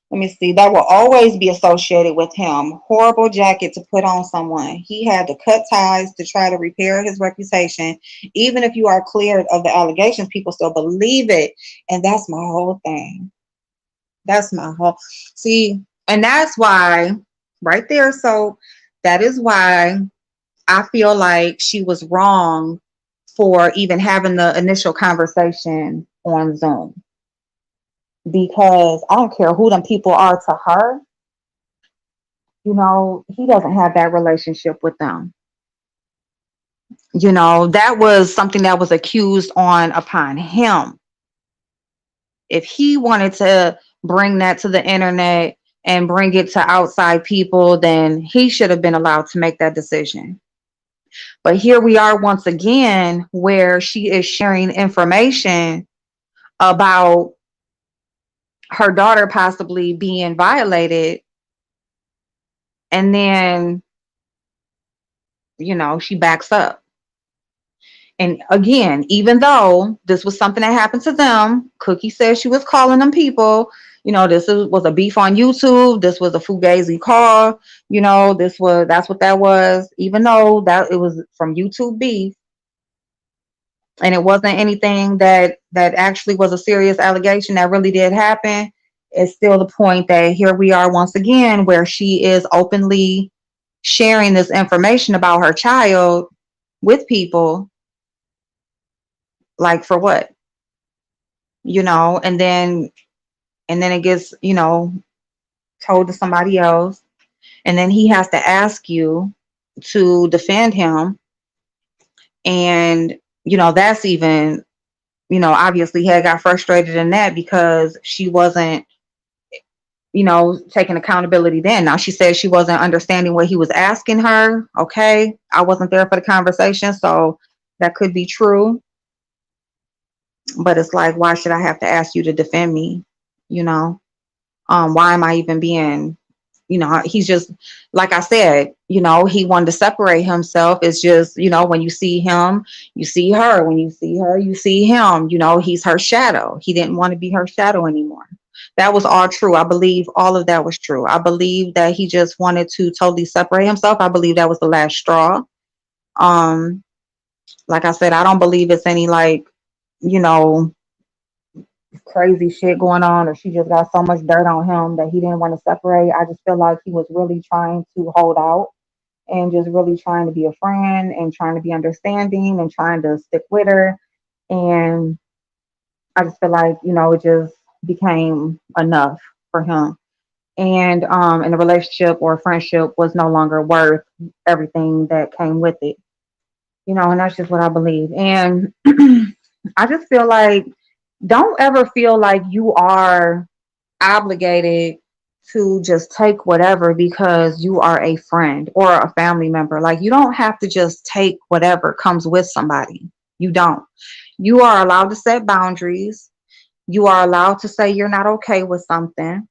let me see. That will always be associated with him. Horrible jacket to put on someone. He had to cut ties to try to repair his reputation. Even if you are cleared of the allegations, people still believe it. And that's my whole thing. That's my whole, see, and that's why, right there. So that is why I feel like she was wrong for even having the initial conversation on Zoom. Because I don't care who them people are to her, he doesn't have that relationship with them. That was something that was accused on upon him. If he wanted to bring that to the internet and bring it to outside people, then he should have been allowed to make that decision. But here we are once again, where she is sharing information about her daughter possibly being violated. And then, she backs up. And again, even though this was something that happened to them, Cookie said she was calling them people. Was a beef on YouTube. This was a fugazi call. That's what that was. Even though that it was from YouTube beef, and it wasn't anything that actually was a serious allegation that really did happen. It's still the point that here we are once again, where she is openly sharing this information about her child with people. Like, for what? And then it gets, told to somebody else. And then he has to ask you to defend him. And, that's even, obviously he had got frustrated in that because she wasn't, taking accountability then. Now she said she wasn't understanding what he was asking her. Okay. I wasn't there for the conversation, so that could be true. But it's like, why should I have to ask you to defend me? Why am I even being, he's just, like I said, he wanted to separate himself. It's just, when you see him, you see her. When you see her, you see him. He's her shadow. He didn't want to be her shadow anymore. That was all true. I believe all of that was true. I believe that he just wanted to totally separate himself. I believe that was the last straw. Like I said, I don't believe it's any like you know, crazy shit going on, or she just got so much dirt on him that he didn't want to separate. I just feel like he was really trying to hold out and just really trying to be a friend and trying to be understanding and trying to stick with her. And I just feel like, it just became enough for him. And the relationship or friendship was no longer worth everything that came with it. And that's just what I believe. And I just feel like don't ever feel like you are obligated to just take whatever because you are a friend or a family member. Like, you don't have to just take whatever comes with somebody. You don't. You are allowed to set boundaries. You are allowed to say you're not okay with something.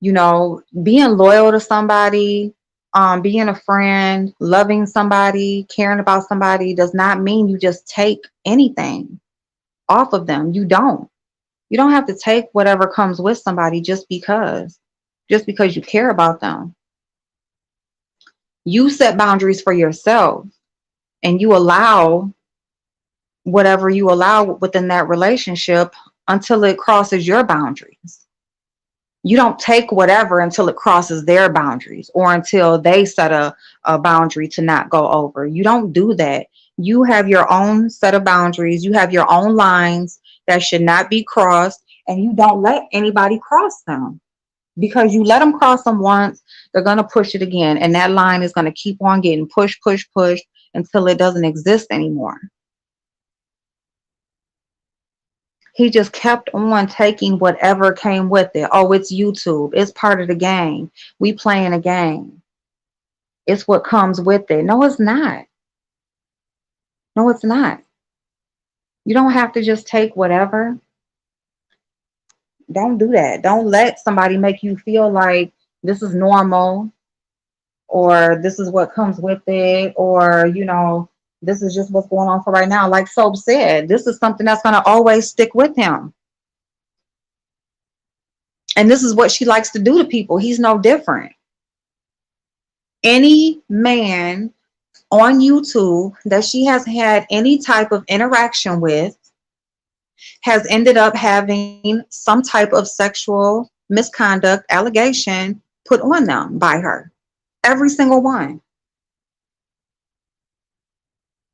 Being loyal to somebody, being a friend, loving somebody, caring about somebody does not mean you just take anything off of them. You don't. You don't have to take whatever comes with somebody just because you care about them. You set boundaries for yourself and you allow whatever you allow within that relationship until it crosses your boundaries. You don't take whatever until it crosses their boundaries or until they set a boundary to not go over. You don't do that. You have your own set of boundaries. You have your own lines that should not be crossed, and you don't let anybody cross them. Because you let them cross them once, they're going to push it again. And that line is going to keep on getting pushed, pushed, pushed until it doesn't exist anymore. He just kept on taking whatever came with it. Oh, it's YouTube. It's part of the game. We playing a game. It's what comes with it. No, it's not. No, it's not. You don't have to just take whatever. Don't do that. Don't let somebody make you feel like this is normal or this is what comes with it, or this is just what's going on for right now. Like Soap said, this is something that's going to always stick with him, and this is what she likes to do to people. He's no different. Any man on YouTube that she has had any type of interaction with has ended up having some type of sexual misconduct allegation put on them by her. Every single one.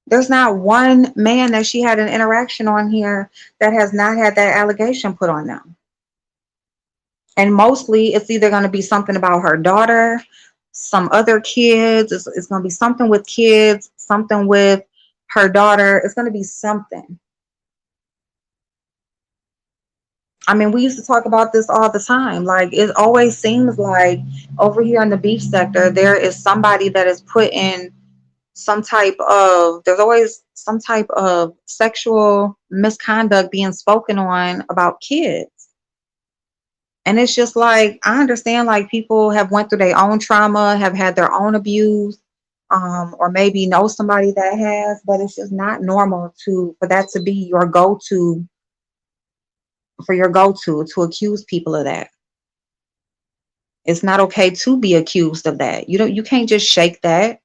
There's not one man that she had an interaction on here that has not had that allegation put on them. And mostly it's either going to be something about her daughter, some other kids. It's going to be something with kids, something with her daughter. It's going to be something. I mean, we used to talk about this all the time. Like, it always seems like over here in the beef sector, there is somebody that is put in there's always some type of sexual misconduct being spoken on about kids. And it's just like, I understand, like, people have went through their own trauma, have had their own abuse, or maybe know somebody that has, but it's just not normal for that to be your go-to, to accuse people of that. It's not okay to be accused of that. You can't just shake that.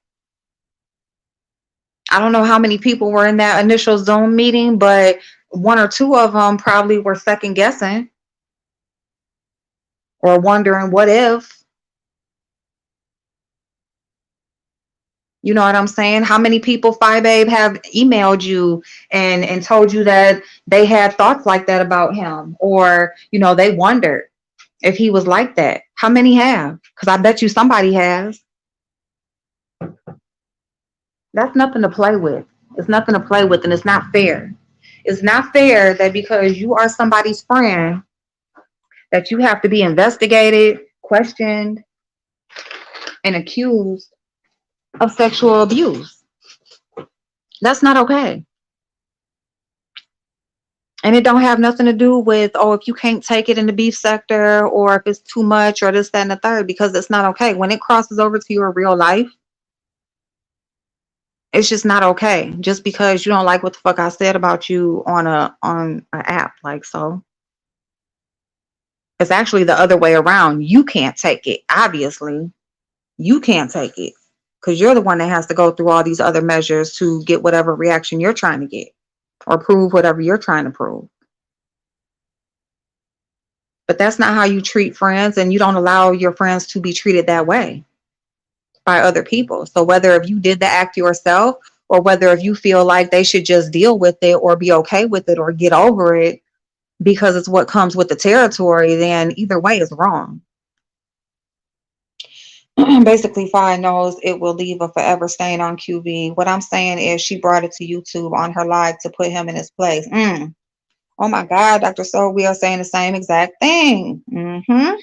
I don't know how many people were in that initial Zoom meeting, but one or two of them probably were second guessing or wondering what if. You know what I'm saying? How many people, Phi Babe, have emailed you and told you that they had thoughts like that about him, or they wondered if he was like that? How many have? Because I bet you somebody has. That's nothing to play with. It's nothing to play with, and it's not fair. It's not fair that because you are somebody's friend that you have to be investigated, questioned, and accused of sexual abuse. That's not okay. And it don't have nothing to do with, if you can't take it in the beef sector, or if it's too much, or this, that, and the third, because it's not okay. When it crosses over to your real life, it's just not okay. Just because you don't like what the fuck I said about you on an app, like, so. It's actually the other way around. You can't take it. Obviously, you can't take it because you're the one that has to go through all these other measures to get whatever reaction you're trying to get. or prove whatever you're trying to prove. But that's not how you treat friends, and you don't allow your friends to be treated that way by other people. So whether if you did the act yourself, or whether if you feel like they should just deal with it or be okay with it or get over it because it's what comes with the territory, then either way is wrong. Basically, Fi knows it will leave a forever stain on QB. What I'm saying is she brought it to YouTube on her live to put him in his place. Oh my God, Dr. Soul, we are saying the same exact thing. Oh,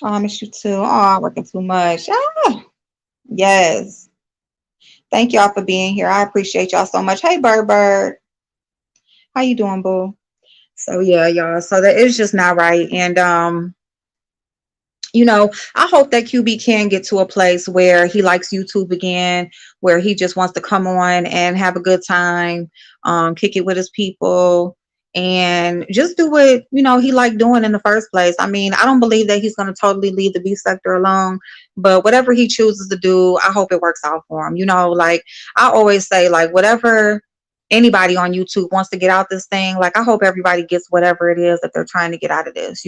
I miss you too. Oh, I'm working too much. Ah, yes. Thank y'all for being here. I appreciate y'all so much. Hey, Bird Bird. How you doing, boo? So yeah, y'all. So that is just not right. And I hope that QB can get to a place where he likes YouTube again, where he just wants to come on and have a good time, kick it with his people, and just do what he liked doing in the first place. I mean, I don't believe that he's going to totally leave the beef sector alone, but whatever he chooses to do, I hope it works out for him. Like I always say, like whatever anybody on YouTube wants to get out this thing, like I hope everybody gets whatever it is that they're trying to get out of this.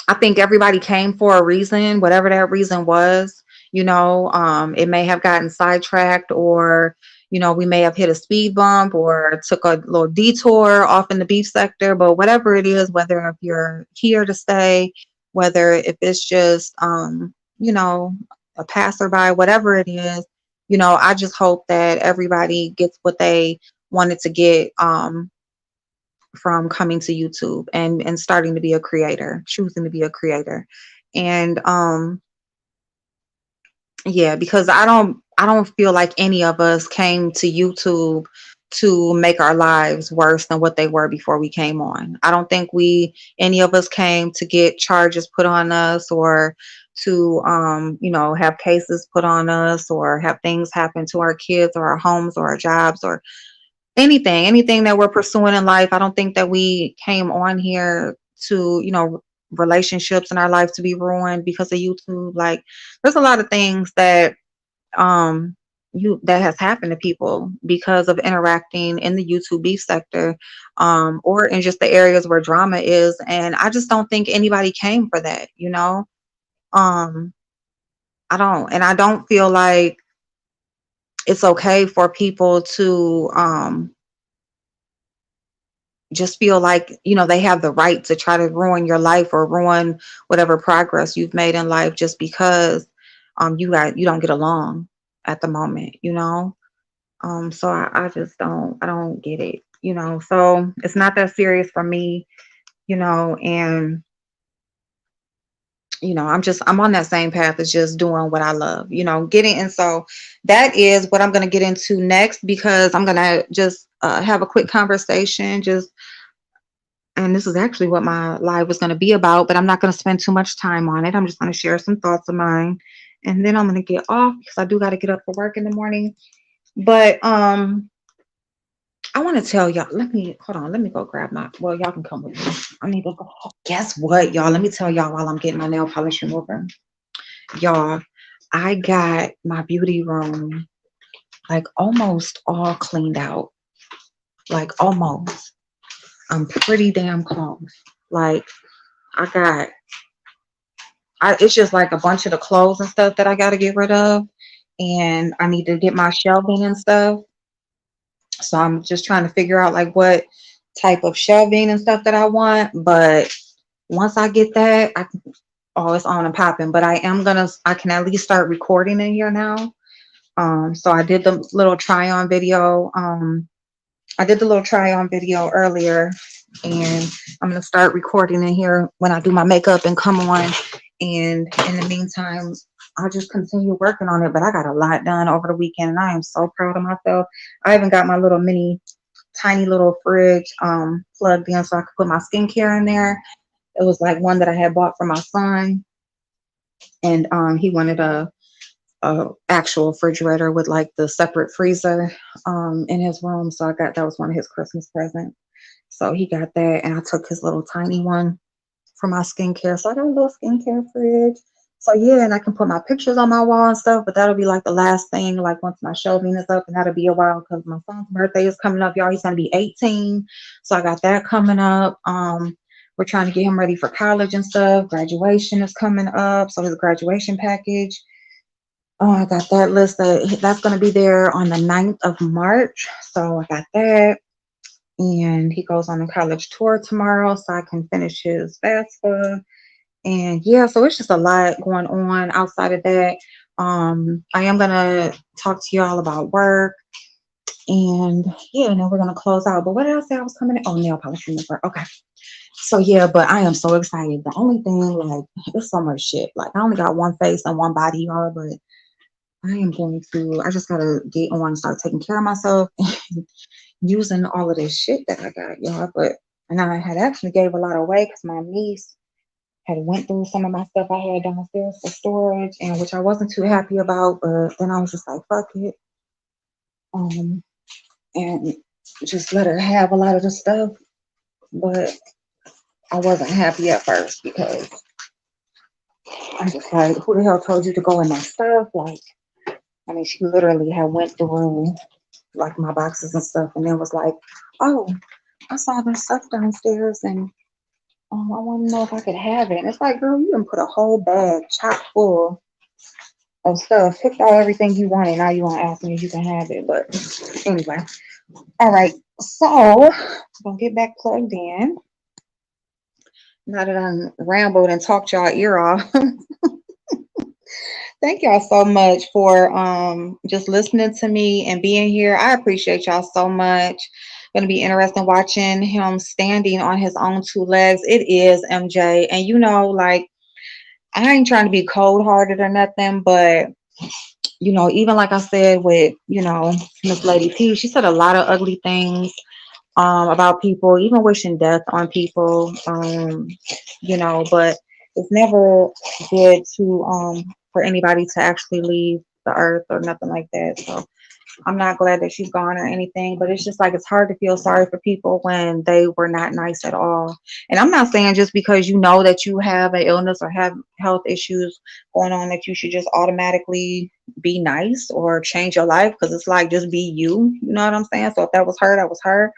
I think everybody came for a reason, whatever that reason was. It may have gotten sidetracked, or we may have hit a speed bump or took a little detour off in the beef sector. But whatever it is, whether if you're here to stay, whether if it's just you know a passerby, whatever it is, I just hope that everybody gets what they wanted to get from coming to YouTube and starting to be a creator, choosing to be a creator. And yeah, because I don't feel like any of us came to YouTube to make our lives worse than what they were before we came on. I don't think any of us came to get charges put on us, or to have cases put on us, or have things happen to our kids or our homes or our jobs, or anything that we're pursuing in life. I don't think that we came on here to relationships in our life to be ruined because of YouTube. Like there's a lot of things that that has happened to people because of interacting in the YouTube beef sector, or in just the areas where drama is. And I just don't think anybody came for that. um I don't feel like it's okay for people to just feel like they have the right to try to ruin your life or ruin whatever progress you've made in life, just because you don't get along at the moment. So I just don't get it. So it's not that serious for me. And I'm on that same path as just doing what I love, getting. And so that is what I'm going to get into next, because I'm going to just have a quick conversation, and this is actually what my live was going to be about, but I'm not going to spend too much time on it. I'm just going to share some thoughts of mine, and then I'm going to get off because I do got to get up for work in the morning. But I want to tell y'all, hold on, let me go grab well, y'all can come with me. I need to go. Guess what, y'all? Let me tell y'all while I'm getting my nail polish remover. Y'all, I got my beauty room like almost all cleaned out. Like almost. I'm pretty damn close. Like it's just like a bunch of the clothes and stuff that I got to get rid of, and I need to get my shelving and stuff. So I'm just trying to figure out like what type of shelving and stuff that I want. But once I get that, it's on and popping. But I can at least start recording in here now. So I did the little try on video. I did the little try on video earlier, and I'm going to start recording in here when I do my makeup and come on. And in the meantime, I'll just continue working on it. But I got a lot done over the weekend, and I am so proud of myself. I even got my little tiny little fridge plugged in so I could put my skincare in there. It was like one that I had bought for my son, and he wanted a actual refrigerator with like the separate freezer in his room. So that was one of his Christmas presents. So he got that, and I took his little tiny one for my skincare. So I got a little skincare fridge. So yeah, and I can put my pictures on my wall and stuff, but that'll be like the last thing, like once my shelving is up, and that'll be a while because my son's birthday is coming up, y'all. He's gonna be 18. So I got that coming up. We're trying to get him ready for college and stuff. Graduation is coming up, so his graduation package. Oh, I got that list that's gonna be there on the 9th of March. So I got that. And he goes on a college tour tomorrow, so I can finish his FAFSA. And yeah, so it's just a lot going on outside of that. I am gonna talk to y'all about work, and yeah, and then we're gonna close out. But what did I say I was coming in? Oh, nail polish remover. Okay. So yeah, but I am so excited. The only thing, like, it's so much shit. Like, I only got one face and one body, y'all, but I just gotta get on and start taking care of myself and using all of this shit that I got, y'all. But, and I had actually gave a lot away because my niece had went through some of my stuff I had downstairs for storage, and which I wasn't too happy about, but then I was just like, fuck it. Um, and just let her have a lot of the stuff. But I wasn't happy at first because I'm just like, who the hell told you to go in my stuff? Like, I mean, she literally had went through like my boxes and stuff, and then was like, "Oh, I saw this stuff downstairs, and I want to know if I could have it." And it's like, girl, you done put a whole bag chock full of stuff, picked out everything you wanted. Now you want to ask me if you can have it. But anyway, all right. So I'm gonna get back plugged in. Now that I rambled and talked y'all ear off. Thank y'all so much for just listening to me and being here. I appreciate y'all so much. Gonna be interesting watching him standing on his own two legs. It is MJ. And you know, like, I ain't trying to be cold hearted or nothing, but you know, even like I said with, Miss Lady P, she said a lot of ugly things about people, even wishing death on people. But it's never good to for anybody to actually leave the earth or nothing like that. So I'm not glad that she's gone or anything, but it's just like it's hard to feel sorry for people when they were not nice at all. And I'm not saying just because you know that you have an illness or have health issues going on that you should just automatically be nice or change your life, because it's like, just be you. You know what I'm saying? So if that was her, that was her.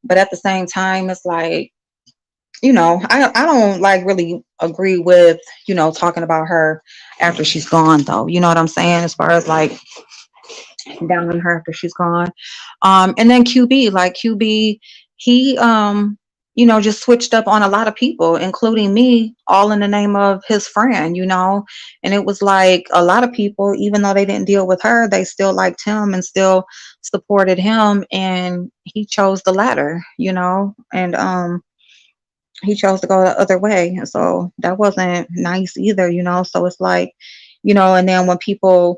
But at the same time, it's like, I don't like really agree with, talking about her after she's gone, though. You know what I'm saying? As far as like down on her after she's gone. And then QB, like QB, he, just switched up on a lot of people, including me, all in the name of his friend, and it was like a lot of people, even though they didn't deal with her, they still liked him and still supported him. And he chose the latter, and, he chose to go the other way. And so that wasn't nice either, so it's like, and then when people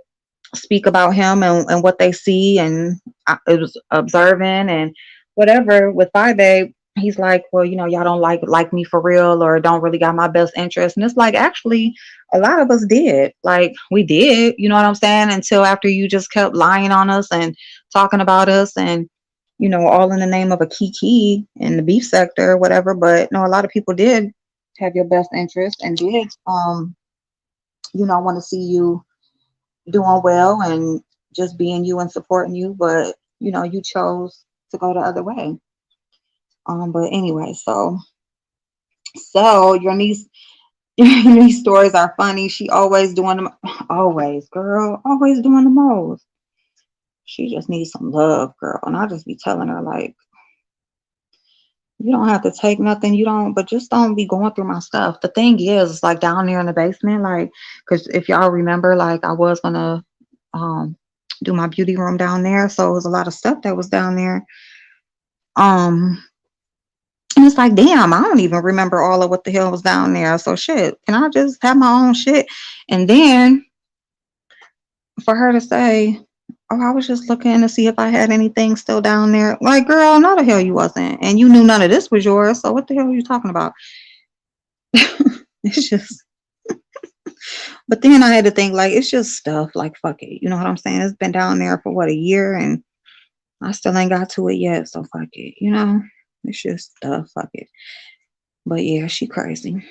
speak about him and what they see, and it was observing and whatever with Babe, he's like, well, y'all don't like me for real, or don't really got my best interest. And it's like, actually, a lot of us did. Like, we did, you know what I'm saying? Until after you just kept lying on us and talking about us, and all in the name of a kiki in the beef sector or whatever. But no, a lot of people did have your best interest and did want to see you doing well and just being you and supporting you, but you chose to go the other way. But anyway, so your niece, your niece stories are funny. She always doing them, always, girl, always doing the most. She just needs some love, girl. And I'll just be telling her, like, you don't have to take nothing. You don't, but just don't be going through my stuff. The thing is, like, down there in the basement, like, because if y'all remember, like, I was gonna do my beauty room down there, so it was a lot of stuff that was down there. Um, and it's like, damn, I don't even remember all of what the hell was down there. So shit, can I just have my own shit? And then for her to say, "Oh, I was just looking to see if I had anything still down there," like, girl, no, the hell you wasn't, and you knew none of this was yours. So what the hell are you talking about? It's just. But then I had to think, like, it's just stuff. Like, fuck it, you know what I'm saying? It's been down there for what, a year, and I still ain't got to it yet, so fuck it, It's just stuff, fuck it. But yeah, she crazy.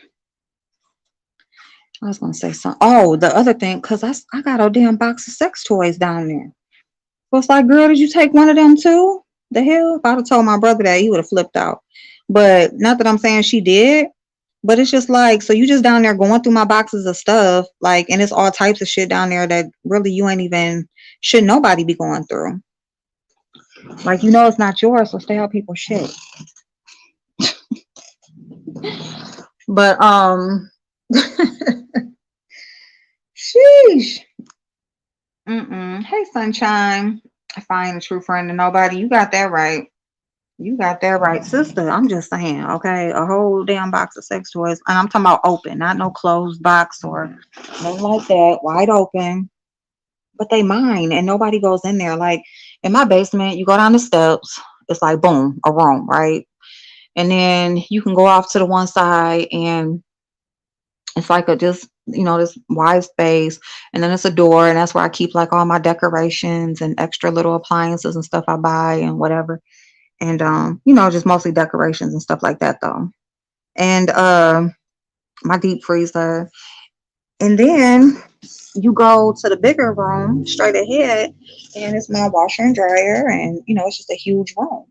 I was gonna say something. Oh, the other thing, cause I got a damn box of sex toys down there. So it's like, girl, did you take one of them too? The hell? If I'd have told my brother that, he would have flipped out. But not that I'm saying she did. But it's just like, so you just down there going through my boxes of stuff, like, and it's all types of shit down there that really you ain't even should nobody be going through. Like, it's not yours, so stay out people's shit. But sheesh. Hey, sunshine. I find a true friend of nobody. You got that right. You got that right, sister. I'm just saying, okay, a whole damn box of sex toys, and I'm talking about open, not no closed box or nothing like that, wide open. But they mine, and nobody goes in there. Like in my basement, you go down the steps. It's like boom, a room, right? And then you can go off to the one side, and it's like a just this wide space, and then it's a door, and that's where I keep like all my decorations and extra little appliances and stuff I buy and whatever. And just mostly decorations and stuff like that though. And my deep freezer. And then you go to the bigger room straight ahead, and it's my washer and dryer, and it's just a huge room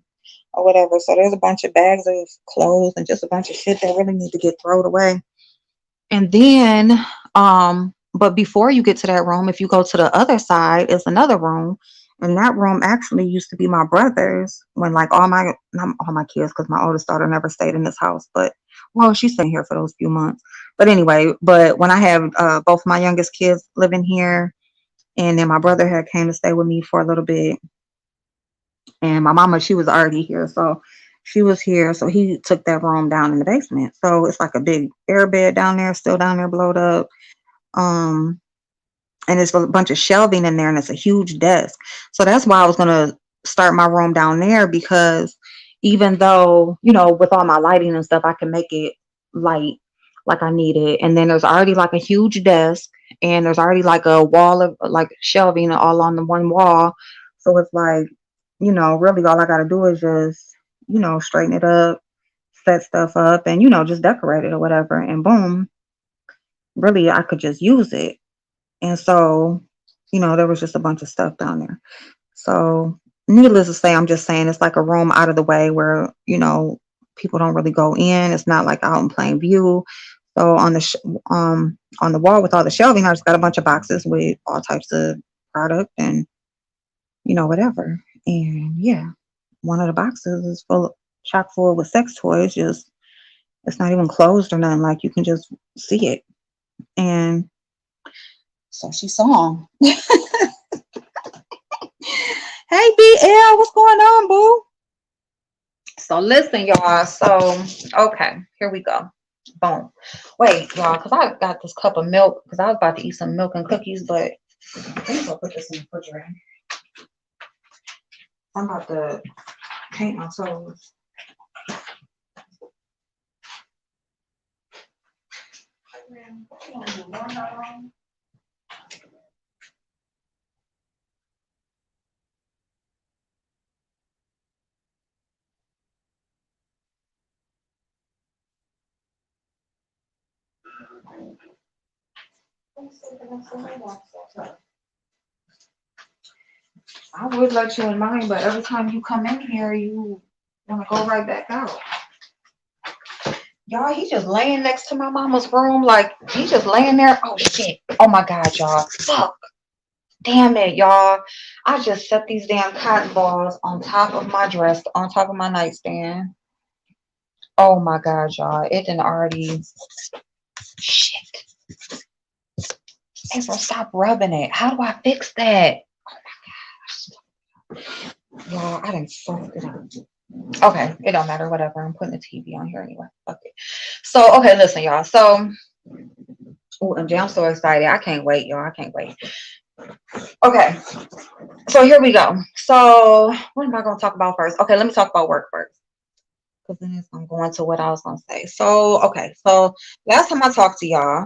or whatever. So there's a bunch of bags of clothes and just a bunch of shit that really need to get thrown away. And then, but before you get to that room, if you go to the other side, it's another room. And that room actually used to be my brother's when like not all my kids, because my oldest daughter never stayed in this house, but well, she stayed here for those few months. But anyway, but when I had both my youngest kids living here, and then my brother had came to stay with me for a little bit, and my mama, she was already here, so she was here, so he took that room down in the basement. So it's like a big air bed down there, still down there, blowed up. Um, and it's a bunch of shelving in there, and it's a huge desk. So that's why I was gonna start my room down there, because even though with all my lighting and stuff, I can make it light like I need it. And then there's already like a huge desk, and there's already like a wall of like shelving all on the one wall. So it's like, really all I gotta do is just straighten it up, set stuff up, and just decorate it or whatever, and boom, really I could just use it. And so, there was just a bunch of stuff down there. So, needless to say, I'm just saying it's like a room out of the way where, people don't really go in. It's not like out in plain view. So on the wall with all the shelving, I just got a bunch of boxes with all types of product and whatever. And yeah, one of the boxes is chock full with sex toys. Just it's not even closed or nothing. Like you can just see it. And so she saw him. Hey BL, what's going on, boo? So listen, y'all. So okay, here we go. Boom. Wait, y'all, because I got this cup of milk because I was about to eat some milk and cookies, but I think I'll put this in the refrigerator. I'm about to paint my toes. I would let you in mine, but every time you come in here, you want to go right back out. Y'all, he just laying next to my mama's room. Like, he just laying there. Oh, shit. Oh, my God, y'all. Fuck. Damn it, y'all. I just set these damn cotton balls on top of my dress, on top of my nightstand. Oh, my God, y'all. It didn't already... Shit. April, stop rubbing it. How do I fix that? Oh, my gosh. Y'all, I didn't fuck it up. Okay, it don't matter, whatever. I'm putting the TV on here anyway. Fuck it. So, okay, listen, y'all. So, MJ, I'm so excited. I can't wait, y'all. I can't wait. Okay, so here we go. So, what am I going to talk about first? Okay, let me talk about work first, because then it's going to go into what I was going to say. So, okay, so last time I talked to y'all,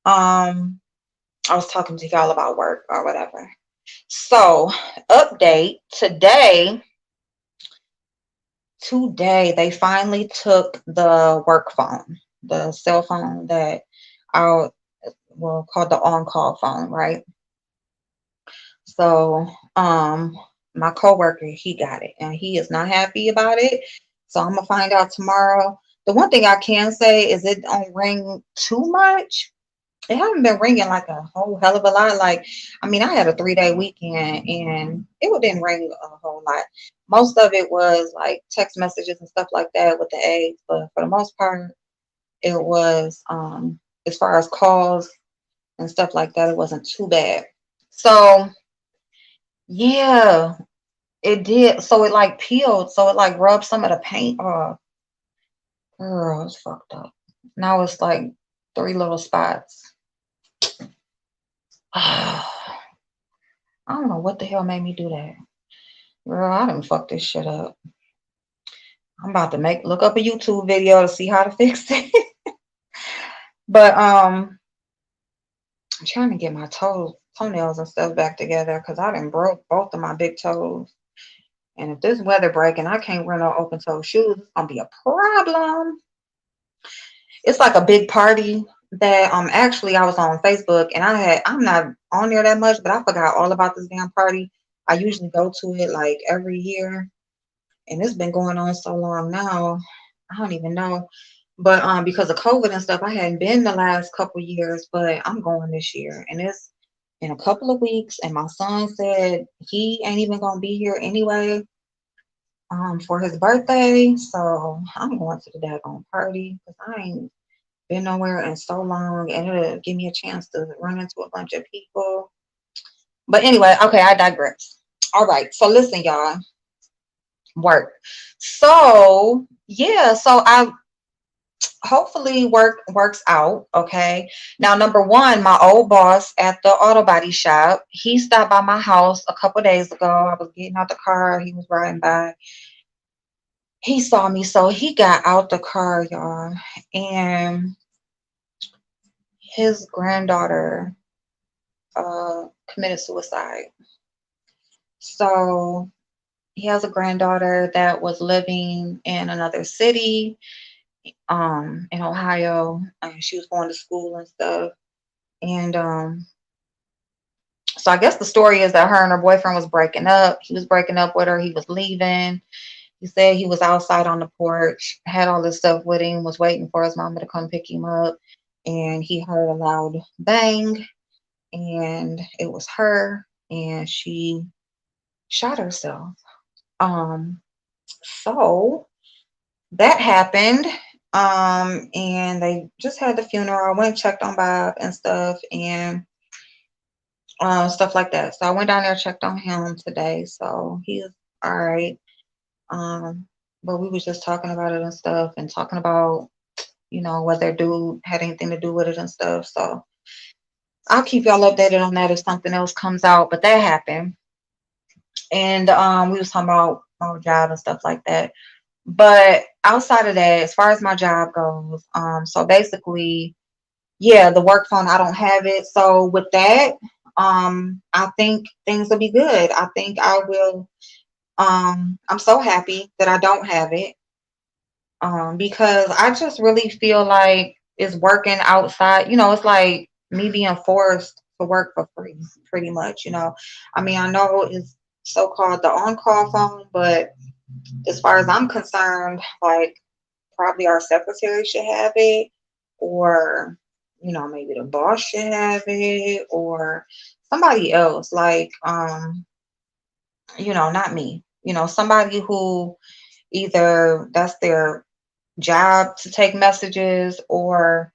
I was talking to y'all about work or whatever. So, update today they finally took the work phone. the cell phone that I well called the on-call phone, right? So, my coworker, he got it, and he is not happy about it. So I'm gonna find out tomorrow. The one thing I can say is it don't ring too much. It haven't been ringing like a whole hell of a lot. Like, I mean, I had a 3-day weekend and didn't ring a whole lot. Most of it was like text messages and stuff like that with the aides, but for the most part, it was as far as calls and stuff like that, it wasn't too bad. So yeah, it did. So it like peeled. So it like rubbed some of the paint off. Girl, it's fucked up. Now it's like 3 little spots. I don't know what the hell made me do that. Girl, I done fucked this shit up. I'm about to look up a YouTube video to see how to fix it. But I'm trying to get my toenails and stuff back together because I done broke both of my big toes. And if this weather break and I can't wear no open toe shoes, it's gonna be a problem. It's like a big party that actually I was on Facebook and I'm not on there that much, but I forgot all about this damn party. I usually go to it like every year, and it's been going on so long now, I don't even know. But because of COVID and stuff, I hadn't been the last couple years, but I'm going this year, and it's in a couple of weeks. And my son said he ain't even gonna be here anyway, for his birthday. So I'm going to the daggone party because I ain't been nowhere in so long, and it'll give me a chance to run into a bunch of people. But anyway, okay, I digress. All right, so listen, y'all, work. So yeah, so I hopefully works out. Okay. Now, number one, my old boss at the auto body shop, he stopped by my house a couple days ago. I was getting out the car. He was riding by. He saw me, so he got out the car, y'all, and his granddaughter committed suicide. So he has a granddaughter that was living in another city, in Ohio, and she was going to school and stuff. And so I guess the story is that her and her boyfriend was breaking up. He was breaking up with her. He was leaving. He said he was outside on the porch, had all this stuff with him, was waiting for his mama to come pick him up, and he heard a loud bang, and it was her, and she shot herself. Um, so that happened. And they just had the funeral. I went and checked on Bob and stuff, and stuff like that. So I went down there, checked on him today. So he's all right. Um, but we was just talking about it and stuff, and talking about, whether dude had anything to do with it and stuff. So I'll keep y'all updated on that if something else comes out. But that happened. And we was talking about our job and stuff like that. But outside of that, as far as my job goes, so basically, yeah, the work phone, I don't have it. So with that, I think things will be good. I think I will. I'm so happy that I don't have it, because I just really feel like it's working outside. It's like me being forced to work for free, pretty much. I mean, I know it's so-called the on-call phone, but as far as I'm concerned, like, probably our secretary should have it, or maybe the boss should have it, or somebody else, like, not me, somebody who either that's their job to take messages, or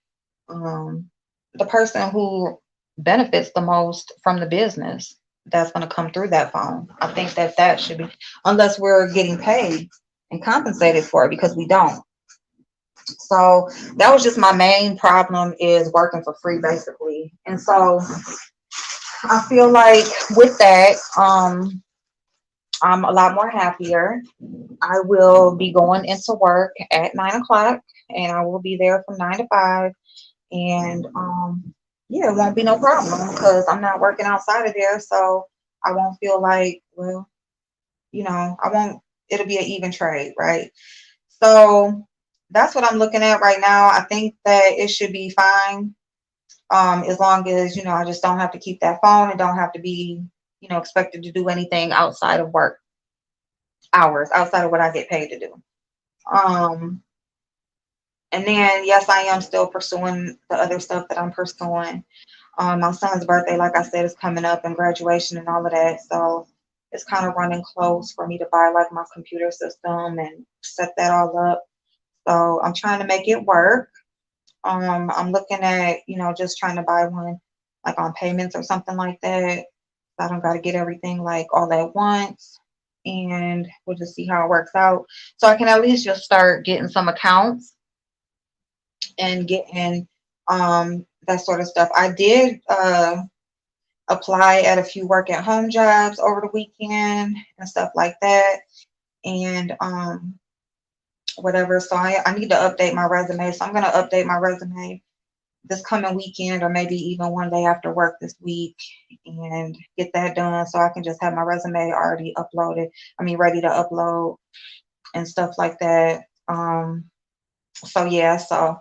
the person who benefits the most from the business that's going to come through that phone. I think that should be, unless we're getting paid and compensated for it, because we don't. So that was just my main problem, is working for free, basically. And so I feel like with that, I'm a lot more happier. I will be going into work at 9 o'clock, and I will be there from 9 to 5. And yeah, it won't be no problem because I'm not working outside of there. So I won't feel like, I won't, it'll be an even trade, right? So that's what I'm looking at right now. I think that it should be fine. As long as, I just don't have to keep that phone and don't have to be, expected to do anything outside of work hours, outside of what I get paid to do. Um, and then, yes, I am still pursuing the other stuff that I'm pursuing. My son's birthday, like I said, is coming up and graduation and all of that. So it's kind of running close for me to buy like my computer system and set that all up. So I'm trying to make it work. I'm looking at, just trying to buy one like on payments or something like that. I don't got to get everything like all at once. And we'll just see how it works out. So I can at least just start getting some accounts and getting that sort of stuff. I did apply at a few work at home jobs over the weekend and stuff like that. And whatever. So I need to update my resume. So I'm going to update my resume this coming weekend or maybe even one day after work this week and get that done so I can just have my resume already uploaded. I mean, ready to upload and stuff like that. So yeah, so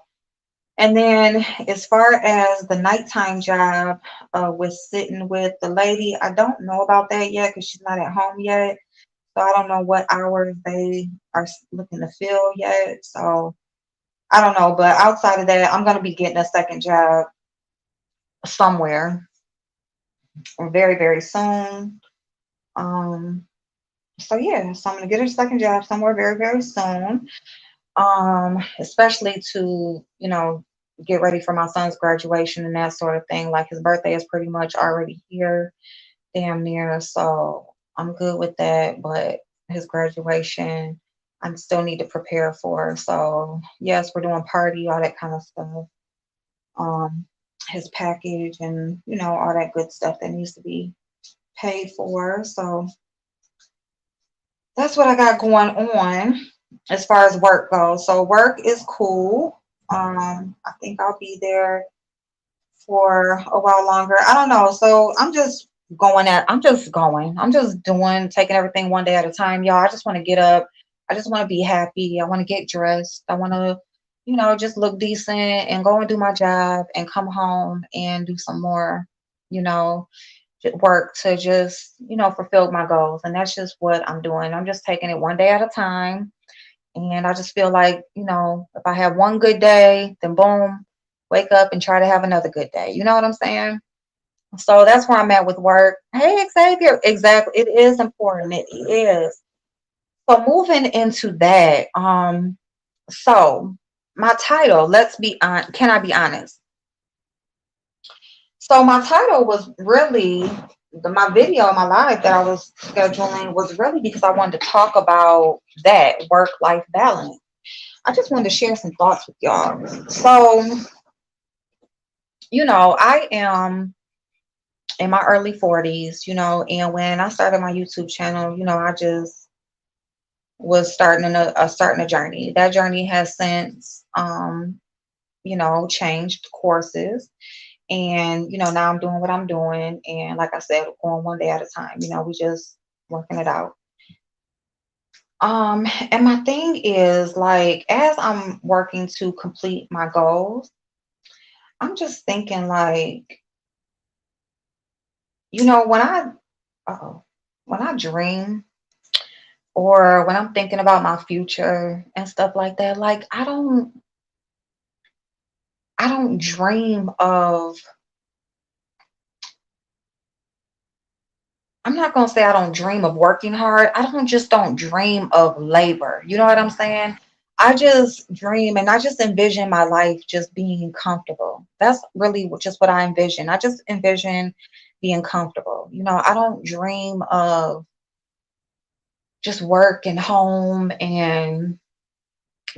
and then as far as the nighttime job with sitting with the lady, I don't know about that yet because she's not at home yet. So I don't know what hours they are looking to fill yet. So I don't know. But outside of that, I'm going to be getting a second job somewhere very, very soon. Um, so yeah, so I'm going to get a second job somewhere very, very soon. Especially to, get ready for my son's graduation and that sort of thing. Like his birthday is pretty much already here, damn near. So I'm good with that. But his graduation, I still need to prepare for. So yes, we're doing party, all that kind of stuff. Um, his package and all that good stuff that needs to be paid for. So that's what I got going on as far as work goes. So work is cool. I think I'll be there for a while longer. I don't know. So I'm just going. I'm just doing, taking everything one day at a time, y'all. I just want to get up. I just want to be happy. I want to get dressed. I want to, just look decent and go and do my job and come home and do some more, you know, work to just, fulfill my goals. And that's just what I'm doing. I'm just taking it one day at a time. And I just feel like, if I have one good day, then boom, wake up and try to have another good day. You know what I'm saying? So that's where I'm at with work. Hey, Xavier, exactly. It is important. It is. So moving into that, so my title, let's be on, can I be honest? So my title was really my video, my live that I was scheduling was really because I wanted to talk about that work-life balance. I just wanted to share some thoughts with y'all. So, I am in my early 40s, and when I started my YouTube channel, I just was starting a journey. That journey has since changed courses. And, now I'm doing what I'm doing. And like I said, going one day at a time, we just working it out. And my thing is like, as I'm working to complete my goals, I'm just thinking like, when when I dream or when I'm thinking about my future and stuff like that, like I don't dream of, I'm not going to say I don't dream of working hard. I don't dream of labor. You know what I'm saying? I just dream and I just envision my life just being comfortable. That's really just what I envision. I just envision being comfortable. I don't dream of just work and home and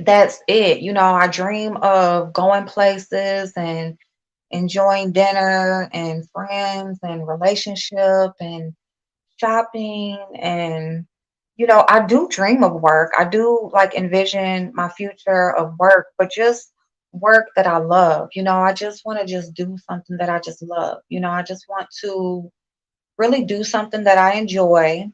that's it. I dream of going places and enjoying dinner and friends and relationship and shopping and I do dream of work. I do like envision my future of work, but just work that I love. I just want to just do something that I just love. I just want to really do something that I enjoy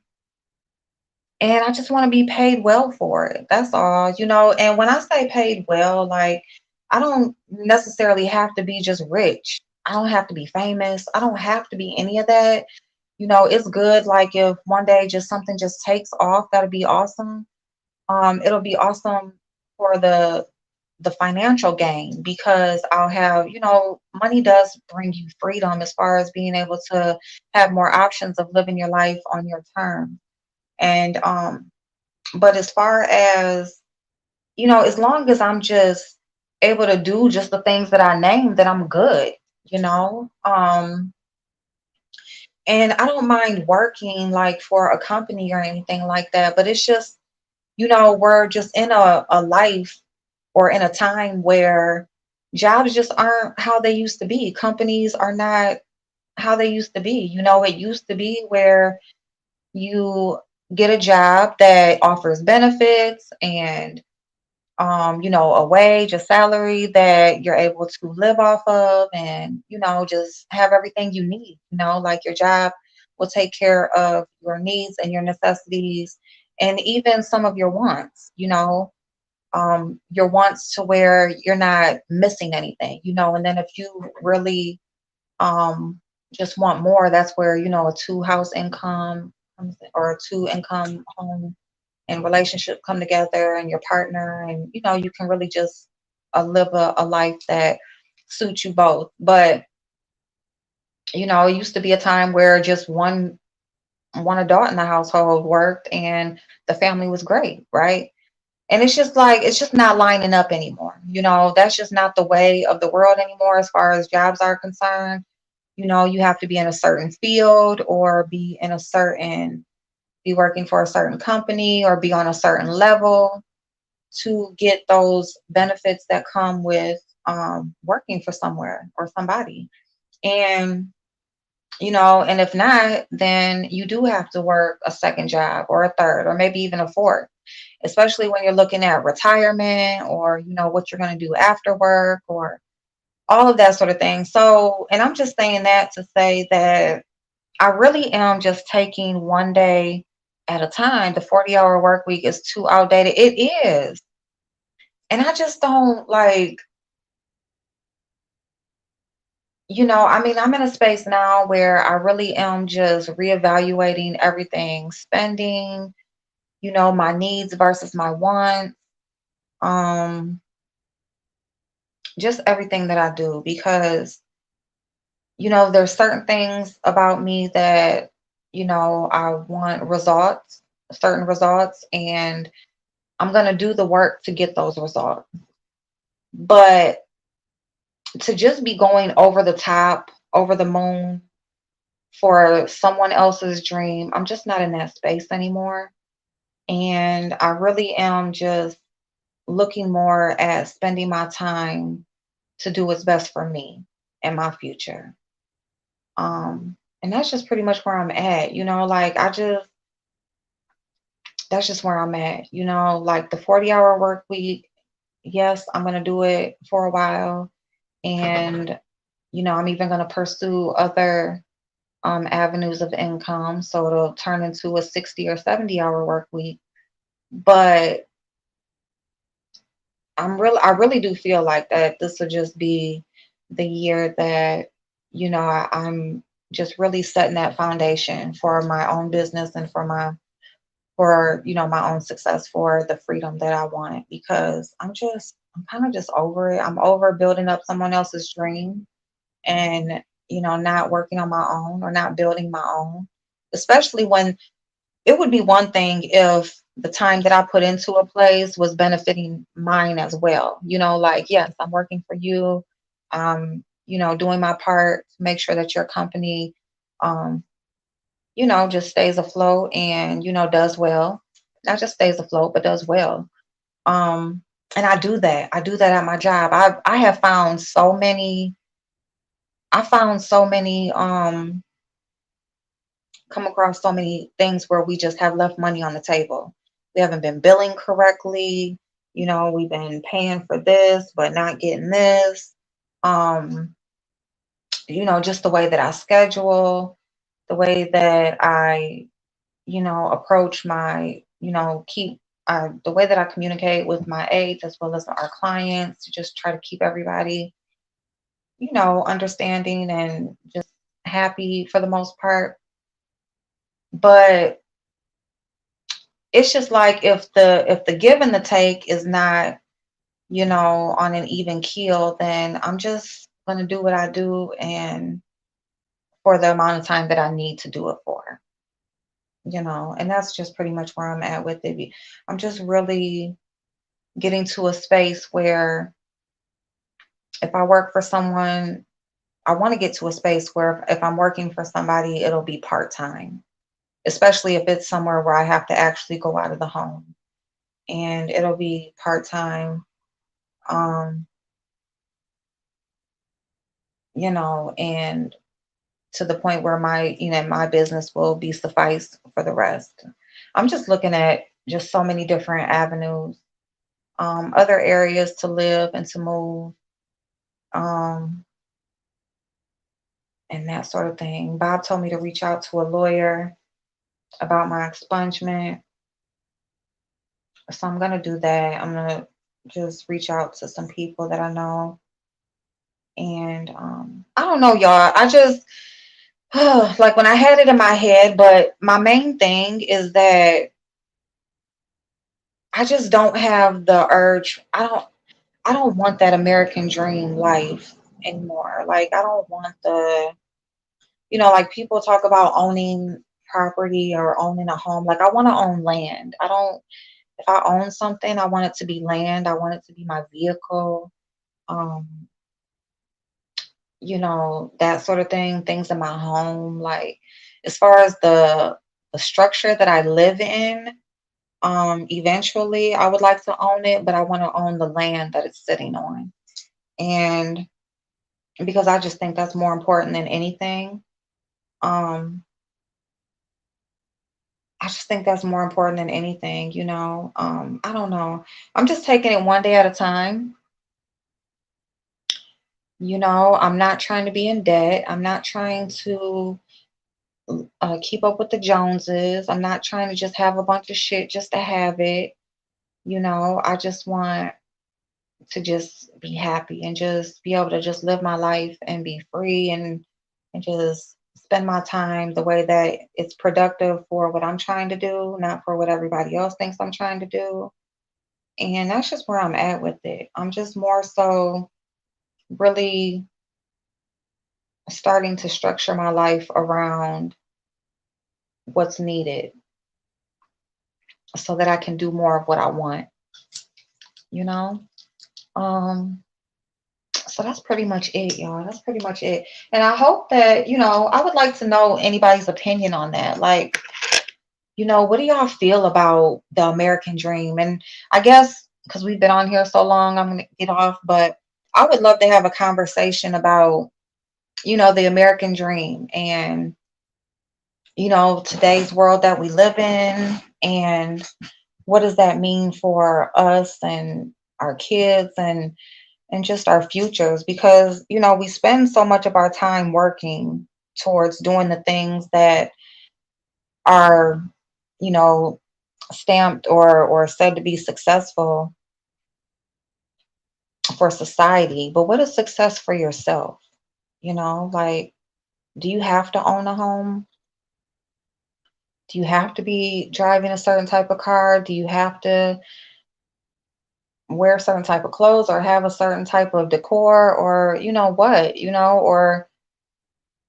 and I just want to be paid well for it. That's all, you know. And when I say paid well, like, I don't necessarily have to be just rich. I don't have to be famous. I don't have to be any of that. You know, it's good. Like, if one day just something just takes off, that'll be awesome. It'll be awesome for the financial gain, because I'll have, you know, money does bring you freedom as far as being able to have more options of living your life on your terms. And but as far as, you know, as long as I'm just able to do just the things that I named, then I'm good, you know. And I don't mind working like for a company or anything like that, but it's just, you know, we're just in a life or in a time where jobs just aren't how they used to be. Companies are not how they used to be. You know, it used to be where you get a job that offers benefits and, you know, a wage, a salary that you're able to live off of, and, you know, just have everything you need. You know, like, your job will take care of your needs and your necessities, and even some of your wants, you know, your wants, to where you're not missing anything, you know. And then if you really um, just want more, that's where, you know, a two-house income or a two-income home and relationship come together, and your partner, and, you know, you can really just live a life that suits you both. But, you know, it used to be a time where just one adult in the household worked and the family was great, right? And it's just like, it's just not lining up anymore. You know, that's just not the way of the world anymore as far as jobs are concerned. You know, you have to be in a certain field, or be working for a certain company, or be on a certain level to get those benefits that come with working for somewhere or somebody. And, you know, and if not, then you do have to work a second job or a third or maybe even a fourth, especially when you're looking at retirement, or, you know, what you're going to do after work, or all of that sort of thing. So, and I'm just saying that to say that I really am just taking one day at a time. The 40-hour work week is too outdated. It is. And I just don't like, you know, I mean, I'm in a space now where I really am just reevaluating everything, spending, you know, my needs versus my wants, um, just everything that I do, because, you know, there's certain things about me that, you know, I want results, certain results, and I'm going to do the work to get those results. But to just be going over the top, over the moon for someone else's dream, I'm just not in that space anymore. And I really am just looking more at spending my time to do what's best for me and my future. And that's just pretty much where I'm at, you know, like, that's just where I'm at, you know, like, the 40-hour work week. Yes, I'm going to do it for a while. And, you know, I'm even going to pursue other avenues of income. So it'll turn into a 60 or 70-hour work week. But I really do feel like that this will just be the year that, you know, I'm just really setting that foundation for my own business, and for, you know, my own success, for the freedom that I want, because I'm kind of just over it. I'm over building up someone else's dream, and, you know, not working on my own, or not building my own, especially when it would be one thing if the time that I put into a place was benefiting mine as well. You know, like, yes, I'm working for you. You know, doing my part to make sure that your company, um, you know, just stays afloat and, you know, does well. Not just stays afloat, but does well. Um, and I do that. I do that at my job. I have found so many, I found so many, come across so many things where we just have left money on the table. We haven't been billing correctly. You know, we've been paying for this, but not getting this. Um, you know, just the way that I schedule, the way that I, you know, approach keep the way that I communicate with my aides as well as our clients to just try to keep everybody, understanding and just happy for the most part. But it's just like if the give and the take is not, on an even keel, then I'm just gonna do what I do and for the amount of time that I need to do it for, and that's just pretty much where I'm at with it. I'm just really getting to a space where if I work for someone, I want to get to a space where if I'm working for somebody, it'll be part time, especially if it's somewhere where I have to actually go out of the home and it'll be part time. Um, and to the point where my business will be suffice for the rest. I'm just looking at just so many different avenues, other areas to live and to move, um, and that sort of thing. Bob told me to reach out to a lawyer about my expungement, so I'm gonna do that. I'm gonna just reach out to some people that I know, and I don't know, y'all. I just like when I had it in my head, but my main thing is that I just don't have the urge. I don't want that American dream life anymore. Like I don't want like people talk about owning property or owning a home. Like I want to own land. I don't If I own something, I want it to be land. I want it to be my vehicle. Um, that sort of thing, things in my home. Like as far as the structure that I live in, eventually I would like to own it, but I want to own the land that it's sitting on. And because I just think that's more important than anything. Um, I just think that's more important than anything. I don't know. I'm just taking it one day at a time. I'm not trying to be in debt. I'm not trying to keep up with the Joneses. I'm not trying to just have a bunch of shit just to have it. I just want to just be happy and just be able to just live my life and be free and just spend my time the way that it's productive for what I'm trying to do, not for what everybody else thinks I'm trying to do. And that's just where I'm at with it. I'm just more so really starting to structure my life around what's needed so that I can do more of what I want, you know? Um, so that's pretty much it, y'all. That's pretty much it. And I hope that, I would like to know anybody's opinion on that. Like, what do y'all feel about the American dream? And I guess because we've been on here so long, I'm going to get off, but I would love to have a conversation about, the American dream and, today's world that we live in and what does that mean for us and our kids and just our futures because we spend so much of our time working towards doing the things that are you know stamped or said to be successful for society, but what is success for yourself? Like, do you have to own a home? Do you have to be driving a certain type of car? Do you have to wear a certain type of clothes or have a certain type of decor or what, or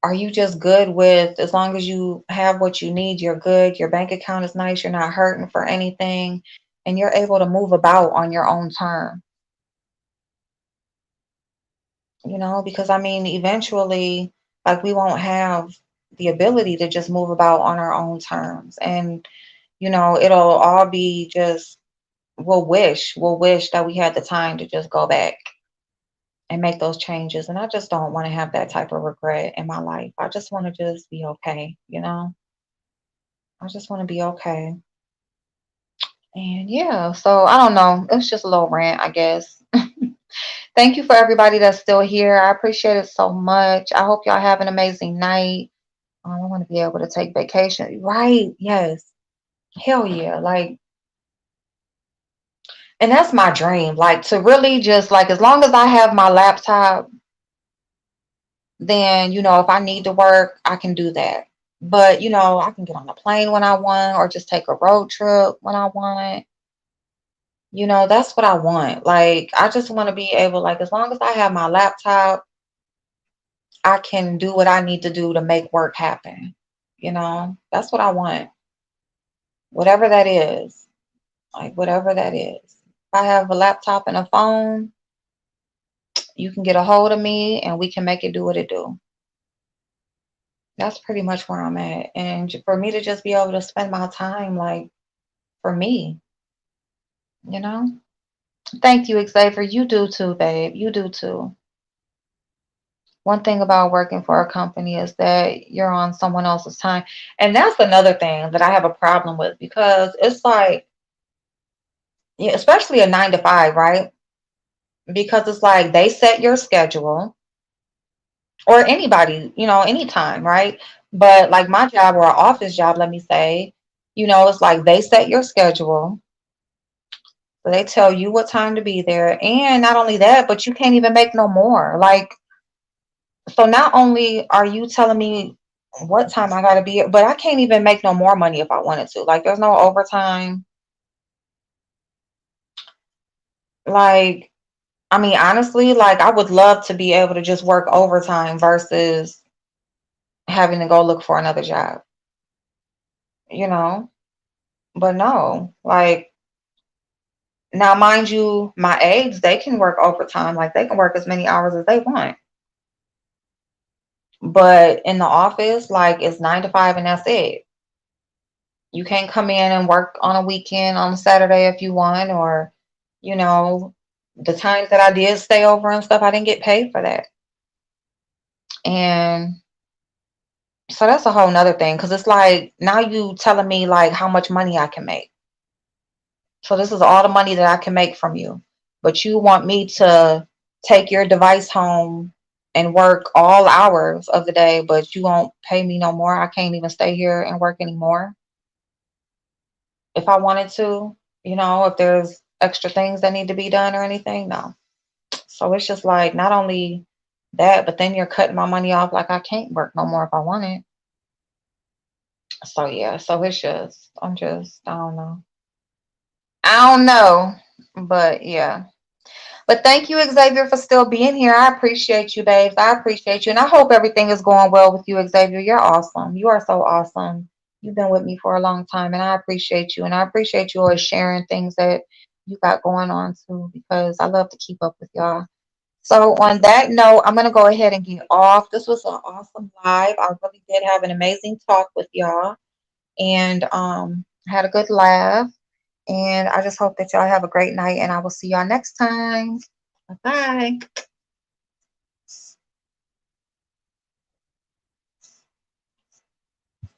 are you just good with as long as you have what you need, you're good, your bank account is nice, you're not hurting for anything, and you're able to move about on your own term, because I mean, eventually, like we won't have the ability to just move about on our own terms. And, it'll all be just, we'll wish that we had the time to just go back and make those changes. And I just don't want to have that type of regret in my life. I just want to just be okay. I just want to be okay. And yeah, so I don't know. It's just a little rant, I guess. Thank you for everybody that's still here. I appreciate it so much. I hope y'all have an amazing night. I want to be able to take vacation. Right. Yes. Hell yeah. Like, And that's my dream. Like to really just like as long as I have my laptop, then if I need to work, I can do that. But I can get on a plane when I want or just take a road trip when I want. That's what I want. Like I just want to be able like as long as I have my laptop, I can do what I need to do to make work happen. That's what I want. Whatever that is. Like whatever that is. If I have a laptop and a phone, you can get a hold of me and we can make it do what it do. That's pretty much where I'm at. And for me to just be able to spend my time like for me, you know? Thank you, Xavier. You do too, babe. You do too. One thing about working for a company is that you're on someone else's time. And that's another thing that I have a problem with because it's like, yeah, especially a 9 to 5, right? Because it's like they set your schedule or anybody, anytime, right? But like my job or an office job, let me say, it's like they set your schedule. So they tell you what time to be there. And not only that, but you can't even make no more. Like, so not only are you telling me what time I gotta be, but I can't even make no more money if I wanted to. Like, there's no overtime. Like, I mean, honestly, like I would love to be able to just work overtime versus having to go look for another job, you know? But no, like now, mind you, my aides, they can work overtime. Like they can work as many hours as they want. But in the office, like it's 9 to 5 and that's it. You can't come in and work on a weekend on a Saturday if you want, or, you know, the times that I did stay over and stuff, I didn't get paid for that. And so that's a whole nother thing because it's like now you telling me like how much money I can make. So this is all the money that I can make from you. But you want me to take your device home and work all hours of the day, but you won't pay me no more. I can't even stay here and work anymore if I wanted to, if there's extra things that need to be done or anything. No. So it's just like not only that, but then you're cutting my money off like I can't work no more if I want it. So yeah, so it's just I don't know. I don't know. But yeah. But thank you, Xavier, for still being here. I appreciate you, babes. I appreciate you. And I hope everything is going well with you, Xavier. You're awesome. You are so awesome. You've been with me for a long time, and I appreciate you. And I appreciate you always sharing things that you got going on, too, because I love to keep up with y'all. So, on that note, I'm going to go ahead and get off. This was an awesome live. I really did have an amazing talk with y'all and had a good laugh. And I just hope that y'all have a great night, and I will see y'all next time. Bye bye.